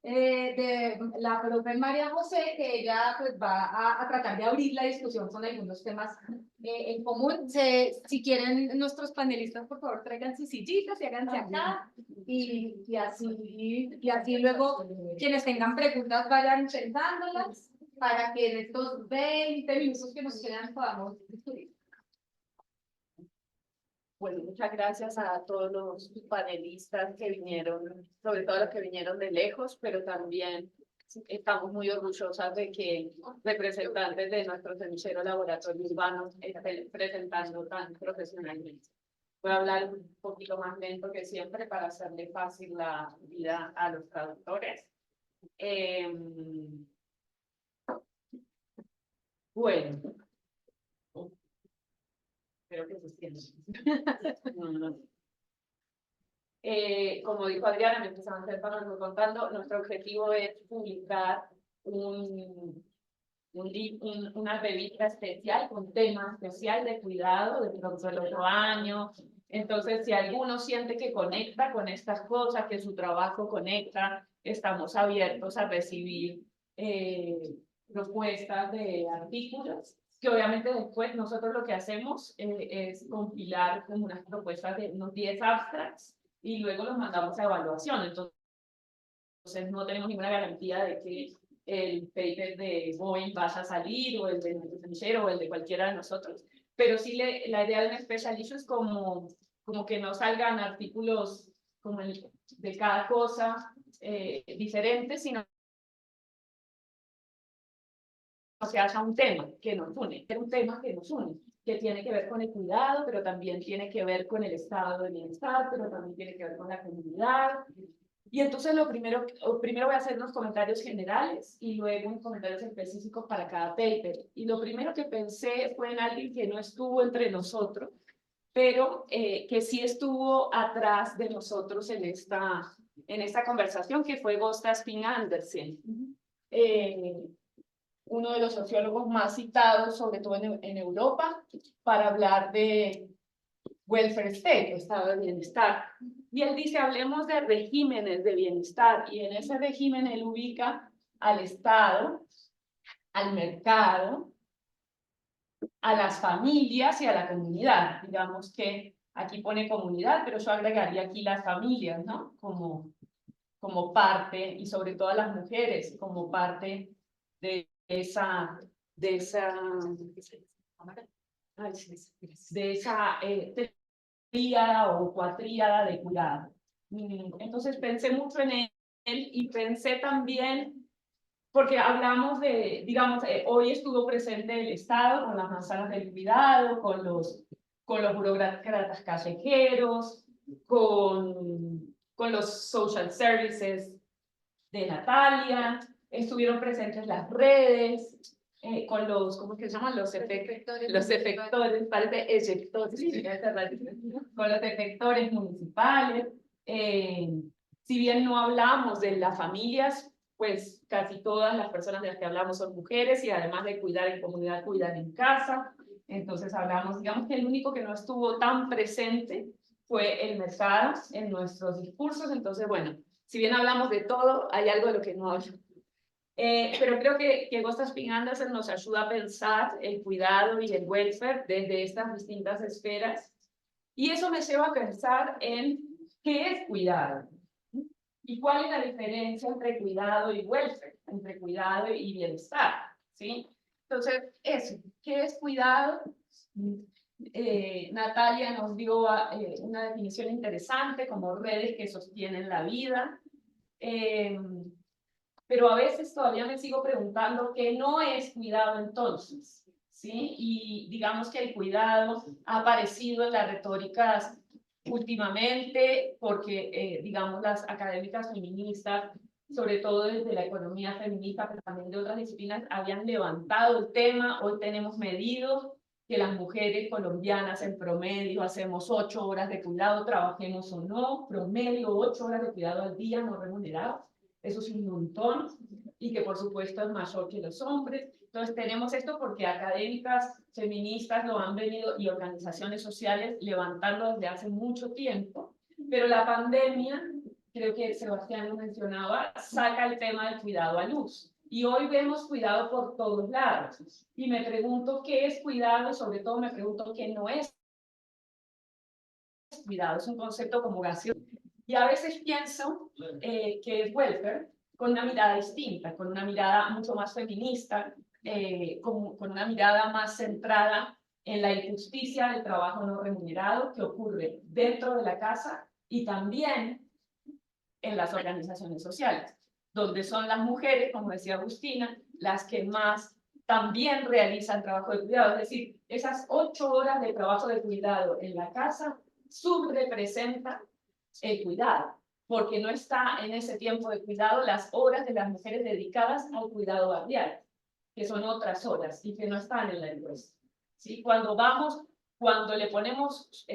de la profe María José, que ella pues va a tratar de abrir la discusión con algunos temas en común. Si quieren, nuestros panelistas, por favor, traigan sus sillitas y háganse acá. Y así luego quienes tengan preguntas vayan pensándolas, para que en estos 20 minutos que nos quedan podamos discutir. Bueno, muchas gracias a todos los panelistas que vinieron, sobre todo los que vinieron de lejos, pero también estamos muy orgullosas de que representantes de nuestro semillero laboratorio urbano estén presentando tan profesionalmente. Voy a hablar un poquito más lento que siempre para hacerle fácil la vida a los traductores. Bueno, espero que se entienda. como dijo Adriana, mientras Estefano nos fue contando, nuestro objetivo es publicar una revista especial con tema especial de cuidado de pronto el otro año. Entonces, si alguno siente que conecta con estas cosas, que su trabajo conecta, estamos abiertos a recibir propuestas de artículos, que obviamente después nosotros lo que hacemos es compilar como unas propuestas de unos 10 abstracts y luego los mandamos a evaluación. Entonces no tenemos ninguna garantía de que el paper de Boeing vaya a salir, o el de Financiero, o el de cualquiera de nosotros, pero sí la idea de un special issue es como que no salgan artículos como de cada cosa diferente, sino que haya un tema que nos une, que tiene que ver con el cuidado, pero también tiene que ver con el estado de bienestar, pero también tiene que ver con la comunidad. Y entonces primero voy a hacer unos comentarios generales y luego unos comentarios específicos para cada paper. Y lo primero que pensé fue en alguien que no estuvo entre nosotros, pero que sí estuvo atrás de nosotros en esta conversación, que fue Gösta Spin-Andersen. Uno de los sociólogos más citados, sobre todo en Europa, para hablar de welfare state, estado de bienestar. Y él dice, hablemos de regímenes de bienestar, y en ese régimen él ubica al Estado, al mercado, a las familias y a la comunidad. Digamos que aquí pone comunidad, pero yo agregaría aquí las familias, ¿no? Como parte, y sobre todo a las mujeres, como parte de esa tríada o cuatríada de cuidado. Entonces pensé mucho en él y pensé también, porque hablamos de, digamos, hoy estuvo presente el Estado con las manzanas del cuidado, con los burócratas callejeros, con los social services de Natalia, estuvieron presentes las redes, con los, ¿cómo es que se llaman? Los efectores, parece eyectores, con los efectores municipales. Si bien no hablamos de las familias, pues casi todas las personas de las que hablamos son mujeres, y además de cuidar en comunidad, cuidan en casa. Entonces hablamos, digamos que el único que no estuvo tan presente fue el mercado en nuestros discursos. Entonces, bueno, si bien hablamos de todo, hay algo de lo que no hablamos. Pero creo que Gösta Spin-Andersen nos ayuda a pensar el cuidado y el welfare desde estas distintas esferas. Y eso me lleva a pensar en qué es cuidado y cuál es la diferencia entre cuidado y welfare, entre cuidado y bienestar, ¿sí? Entonces, eso, ¿qué es cuidado? Natalia nos dio una definición interesante, como redes que sostienen la vida. Pero a veces todavía me sigo preguntando qué no es cuidado entonces, ¿sí? Y digamos que el cuidado ha aparecido en las retóricas últimamente porque, digamos, las académicas feministas, sobre todo desde la economía feminista, pero también de otras disciplinas, habían levantado el tema. Hoy tenemos medido que las mujeres colombianas en promedio hacemos 8 horas de cuidado, trabajemos o no, promedio 8 horas de cuidado al día no remunerados. Eso es un montón, y que por supuesto es mayor que los hombres. Entonces tenemos esto porque académicas feministas lo han venido, y organizaciones sociales, levantando desde hace mucho tiempo, pero la pandemia, creo que Sebastián lo mencionaba, saca el tema del cuidado a luz. Y hoy vemos cuidado por todos lados. Y me pregunto qué es cuidado, y sobre todo me pregunto qué no es cuidado. Es un concepto como gaseoso. Y a veces pienso que es welfare con una mirada distinta, con una mirada mucho más feminista, con una mirada más centrada en la injusticia del trabajo no remunerado que ocurre dentro de la casa y también en las organizaciones sociales, donde son las mujeres, como decía Agustina, las que más también realizan trabajo de cuidado. Es decir, esas 8 horas de trabajo de cuidado en la casa subrepresentan el cuidado, porque no está en ese tiempo de cuidado las horas de las mujeres dedicadas al cuidado barrial, que son otras horas y que no están en la encuesta, ¿sí? Cuando vamos cuando le ponemos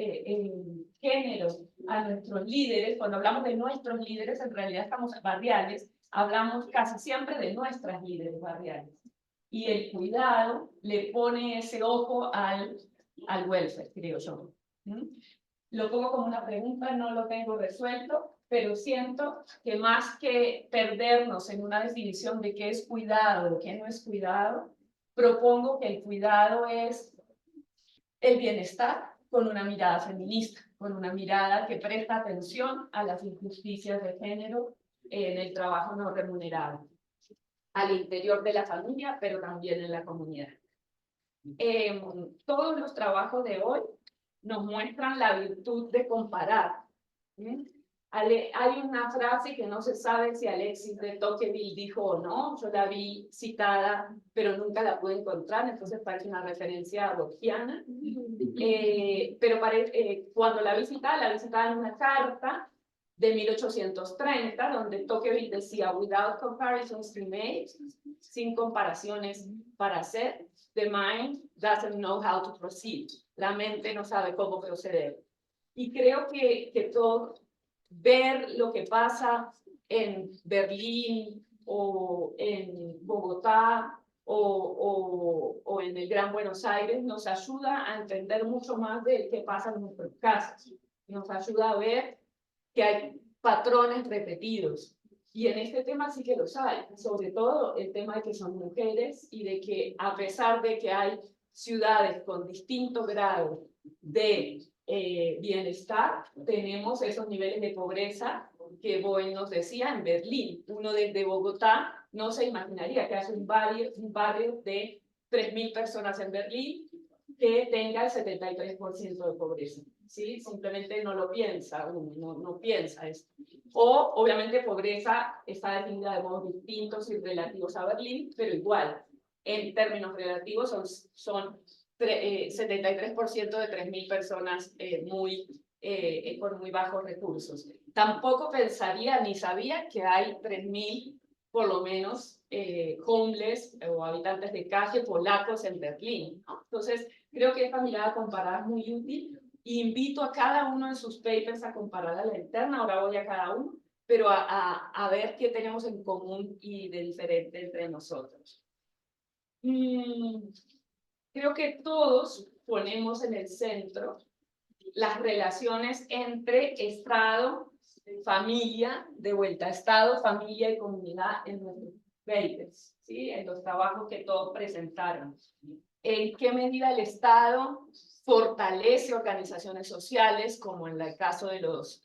género a nuestros líderes, cuando hablamos de nuestros líderes, en realidad estamos barriales, hablamos casi siempre de nuestras líderes barriales. Y el cuidado le pone ese ojo al welfare, creo yo. Lo pongo como una pregunta, no lo tengo resuelto, pero siento que más que perdernos en una definición de qué es cuidado o qué no es cuidado, propongo que el cuidado es el bienestar con una mirada feminista, con una mirada que presta atención a las injusticias de género en el trabajo no remunerado, al interior de la familia, pero también en la comunidad. Todos los trabajos de hoy nos muestran la virtud de comparar. Hay una frase que no se sabe si Alexis de Tocqueville dijo o no, yo la vi citada, pero nunca la pude encontrar, entonces parece una referencia borgiana. Pero cuando la vi citada en una carta de 1830, donde Tocqueville decía, without comparisons to make, sin comparaciones para hacer, the mind doesn't know how to proceed. La mente no sabe cómo proceder. Y creo que todo, ver lo que pasa en Berlín o en Bogotá o en el Gran Buenos Aires nos ayuda a entender mucho más de qué pasa en nuestros casos. Nos ayuda a ver que hay patrones repetidos. Y en este tema sí que los hay, sobre todo el tema de que son mujeres y de que a pesar de que hay ciudades con distinto grado de bienestar, tenemos esos niveles de pobreza que Bowen nos decía en Berlín. Uno desde Bogotá no se imaginaría que hace un barrio de 3.000 personas en Berlín que tenga el 73% de pobreza. ¿Sí? Simplemente no lo piensa, no piensa esto. O, obviamente, pobreza está definida de modos distintos y relativos a Berlín, pero igual, en términos relativos, son 73% de 3.000 personas con muy bajos recursos. Tampoco pensaría ni sabía que hay 3.000, por lo menos, homeless o habitantes de calle polacos en Berlín, ¿no? Entonces, creo que esta mirada comparada es muy útil. Invito a cada uno de sus papers a comparar a la interna, ahora voy a cada uno, pero a ver qué tenemos en común y de diferente entre nosotros. Creo que todos ponemos en el centro las relaciones entre Estado, familia, de vuelta, Estado, familia y comunidad en nuestros papers, ¿sí? En los trabajos que todos presentaron. ¿En qué medida el Estado fortalece organizaciones sociales, como en el caso de los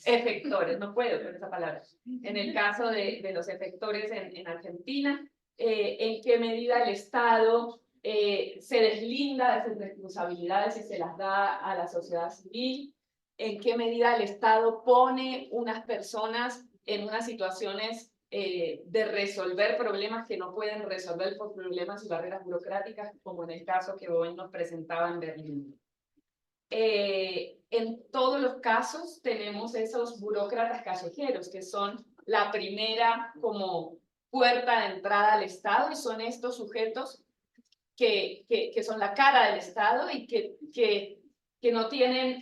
efectores, no puedo con esa palabra, en el caso de los efectores en Argentina? ¿En qué medida el Estado se deslinda de sus responsabilidades y se las da a la sociedad civil? ¿En qué medida el Estado pone unas personas en unas situaciones de resolver problemas que no pueden resolver por problemas y barreras burocráticas, como en el caso que hoy nos presentaba en Berlín? En todos los casos tenemos esos burócratas callejeros, que son la primera como puerta de entrada al Estado, y son estos sujetos que son la cara del Estado y que no tienen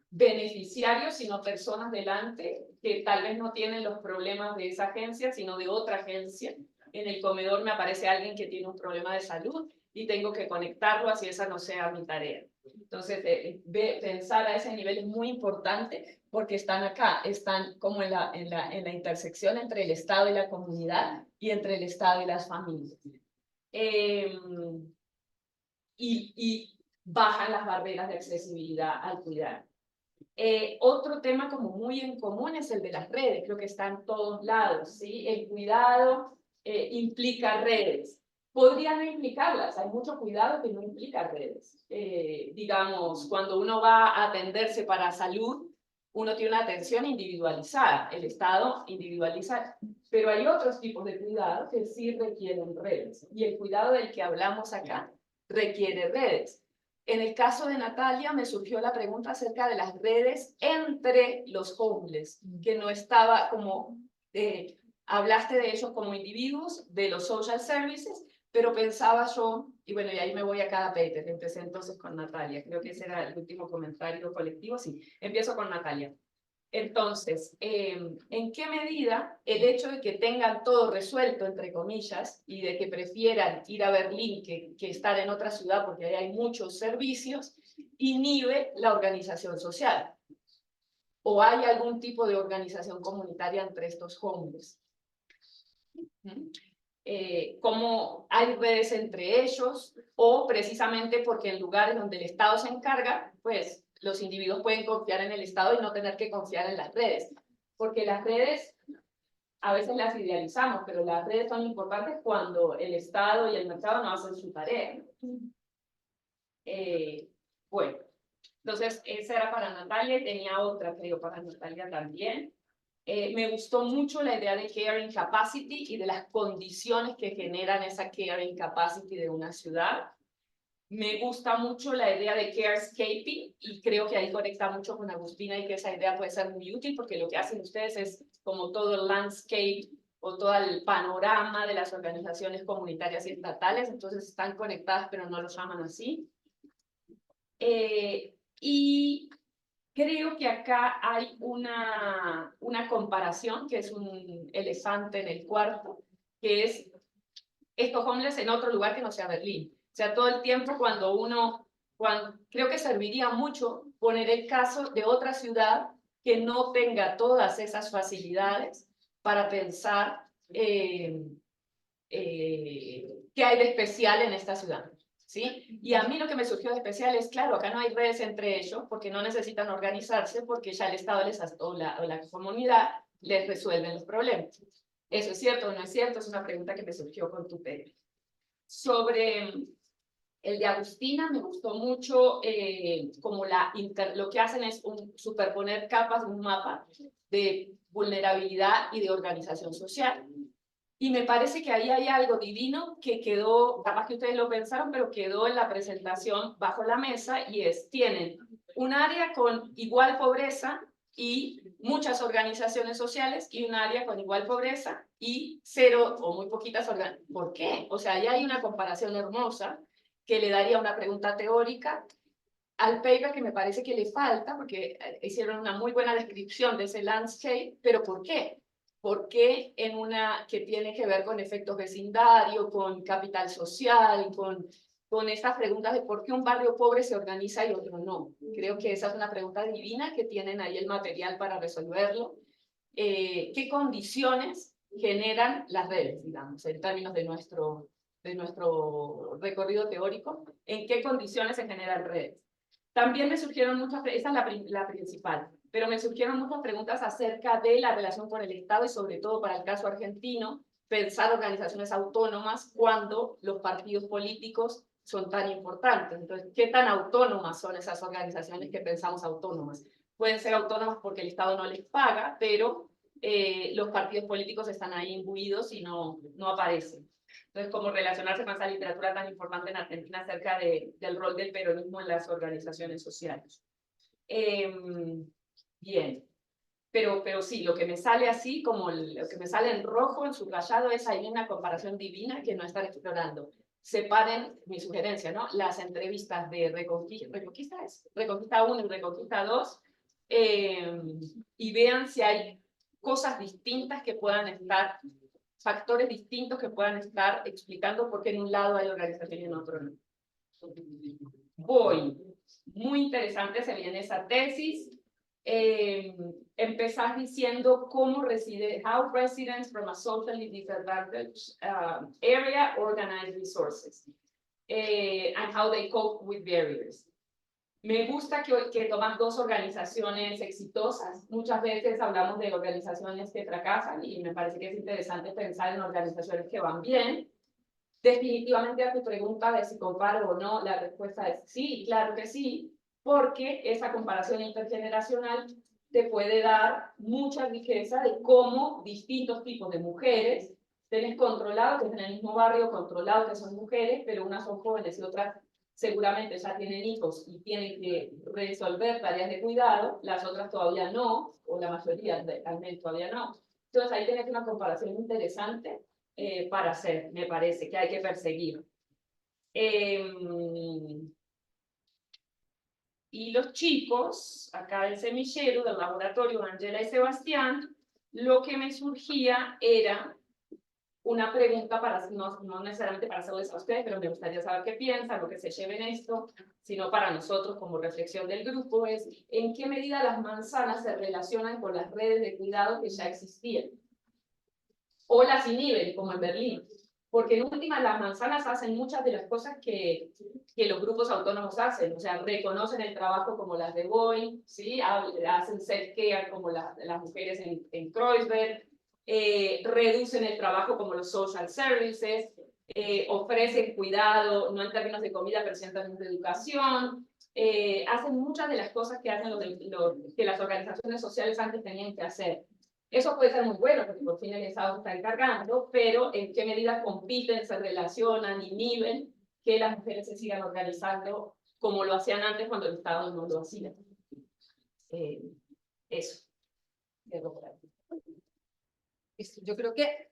beneficiarios, sino personas delante que tal vez no tienen los problemas de esa agencia, sino de otra agencia. En el comedor me aparece alguien que tiene un problema de salud y tengo que conectarlo, así esa no sea mi tarea. Entonces, pensar a ese nivel es muy importante, porque están acá, están como en la intersección entre el Estado y la comunidad, y entre el Estado y las familias. Y bajan las barreras de accesibilidad al cuidado. Otro tema como muy en común es el de las redes, creo que está en todos lados, ¿sí? El cuidado implica redes. Podría no implicarlas, hay mucho cuidado que no implica redes. Digamos, cuando uno va a atenderse para salud, uno tiene una atención individualizada, el Estado individualiza, pero hay otros tipos de cuidado que sí requieren redes, y el cuidado del que hablamos acá requiere redes. En el caso de Natalia me surgió la pregunta acerca de las redes entre los homeless, que no estaba como, hablaste de ellos como individuos, de los social services, pero pensaba yo, y bueno, y ahí me voy a cada paper, empecé entonces con Natalia, creo que ese era el último comentario colectivo, sí, empiezo con Natalia. Entonces, ¿en qué medida el hecho de que tengan todo resuelto, entre comillas, y de que prefieran ir a Berlín que estar en otra ciudad porque ahí hay muchos servicios, inhibe la organización social? ¿O hay algún tipo de organización comunitaria entre estos jóvenes? ¿Cómo hay redes entre ellos? O precisamente porque en lugares donde el Estado se encarga, pues los individuos pueden confiar en el Estado y no tener que confiar en las redes. Porque las redes, a veces las idealizamos, pero las redes son importantes cuando el Estado y el mercado no hacen su tarea. Bueno, entonces esa era para Natalia y tenía otra, creo, para Natalia también. Me gustó mucho la idea de caring capacity y de las condiciones que generan esa caring capacity de una ciudad. Me gusta mucho la idea de carescaping y creo que ahí conecta mucho con Agustina y que esa idea puede ser muy útil porque lo que hacen ustedes es como todo el landscape o todo el panorama de las organizaciones comunitarias y estatales, entonces están conectadas pero no lo llaman así. Y creo que acá hay una comparación, que es un elefante en el cuarto, que es estos homeless en otro lugar que no sea Berlín. O sea, todo el tiempo creo que serviría mucho poner el caso de otra ciudad que no tenga todas esas facilidades para pensar qué hay de especial en esta ciudad. ¿Sí? Y a mí lo que me surgió de especial es, claro, acá no hay redes entre ellos porque no necesitan organizarse porque ya el Estado o la comunidad les resuelven los problemas. ¿Eso es cierto o no es cierto? Es una pregunta que me surgió con tu paper. Sobre el de Agustina, me gustó mucho como lo que hacen es superponer capas de un mapa de vulnerabilidad y de organización social. Y me parece que ahí hay algo divino que quedó, capaz que ustedes lo pensaron, pero quedó en la presentación bajo la mesa, y tienen un área con igual pobreza y muchas organizaciones sociales, y un área con igual pobreza y cero o muy poquitas organizaciones. ¿Por qué? O sea, ahí hay una comparación hermosa que le daría una pregunta teórica al paper que me parece que le falta, porque hicieron una muy buena descripción de ese landscape, pero ¿por qué? ¿Por qué en una que tiene que ver con efectos vecindarios, con capital social, con estas preguntas de por qué un barrio pobre se organiza y otro no? Creo que esa es una pregunta divina que tienen ahí el material para resolverlo. ¿Qué condiciones generan las redes, digamos, en términos de nuestro recorrido teórico? ¿En qué condiciones se generan redes? También me surgieron esa es la principal, pero me surgieron muchas preguntas acerca de la relación con el Estado y sobre todo para el caso argentino, pensar organizaciones autónomas cuando los partidos políticos son tan importantes. Entonces, ¿qué tan autónomas son esas organizaciones que pensamos autónomas? Pueden ser autónomas porque el Estado no les paga, pero los partidos políticos están ahí imbuidos y no aparecen. Entonces, cómo relacionarse con esa literatura tan importante en Argentina acerca del rol del peronismo en las organizaciones sociales. Bien, pero sí, lo que me sale así, como lo que me sale en rojo, en subrayado, es ahí una comparación divina que no están explorando. Separen, mi sugerencia, ¿no? Las entrevistas de Reconquista 1 y Reconquista 2, y vean si hay cosas distintas que puedan estar, factores distintos que puedan estar explicando por qué en un lado hay organización y en otro no. Muy interesante se viene esa tesis. Empezás diciendo cómo how residents from a socially disadvantaged area organize resources and how they cope with barriers. Me gusta que tomas dos organizaciones exitosas. Muchas veces hablamos de organizaciones que fracasan y me parece que es interesante pensar en organizaciones que van bien. Definitivamente a tu pregunta de si comparo o no, la respuesta es sí, claro que sí, porque esa comparación intergeneracional te puede dar mucha riqueza de cómo distintos tipos de mujeres, tenés controlados que en el mismo barrio, controlados que son mujeres, pero unas son jóvenes y otras seguramente ya tienen hijos y tienen que resolver tareas de cuidado, las otras todavía no, o la mayoría al menos todavía no. Entonces ahí tenés una comparación interesante para hacer, me parece, que hay que perseguir. Y los chicos, acá del semillero, del laboratorio Ángela y Sebastián, lo que me surgía era una pregunta para, no necesariamente para hacerles a ustedes, pero me gustaría saber qué piensan, lo que se lleven esto, sino para nosotros como reflexión del grupo, es en qué medida las manzanas se relacionan con las redes de cuidado que ya existían, o las inhiben, como en Berlín. Porque en última las manzanas hacen muchas de las cosas que los grupos autónomos hacen, o sea, reconocen el trabajo como las de Boeing, ¿sí? Hacen self-care como las mujeres en Kreuzberg, reducen el trabajo como los social services, ofrecen cuidado, no en términos de comida, pero sí en términos de educación, hacen muchas de las cosas que hacen que las organizaciones sociales antes tenían que hacer. Eso puede ser muy bueno, porque por fin el Estado está encargando, pero en qué medida compiten, se relacionan, inhiben que las mujeres se sigan organizando como lo hacían antes cuando el Estado no lo hacía. Eso. Yo creo que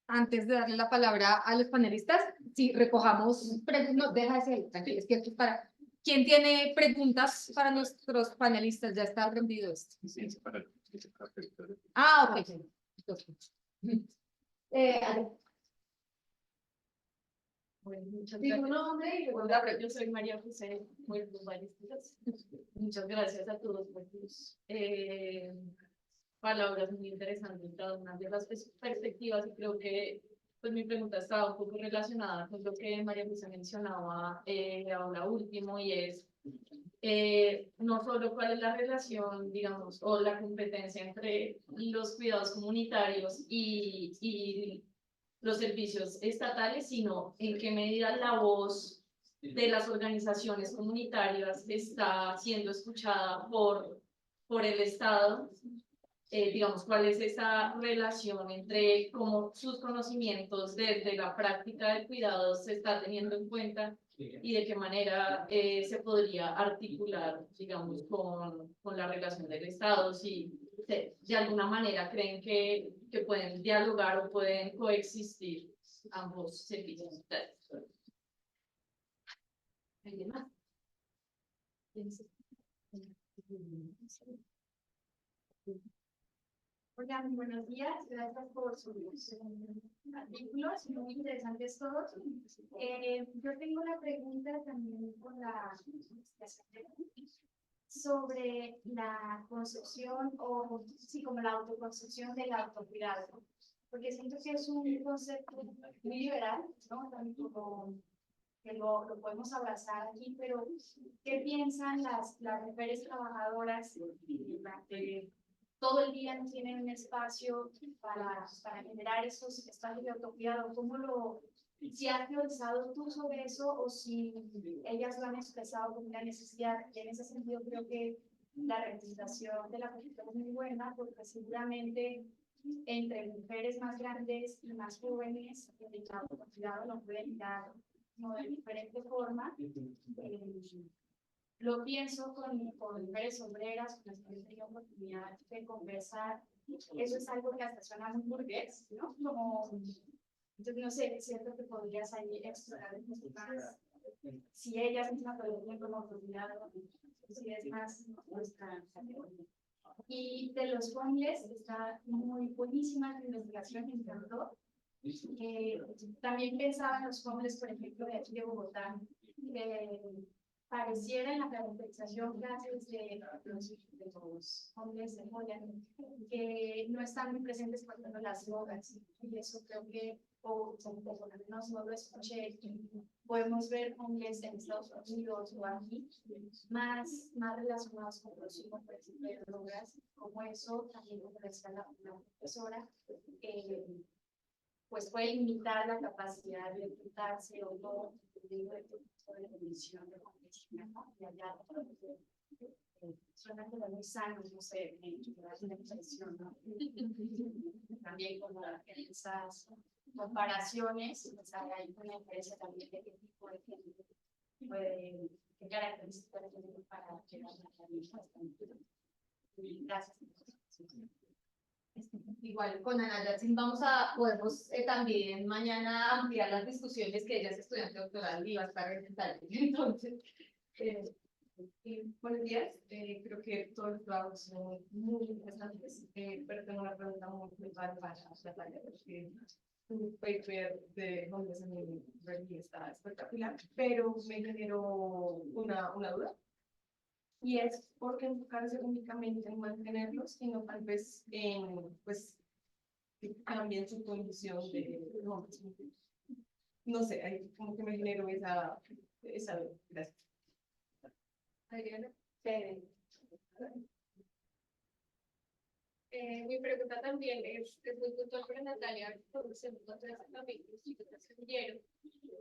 antes de darle la palabra a los panelistas, si recojamos preguntas, no, deja ese ahí, tranquilo, es que esto es para... ¿Quién tiene preguntas para nuestros panelistas? Ya está aprendido esto. Ah, ok. Entonces, Ale. Bueno, muchas Digo gracias. nombre y luego Yo soy María José, muy muchas gracias a todos por tus palabras muy interesantes, cada una de las perspectivas, y creo que pues mi pregunta estaba un poco relacionada con lo que María José mencionaba ahora último, y es no solo cuál es la relación, digamos, o la competencia entre los cuidados comunitarios y los servicios estatales, sino en qué medida la voz de las organizaciones comunitarias está siendo escuchada por el Estado. Digamos, cuál es esa relación entre cómo sus conocimientos desde la práctica del cuidado se está teniendo en cuenta y de qué manera se podría articular, digamos, con la relación del Estado, si de alguna manera creen que pueden dialogar o pueden coexistir ambos servicios. ¿Alguien más? Hola, muy buenos días. Gracias por sus artículos, muy interesantes todos. Yo tengo una pregunta también con sobre la construcción o sí, como la autoconstrucción del autocuidado, porque siento que es un concepto muy liberal, ¿no? También como que lo podemos abrazar aquí, pero ¿qué piensan las mujeres trabajadoras que todo el día no tienen un espacio para generar esos espacios de autocuidado? Si has teorizado tú sobre eso o si ellas lo han expresado como una necesidad? En ese sentido creo que la representación de la política es muy buena, porque seguramente entre mujeres más grandes y más jóvenes el autocuidado lo pueden dar de diferente forma. Lo pienso con mujeres obreras, con las que he tenido oportunidad de conversar. Eso es algo que hasta suena muy burgués, ¿no? Como, entonces, no sé, siento que podrías ahí explorar un poco más si ellas mismas lo ven como oportunidad, si es más nuestra categoría. Y de los homeless, está muy buenísima la investigación, me encantó. También pensaba en los homeless, por ejemplo, de aquí de Bogotá, pareciera en la caracterización que haces de los hombres de Moya, que no están muy presentes por ejemplo las drogas, y eso creo que, o por lo menos no lo escuché, podemos ver hombres en Estados Unidos o aquí, más relacionados con el consumo, por ejemplo, de drogas, como eso también como decía la profesora, pues puede limitar la capacidad de ocultarse o no de condición de complejidad, ¿no? Y allá suena como muy sano, no sé, me da una impresión, ¿no? También como esas comparaciones, pues hay una diferencia también de qué tipo de gente puede, qué características tiene para llegar a la misma. Gracias. Igual con Ana Yatsin podemos también mañana ampliar las discusiones que ella es estudiante doctoral y va a estar en detalle. Entonces, buenos días, creo que todos los trabajos son muy interesantes, pero tengo una pregunta muy puntual para Natalia, porque un paper de hombres en el review está espectacular, pero me generó una duda, y es por qué enfocarse únicamente en mantenerlos y no tal vez en, pues, que cambien su condición de hombres. No sé, ahí como que me generó esa duda. Gracias. Adriana. Mi pregunta también es muy puntual para Natalia, porque se encuentra en capítulos y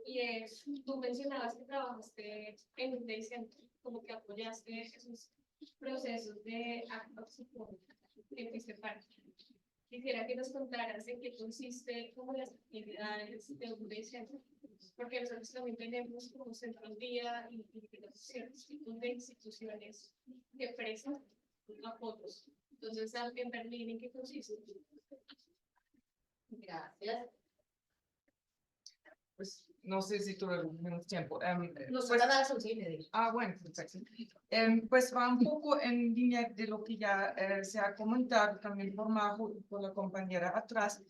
y es, tú mencionabas que trabajaste en un day center, como que apoyaste esos procesos de actos en este parte. Quisiera que nos contaras en qué consiste como las actividades de un day center, porque nosotros también tenemos como centro al día y ciertos tipos de instituciones que prestan apoyos. Entonces, en Berlín, ¿en qué consiste? gracias. Pues no sé si tuve menos tiempo. Nos Pues, toca dar soluciones. bueno, perfecto. Pues va un poco en línea de lo que ya se ha comentado también por la compañera atrás,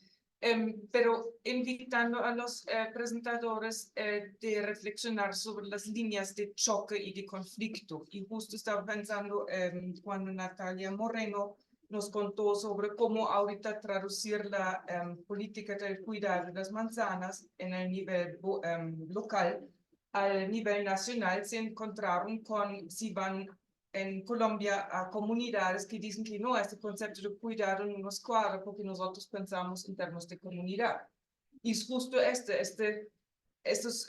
pero invitando a los presentadores de reflexionar sobre las líneas de choque y de conflicto. Y justo estaba pensando cuando Natalia Moreno nos contó sobre cómo ahorita traducir la política del cuidado de las manzanas en el nivel local al nivel nacional. Se encontraron con, si van en Colombia a comunidades que dicen que no, este concepto de cuidado no nos cuadra porque nosotros pensamos en términos de comunidad. Y es justo estos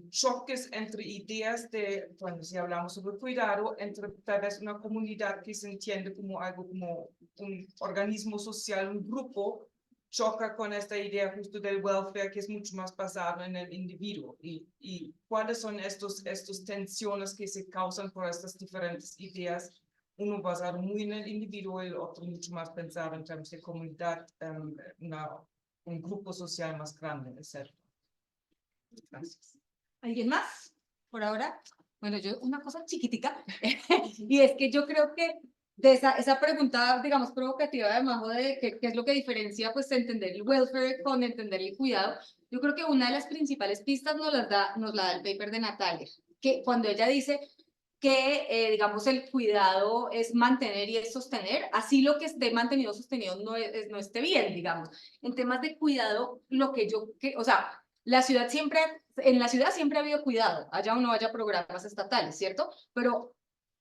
choques entre ideas de, bueno, si hablamos sobre cuidado, entre tal vez una comunidad que se entiende como algo como un organismo social, un grupo, choca con esta idea justo del welfare que es mucho más basado en el individuo. Y cuáles son estos tensiones que se causan por estas diferentes ideas, uno basado muy en el individuo y el otro mucho más pensado en términos de comunidad, un grupo social más grande, etc. Gracias. ¿Alguien más? Por ahora. Bueno, yo una cosa chiquitica, y es que yo creo que de esa pregunta, digamos, provocativa de Majo de qué es lo que diferencia, pues, entender el welfare con entender el cuidado, yo creo que una de las principales pistas nos la da el paper de Natalia, que cuando ella dice que, digamos, el cuidado es mantener y es sostener, así lo que esté mantenido o sostenido no esté bien, digamos. En temas de cuidado, o sea, en la ciudad siempre ha habido cuidado, haya o no haya programas estatales, ¿cierto? Pero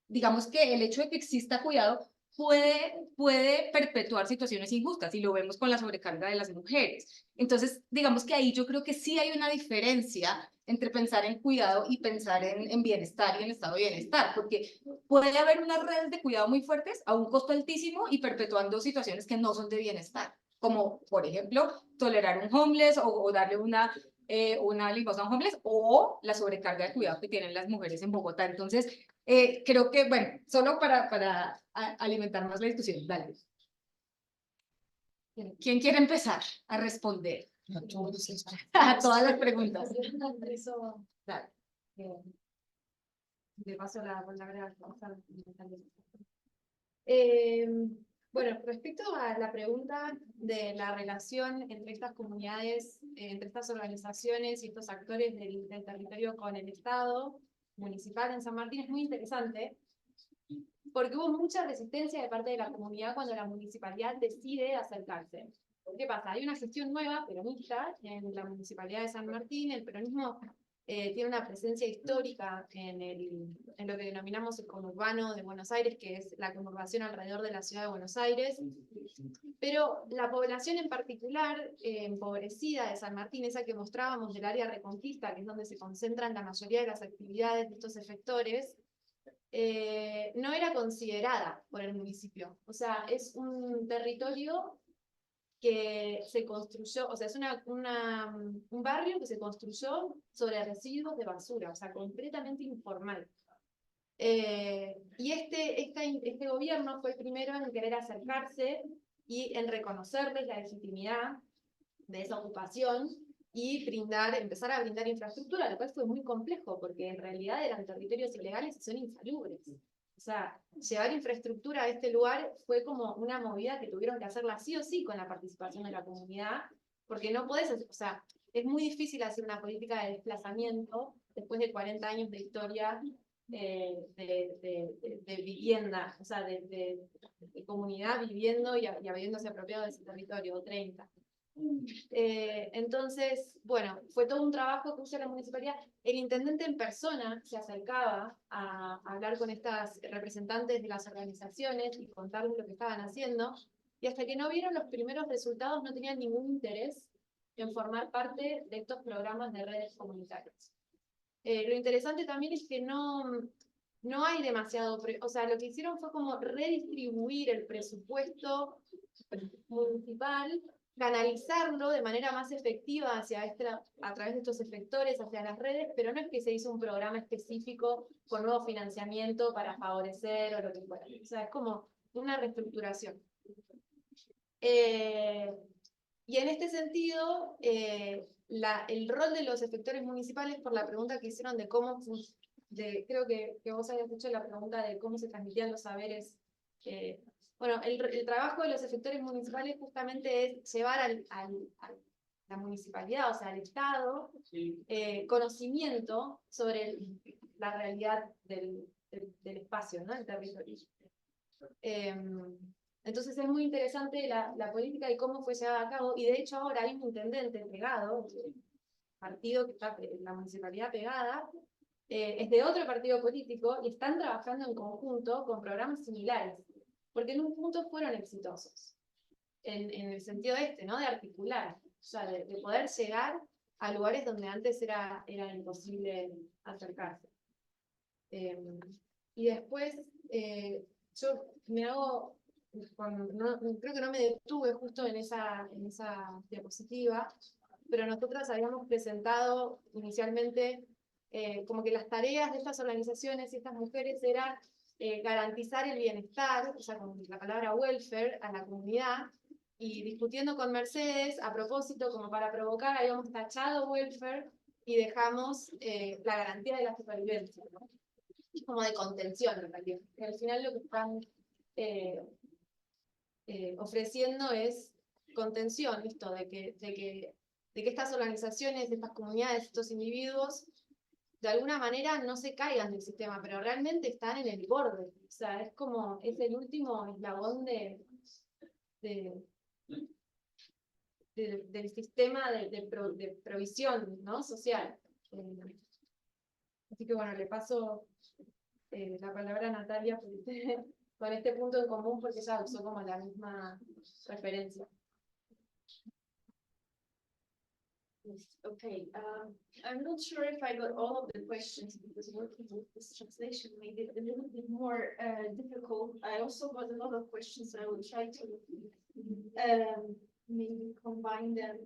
digamos que el hecho de que exista cuidado puede perpetuar situaciones injustas, y lo vemos con la sobrecarga de las mujeres. Entonces, digamos que ahí yo creo que sí hay una diferencia entre pensar en cuidado y pensar en bienestar y en estado de bienestar, porque puede haber unas redes de cuidado muy fuertes a un costo altísimo y perpetuando situaciones que no son de bienestar, como por ejemplo tolerar un homeless o darle una limosna a un homeless, o la sobrecarga de cuidado que tienen las mujeres en Bogotá. Entonces, creo que, bueno, solo para alimentar más la discusión, dale. ¿Quién quiere empezar a responder a todas las preguntas? Dale. Le paso la palabra a bueno, respecto a la pregunta de la relación entre estas comunidades, entre estas organizaciones y estos actores del territorio con el Estado municipal en San Martín, es muy interesante, porque hubo mucha resistencia de parte de la comunidad cuando la municipalidad decide acercarse. ¿Qué pasa? Hay una gestión nueva, peronista, en la municipalidad de San Martín. El peronismo tiene una presencia histórica en lo que denominamos el conurbano de Buenos Aires, que es la conurbación alrededor de la ciudad de Buenos Aires. Pero la población en particular, empobrecida de San Martín, esa que mostrábamos del área Reconquista, que es donde se concentran la mayoría de las actividades de estos efectores, no era considerada por el municipio. O sea, es un territorio que se construyó, o sea, es un barrio que se construyó sobre residuos de basura, o sea, completamente informal. Y este gobierno fue el primero en querer acercarse y en reconocerles la legitimidad de esa ocupación y empezar a brindar infraestructura, lo cual fue muy complejo, porque en realidad eran territorios ilegales y son insalubres. O sea, llevar infraestructura a este lugar fue como una movida que tuvieron que hacerla sí o sí con la participación de la comunidad, porque no podés, o sea, es muy difícil hacer una política de desplazamiento después de 40 años de historia de vivienda, o sea, de comunidad viviendo y habiéndose apropiado de ese territorio, o 30. Entonces, bueno, fue todo un trabajo que hizo la municipalidad. El intendente en persona se acercaba a hablar con estas representantes de las organizaciones y contarles lo que estaban haciendo, y hasta que no vieron los primeros resultados no tenían ningún interés en formar parte de estos programas de redes comunitarias. Lo interesante también es que no hay demasiado, o sea, lo que hicieron fue como redistribuir el presupuesto municipal, canalizarlo de manera más efectiva a través de estos efectores hacia las redes, pero no es que se hizo un programa específico con nuevo financiamiento para favorecer o lo que fuera. O sea, es como una reestructuración. Y en este sentido, el rol de los efectores municipales, por la pregunta que hicieron de cómo, creo que vos habías hecho la pregunta de cómo se transmitían los saberes. Bueno, el trabajo de los efectores municipales justamente es llevar a la municipalidad, o sea, al Estado, conocimiento sobre la realidad del espacio, ¿no? Del territorio. Entonces es muy interesante la política y cómo fue llevada a cabo, y de hecho ahora hay un intendente pegado, partido que está en la municipalidad pegada, es de otro partido político, y están trabajando en conjunto con programas similares, porque en un punto fueron exitosos, en el sentido ¿no? De articular, o sea, de poder llegar a lugares donde antes era imposible acercarse. Y después, yo me hago... creo que no me detuve justo en esa diapositiva, pero nosotras habíamos presentado inicialmente como que las tareas de estas organizaciones y estas mujeres eran garantizar el bienestar, o sea, con la palabra welfare, a la comunidad, y discutiendo con Mercedes, a propósito, como para provocar, habíamos tachado welfare y dejamos la garantía de la supervivencia, ¿no? Como de contención, en realidad. Y al final lo que están ofreciendo es contención, esto de que estas organizaciones, estas comunidades, estos individuos, de alguna manera no se caigan del sistema, pero realmente están en el borde. O sea, es el último eslabón del sistema de provisión, ¿no? Social. Así que bueno, le paso la palabra a Natalia con este punto en común, porque ella usó como la misma referencia. Okay, I'm not sure if I got all of the questions because working with this translation made it a little bit more difficult. I also got a lot of questions, so I will try to maybe combine them.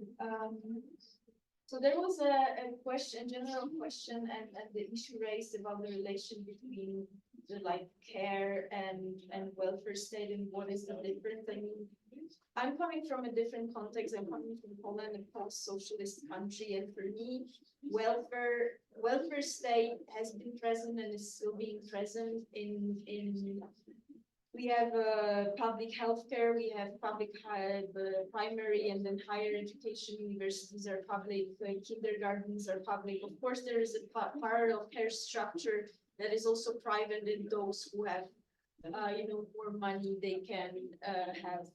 So there was a question, general question, and the issue raised about the relation between the care and welfare state, and what is the difference. I mean, I'm coming from a different context. I'm coming from Poland, a post-socialist country, and for me, welfare state has been present and is still being present in we have public healthcare, we have public primary and then higher education. Universities are public, kindergartens are public. Of course, there is a parallel care structure that is also private, and those who have more money, they can have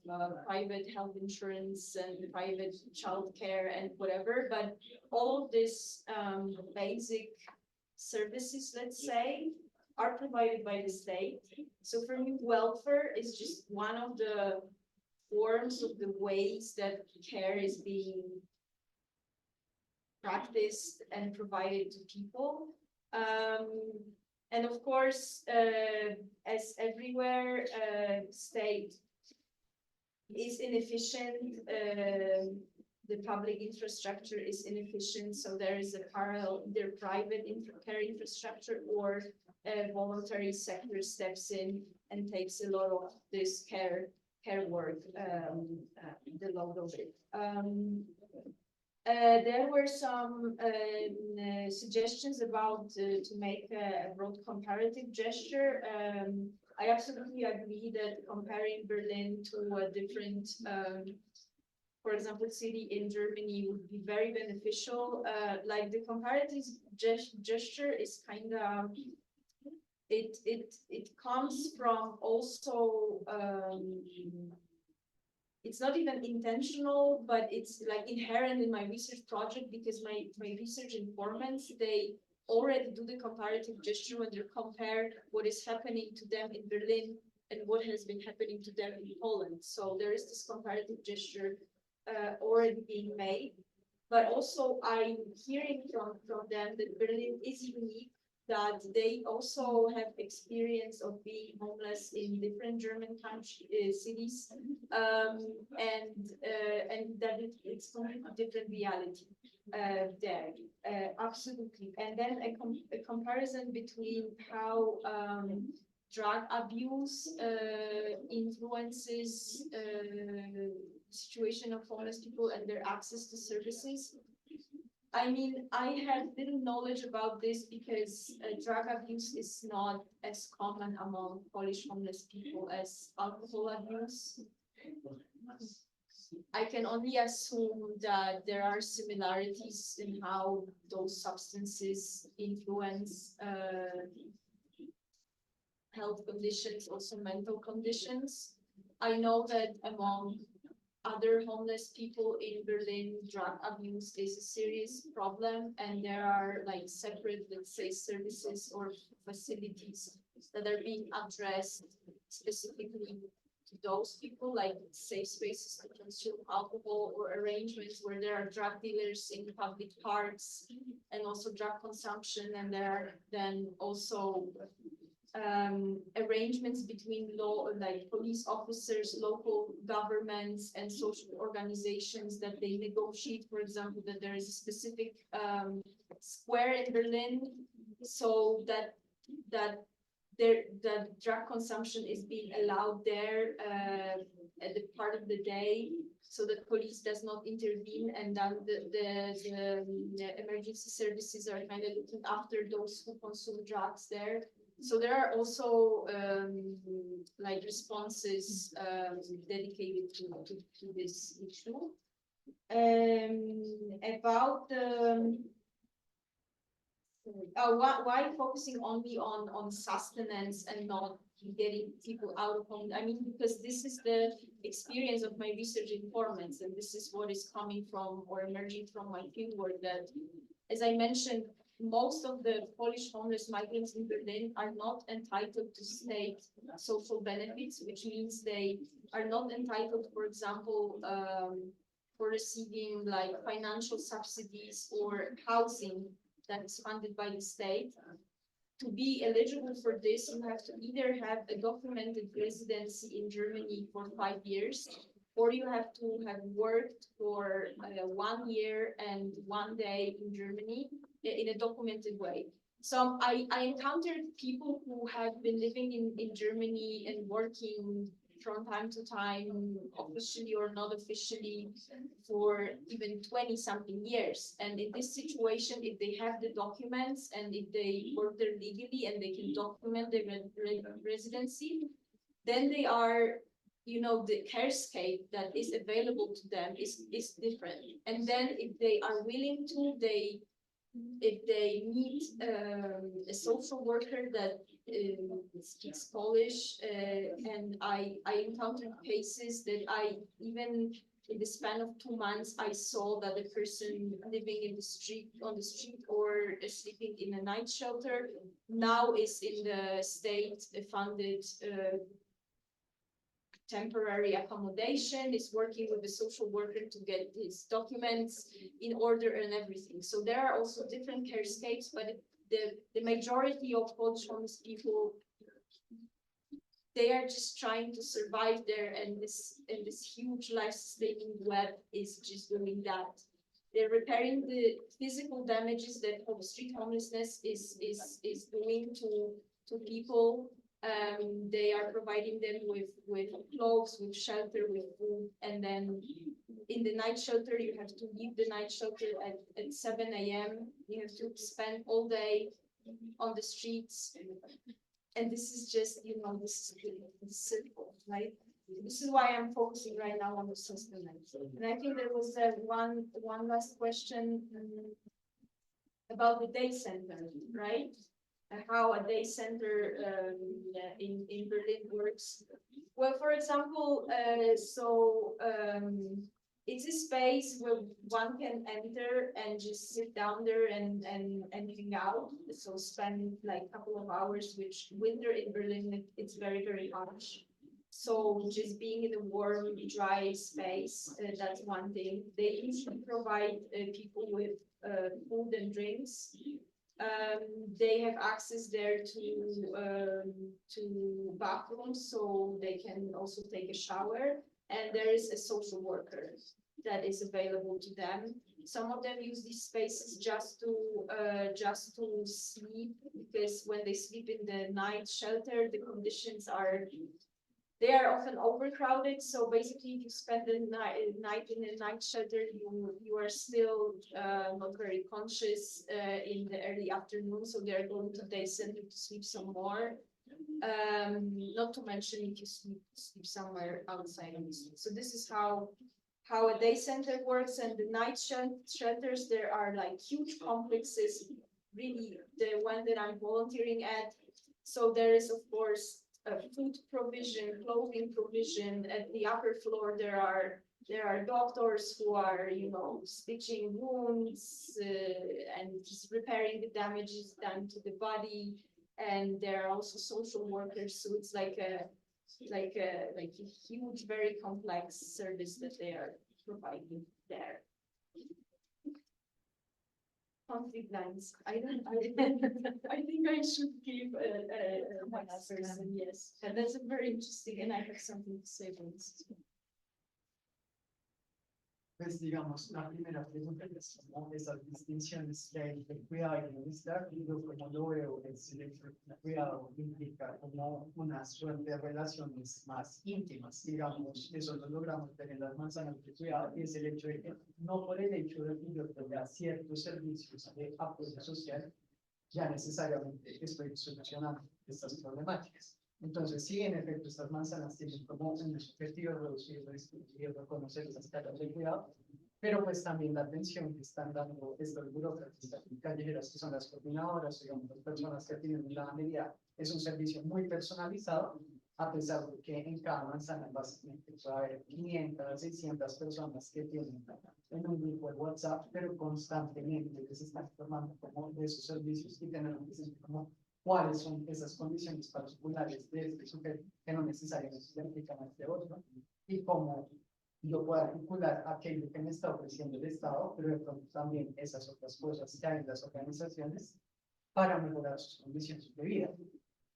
private health insurance and private childcare and whatever. But all of these basic services, let's say, are provided by the state. So for me, welfare is just one of the forms of the ways that care is being practiced and provided to people. And of course, as everywhere, state is inefficient, the public infrastructure is inefficient, so there is a parallel, either private care infrastructure or a voluntary sector steps in and takes a lot of this care care work, the logo of it. There were some suggestions about to make a broad comparative gesture. I absolutely agree that comparing Berlin to a different, for example, city in Germany would be very beneficial. Like the comparative gesture is kind of, it comes from also, it's not even intentional, but it's like inherent in my research project, because my research informants, they already do the comparative gesture when they compare what is happening to them in Berlin and what has been happening to them in Poland. So there is this comparative gesture already being made. But also I'm hearing from them that Berlin is unique, that they also have experience of being homeless in different German cities, and that it's completely different reality there, absolutely. And then a comparison between how drug abuse influences situation of homeless people and their access to services. I mean, I have little knowledge about this because drug abuse is not as common among Polish homeless people as alcohol abuse. I can only assume that there are similarities in how those substances influence health conditions, also mental conditions. I know that among other homeless people in Berlin, drug abuse is a serious problem, and there are like separate, let's say, services or facilities that are being addressed specifically to those people, like safe spaces to consume alcohol, or arrangements where there are drug dealers in public parks, and also drug consumption, and there are then also arrangements between law, like police officers, local governments, and social organizations that they negotiate. For example, that there is a specific square in Berlin, so that drug consumption is being allowed there at the part of the day, so that police does not intervene, and then the emergency services are kind of looking after those who consume drugs there. So there are also like responses dedicated to this issue. About the why focusing only on sustenance and not getting people out of home? I mean, because this is the experience of my research informants, and this is what is coming from or emerging from my fieldwork, that, as I mentioned, most of the Polish homeless migrants in Berlin are not entitled to state social benefits, which means they are not entitled, for example, for receiving like financial subsidies or housing that is funded by the state. To be eligible for this, you have to either have a documented residency in Germany for 5 years, or you have to have worked for 1 year and 1 day in Germany in a documented way. So I encountered people who have been living in Germany and working from time to time, officially or not officially, for even 20-something years. And in this situation, if they have the documents and if they work there legally and they can document their residency, then they are, you know, the carescape that is available to them is different. And then if they are willing to, if they meet a social worker that speaks Polish, and I encountered cases that I, even in the span of 2 months, I saw that a person living in the street, on the street, or sleeping in a night shelter now is in the state-funded temporary accommodation, is working with a social worker to get his documents in order and everything. So there are also different carescapes, but the majority of Polish homeless people, they are just trying to survive there, and this huge life-sustaining web is just doing that. They're repairing the physical damages that street homelessness is doing to people, They are providing them with clothes, with shelter, with food, and then in the night shelter, you have to leave the night shelter at 7 a.m. You have to spend all day on the streets. And this is just, you know, this is simple, right? This is why I'm focusing right now on the sustenance. And I think there was one last question about the day center, right? And how a day center in Berlin works. Well, for example, it's a space where one can enter and just sit down there and hang out. So spend like a couple of hours, which winter in Berlin, it's very, very harsh. So just being in a warm, dry space, that's one thing. They usually provide people with food and drinks. They have access there to bathrooms, so they can also take a shower. And there is a social worker that is available to them. Some of them use these spaces just to sleep, because when they sleep in the night shelter, the conditions are often overcrowded. So basically, if you spend the night in a night shelter, you are still not very conscious in the early afternoon. So they are going to day center to sleep some more. Not to mention if you sleep somewhere outside on the street. So this is how a day center works. And the night shelters, there are like huge complexes, really the one that I'm volunteering at. So there is, of course, food provision, clothing provision. At the upper floor, there are doctors who are, you know, stitching wounds and just repairing the damages done to the body. And there are also social workers, so it's like a huge, very complex service that they are providing there. Conflict lines. I think I should give one person, yes. And that's very interesting, and I have something to say about this. Pues digamos, la primera pregunta es como esas distinciones que hay entre cuidado y bienestar, y yo como lo veo es el hecho de que el cuidado implica como una suerte de relaciones más íntimas, digamos, eso lo logramos ver en las manzanas de cuidado, y es el hecho de que no por el hecho de que yo tenga ciertos servicios de apoyo social, ya necesariamente estoy solucionando estas problemáticas. Entonces, sí, en efecto, estas manzanas tienen como un objetivo reducir, discutir, reconocer esas tareas de cuidado, pero pues también la atención que están dando estos burócratas callejeras, que son las coordinadoras, digamos, las personas que atienden en la medida, es un servicio muy personalizado, a pesar de que en cada manzana básicamente puede haber 500, 600 personas que tienen en un grupo de WhatsApp, pero constantemente que se están formando como de esos servicios y tenemos que sentir como cuáles son esas condiciones particulares de este sujeto que no necesariamente se aplican a este otro, y cómo yo puedo articular aquello que me está ofreciendo el Estado, pero de pronto también esas otras cosas que hay en las organizaciones para mejorar sus condiciones de vida.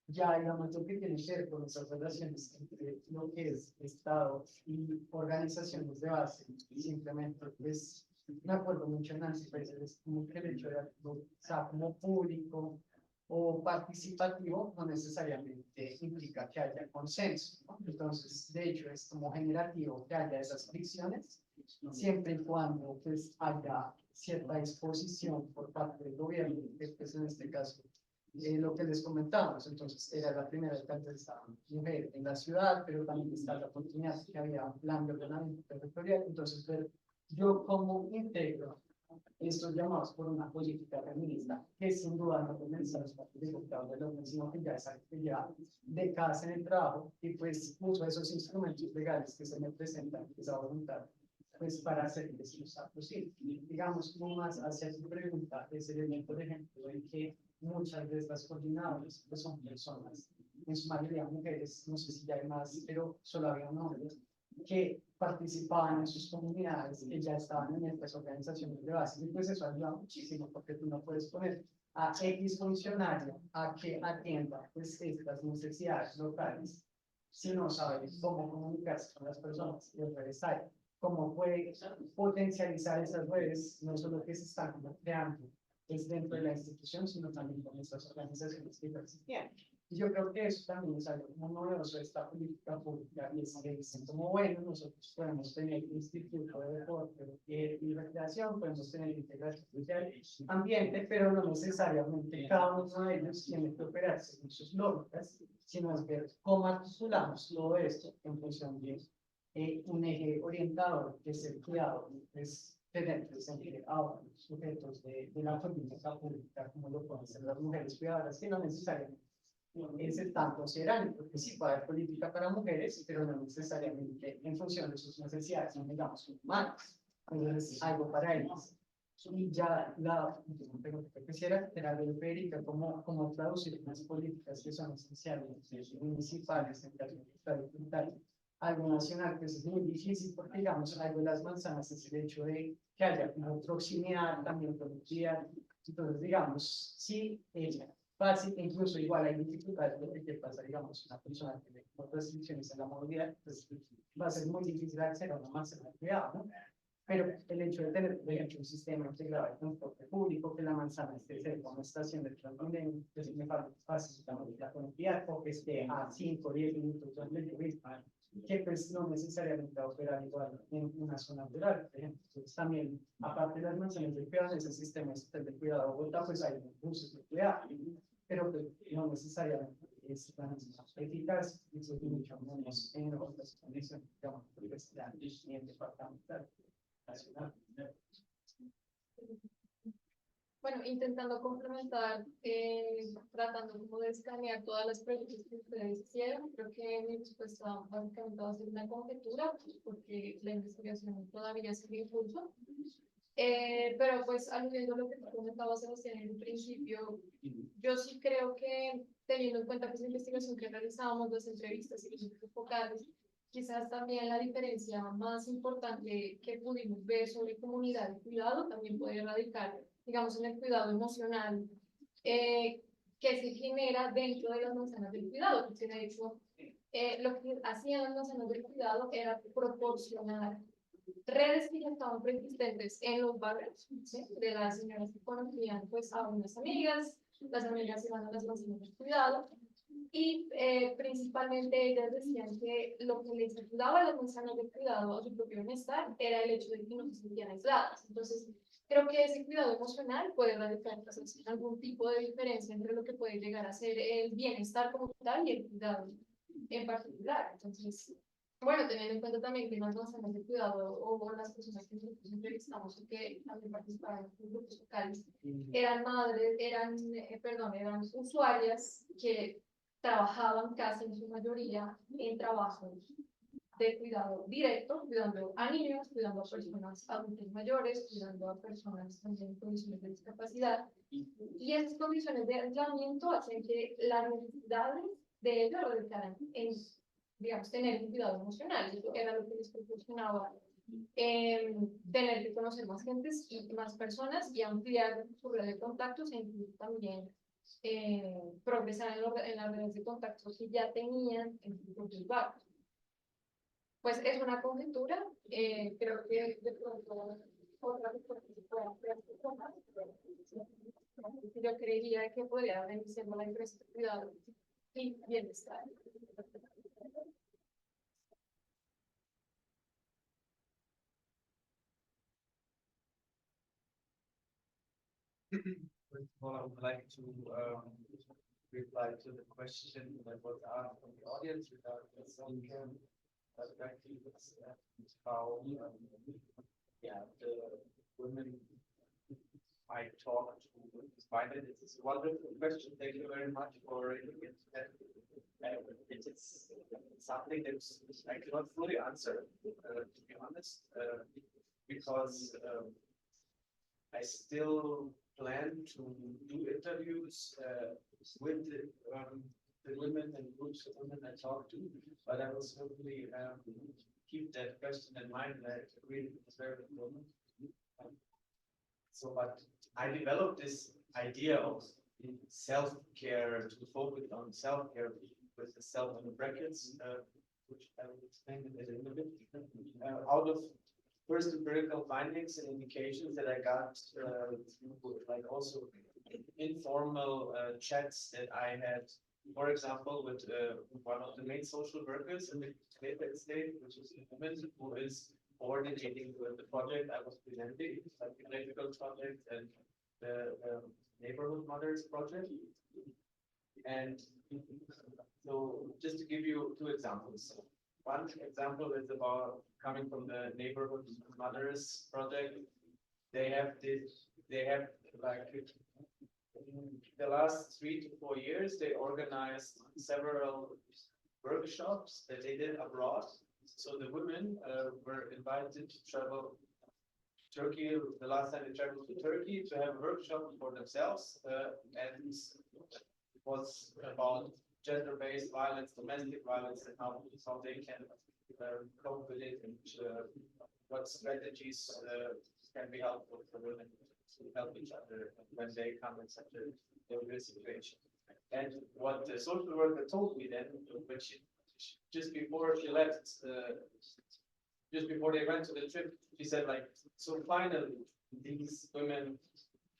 Ya digamos lo que tiene que ver con esas relaciones entre lo que es Estado y organizaciones de base, simplemente pues me acuerdo mucho en Nancy, pues es como que el hecho de algo sea como público o participativo no necesariamente implica que haya consenso, ¿no? Entonces, de hecho, es como generativo que haya esas fricciones, siempre y cuando pues haya cierta disposición por parte del gobierno, que pues, en este caso, lo que les comentamos. Entonces, era la primera vez que estaba mujer en la ciudad, pero también está la oportunidad que había un plan de ordenamiento territorial. Entonces, ver yo cómo integro estos llamados por una política feminista, que sin duda no comienza a los partidos de los sino que ya es algo que lleva décadas en el trabajo, y pues uso esos instrumentos legales que se me presentan, esa voluntad, pues para hacer que eso sea posible. Digamos, como más hacia tu pregunta, es el elemento, por ejemplo, en que muchas de estas coordinadoras pues son personas, en su mayoría mujeres, no sé si ya hay más, pero solo había hombres, que participaban en sus comunidades, que ya estaban en estas organizaciones de base, y pues eso ayuda muchísimo, porque tú no puedes poner a X funcionario a que atienda pues estas necesidades locales, si no sabes cómo comunicarse con las personas que redes hay, cómo puede potencializar esas redes, no solo que se están creando es dentro de la institución, sino también con estas organizaciones que existían. Y yo creo que eso también es algo como novedoso de esta política pública, y es que dicen como, bueno, nosotros podemos tener instituto de deporte y recreación, podemos tener integración social y ambiente, pero no necesariamente cada uno de ellos tiene que operar según sus lógicas, sino es ver cómo articulamos todo esto en función de un eje orientador, que es el cuidado, es tener presente a los sujetos de la política pública, como lo pueden ser las mujeres cuidadoras, que no necesariamente es el tan considerable, porque sí puede haber política para mujeres, pero no necesariamente en función de sus necesidades, son, digamos, humanas. Entonces, algo para ellas. Y ya la pregunta que quisiera era de Federica, cómo traducir unas políticas que son esenciales, municipales, en términos de algo nacional, pues es muy difícil, porque, digamos, algo de las manzanas es el hecho de que haya una proximidad, también productividad. Entonces, digamos, sí, fácil, incluso igual hay dificultades de que pasa, digamos, una persona que tiene restricciones en la movilidad, pues va a ser muy difícil acceder a una manzana de cuidado, ¿no? Pero el hecho de tener, por ejemplo, un sistema integrado de transporte público, que la manzana esté cerca de una estación de Transcontinental, pues me facilita la conectividad, o que esté a 5 o 10 minutos de que pues no necesariamente va a operar igual en una zona rural, por ejemplo. Entonces también, aparte de las manzanas de cuidado, en ese sistema de cuidado de Bogotá, pues hay buses de cuidado, pero pues, no necesariamente es tan eficaz, y eso es mucho menos en otras condiciones, digamos, universidad y en departamental, nacional. Bueno, intentando complementar, tratando como de escanear todas las preguntas que ustedes hicieron, creo que mi respuesta básicamente va a ser una conjetura, porque la investigación todavía sigue en curso. Pero pues aludiendo a lo que tú comentabas, Sebastián, en un principio, yo sí creo que teniendo en cuenta que esa investigación que realizábamos, las entrevistas y los equipos focales, quizás también la diferencia más importante que pudimos ver sobre comunidad y cuidado también puede radicar, digamos, en el cuidado emocional que se genera dentro de las manzanas del cuidado, porque de hecho lo que hacían las manzanas del cuidado era proporcionar redes que ya estaban preexistentes en los barrios, ¿sí? De las señoras que conocían pues a unas amigas, las amigas iban a las manzanas del cuidado, y principalmente ellas decían que lo que les ayudaba a las manzanas del cuidado a su propio bienestar era el hecho de que no se sentían aisladas. Entonces, creo que ese cuidado emocional puede radicar algún tipo de diferencia entre lo que puede llegar a ser el bienestar como tal y el cuidado en particular. Entonces, bueno, teniendo en cuenta también que las manzanas de cuidado o las personas que nosotros entrevistamos y que también participaban en los grupos locales eran madres, eran usuarias que trabajaban casi en su mayoría en trabajos de cuidado directo, cuidando a niños, cuidando a personas adultas mayores, cuidando a personas también en condiciones de discapacidad. Y esas condiciones de aislamiento hacen que las necesidades de ellos radicaran en, digamos, tener un cuidado emocional. Eso era lo que les proporcionaba tener que conocer más gentes y más personas y ampliar su red de contactos e incluso también progresar en las redes de contactos que ya tenían en sus propios barrios. Pues es una conjetura, creo que de pronto otra respuesta que pueda hacer yo creería que podría venir siendo la empresa de cuidado y bienestar. First of all, I would like to reply to the question that was asked from the audience regarding the self-care perspectives and how the women I talk to find it. It's a wonderful question. Thank you very much for raising it. It is something that I cannot fully answer, to be honest, because I still plan to do interviews with the women and groups of women I talk to, but I will certainly keep that question in mind. I agree it's very important. But I developed this idea of self-care, to focus on self-care with the self in the brackets, which I will explain in a little bit, out of first empirical findings and indications that I got through like also informal chats that I had for example, with one of the main social workers in the state, which is a woman who is coordinating with the project I was presenting, like the political project and the neighborhood mothers project. And so just to give you two examples. One example is about coming from the neighborhood mothers project. They have like in the last 3 to 4 years, they organized several workshops that they did abroad. So the women were invited to travel to Turkey. The last time they traveled to Turkey to have a workshop for themselves, and it was about gender-based violence, domestic violence, and how they can cope with it, and what strategies can be helpful for women to help each other when they come in such a difficult situation. And what the social worker told me then, which just before she left, just before they went to the trip, she said, like, so finally these women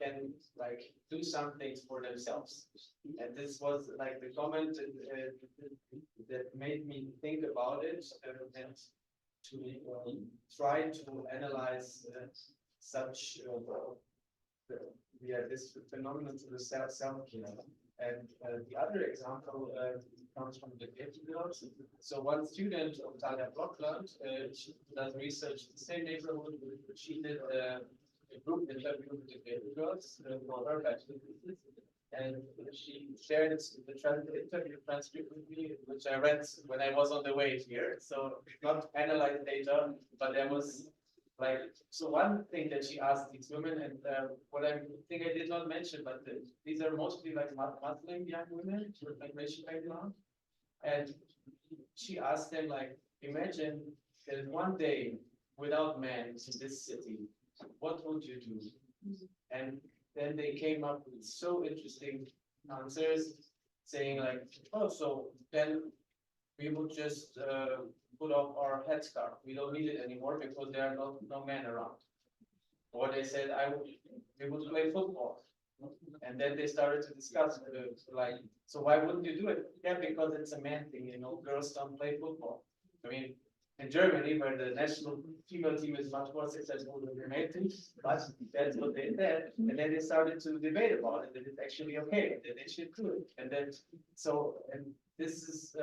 can like do some things for themselves. And this was like the comment that made me think about it and to try to analyze such this phenomenon to the self-care. And the other example comes from the baby girls. So one student of Talia Blockland, she does research in the same neighborhood. She did a group interview with the baby girls for her bachelor thesis. And she shared the interview transcript with me, which I read when I was on the way here. So not analyze data, but there was like, so one thing that she asked these women, and what I think I did not mention, but these are mostly like Muslim young women with migration background. And she asked them, like, imagine there's one day without men in this city, what would you do? And then they came up with so interesting answers, saying like, oh, so then we would just put off our headscarf. We don't need it anymore because there are no men around. Or they said, we would play football. And then they started to discuss, like, so why wouldn't you do it? Yeah, because it's a man thing, you know, girls don't play football. I mean, in Germany, where the national female team is much more successful than the male team, but that's what they said. And then they started to debate about it, that it's actually okay, that they should do it. And then, so, and this is,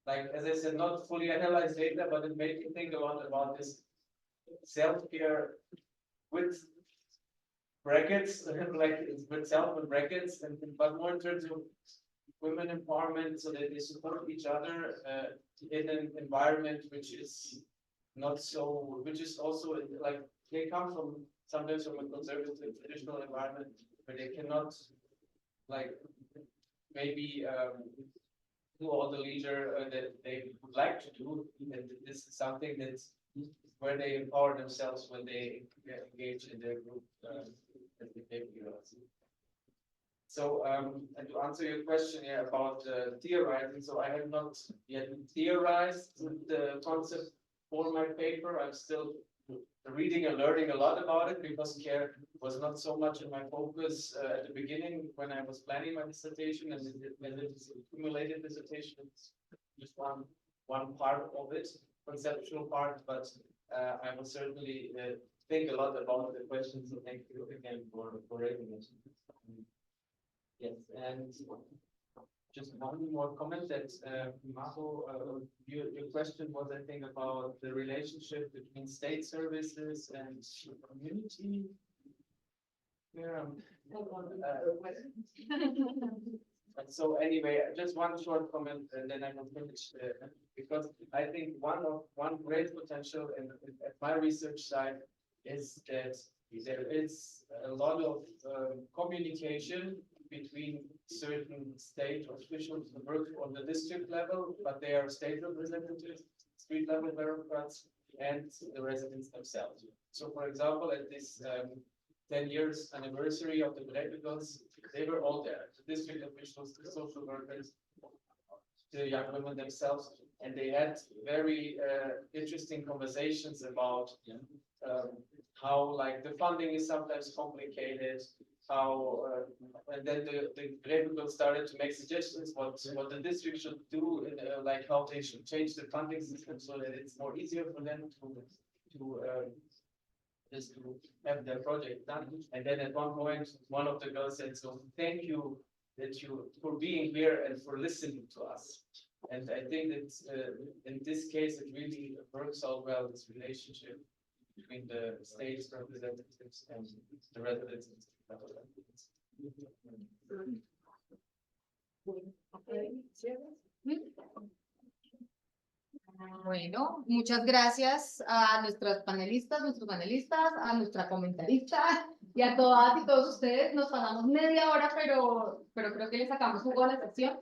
like, as I said, not fully analyzed data, but it made me think a lot about this self-care with brackets, like with self and brackets, but more in terms of women empowerment, so that they support each other in an environment which is not so, which is also like they come from sometimes from a conservative traditional environment where they cannot like maybe do all the leisure that they would like to do. And this is something that's where they empower themselves when they engage in their group as behavior. So, and to answer your question here about theorizing, so I have not yet theorized the concept for my paper. I'm still reading and learning a lot about it because care was not so much in my focus at the beginning when I was planning my dissertation, and it's accumulated dissertation. It's just one part of it, conceptual part, but I will certainly think a lot about the questions. So thank you again for raising it. Yes, and just one more comment that Maho, your question was, I think, about the relationship between state services and community. Yeah. So anyway, just one short comment, and then I will finish. Because I think one great potential at my research side is that there is a lot of communication between certain state officials who work on the district level, but they are state representatives, street level bureaucrats, and the residents themselves. So, for example, at this 10 years anniversary of the Breakfast, they were all there. The district officials, the social workers, the young women themselves, and they had very interesting conversations about how like the funding is sometimes complicated, how and then the Republic started to make suggestions what the district should do and like how they should change the funding system so that it's more easier for them to just to have their project done. And then at one point, one of the girls said, "So thank you for being here and for listening to us." And I think that in this case, it really works out well, this relationship between the state's representatives and the residents. Bueno, muchas gracias a nuestros panelistas, a nuestra comentarista y a todas y todos ustedes. Nos pasamos media hora, pero creo que le sacamos un poco a la sesión.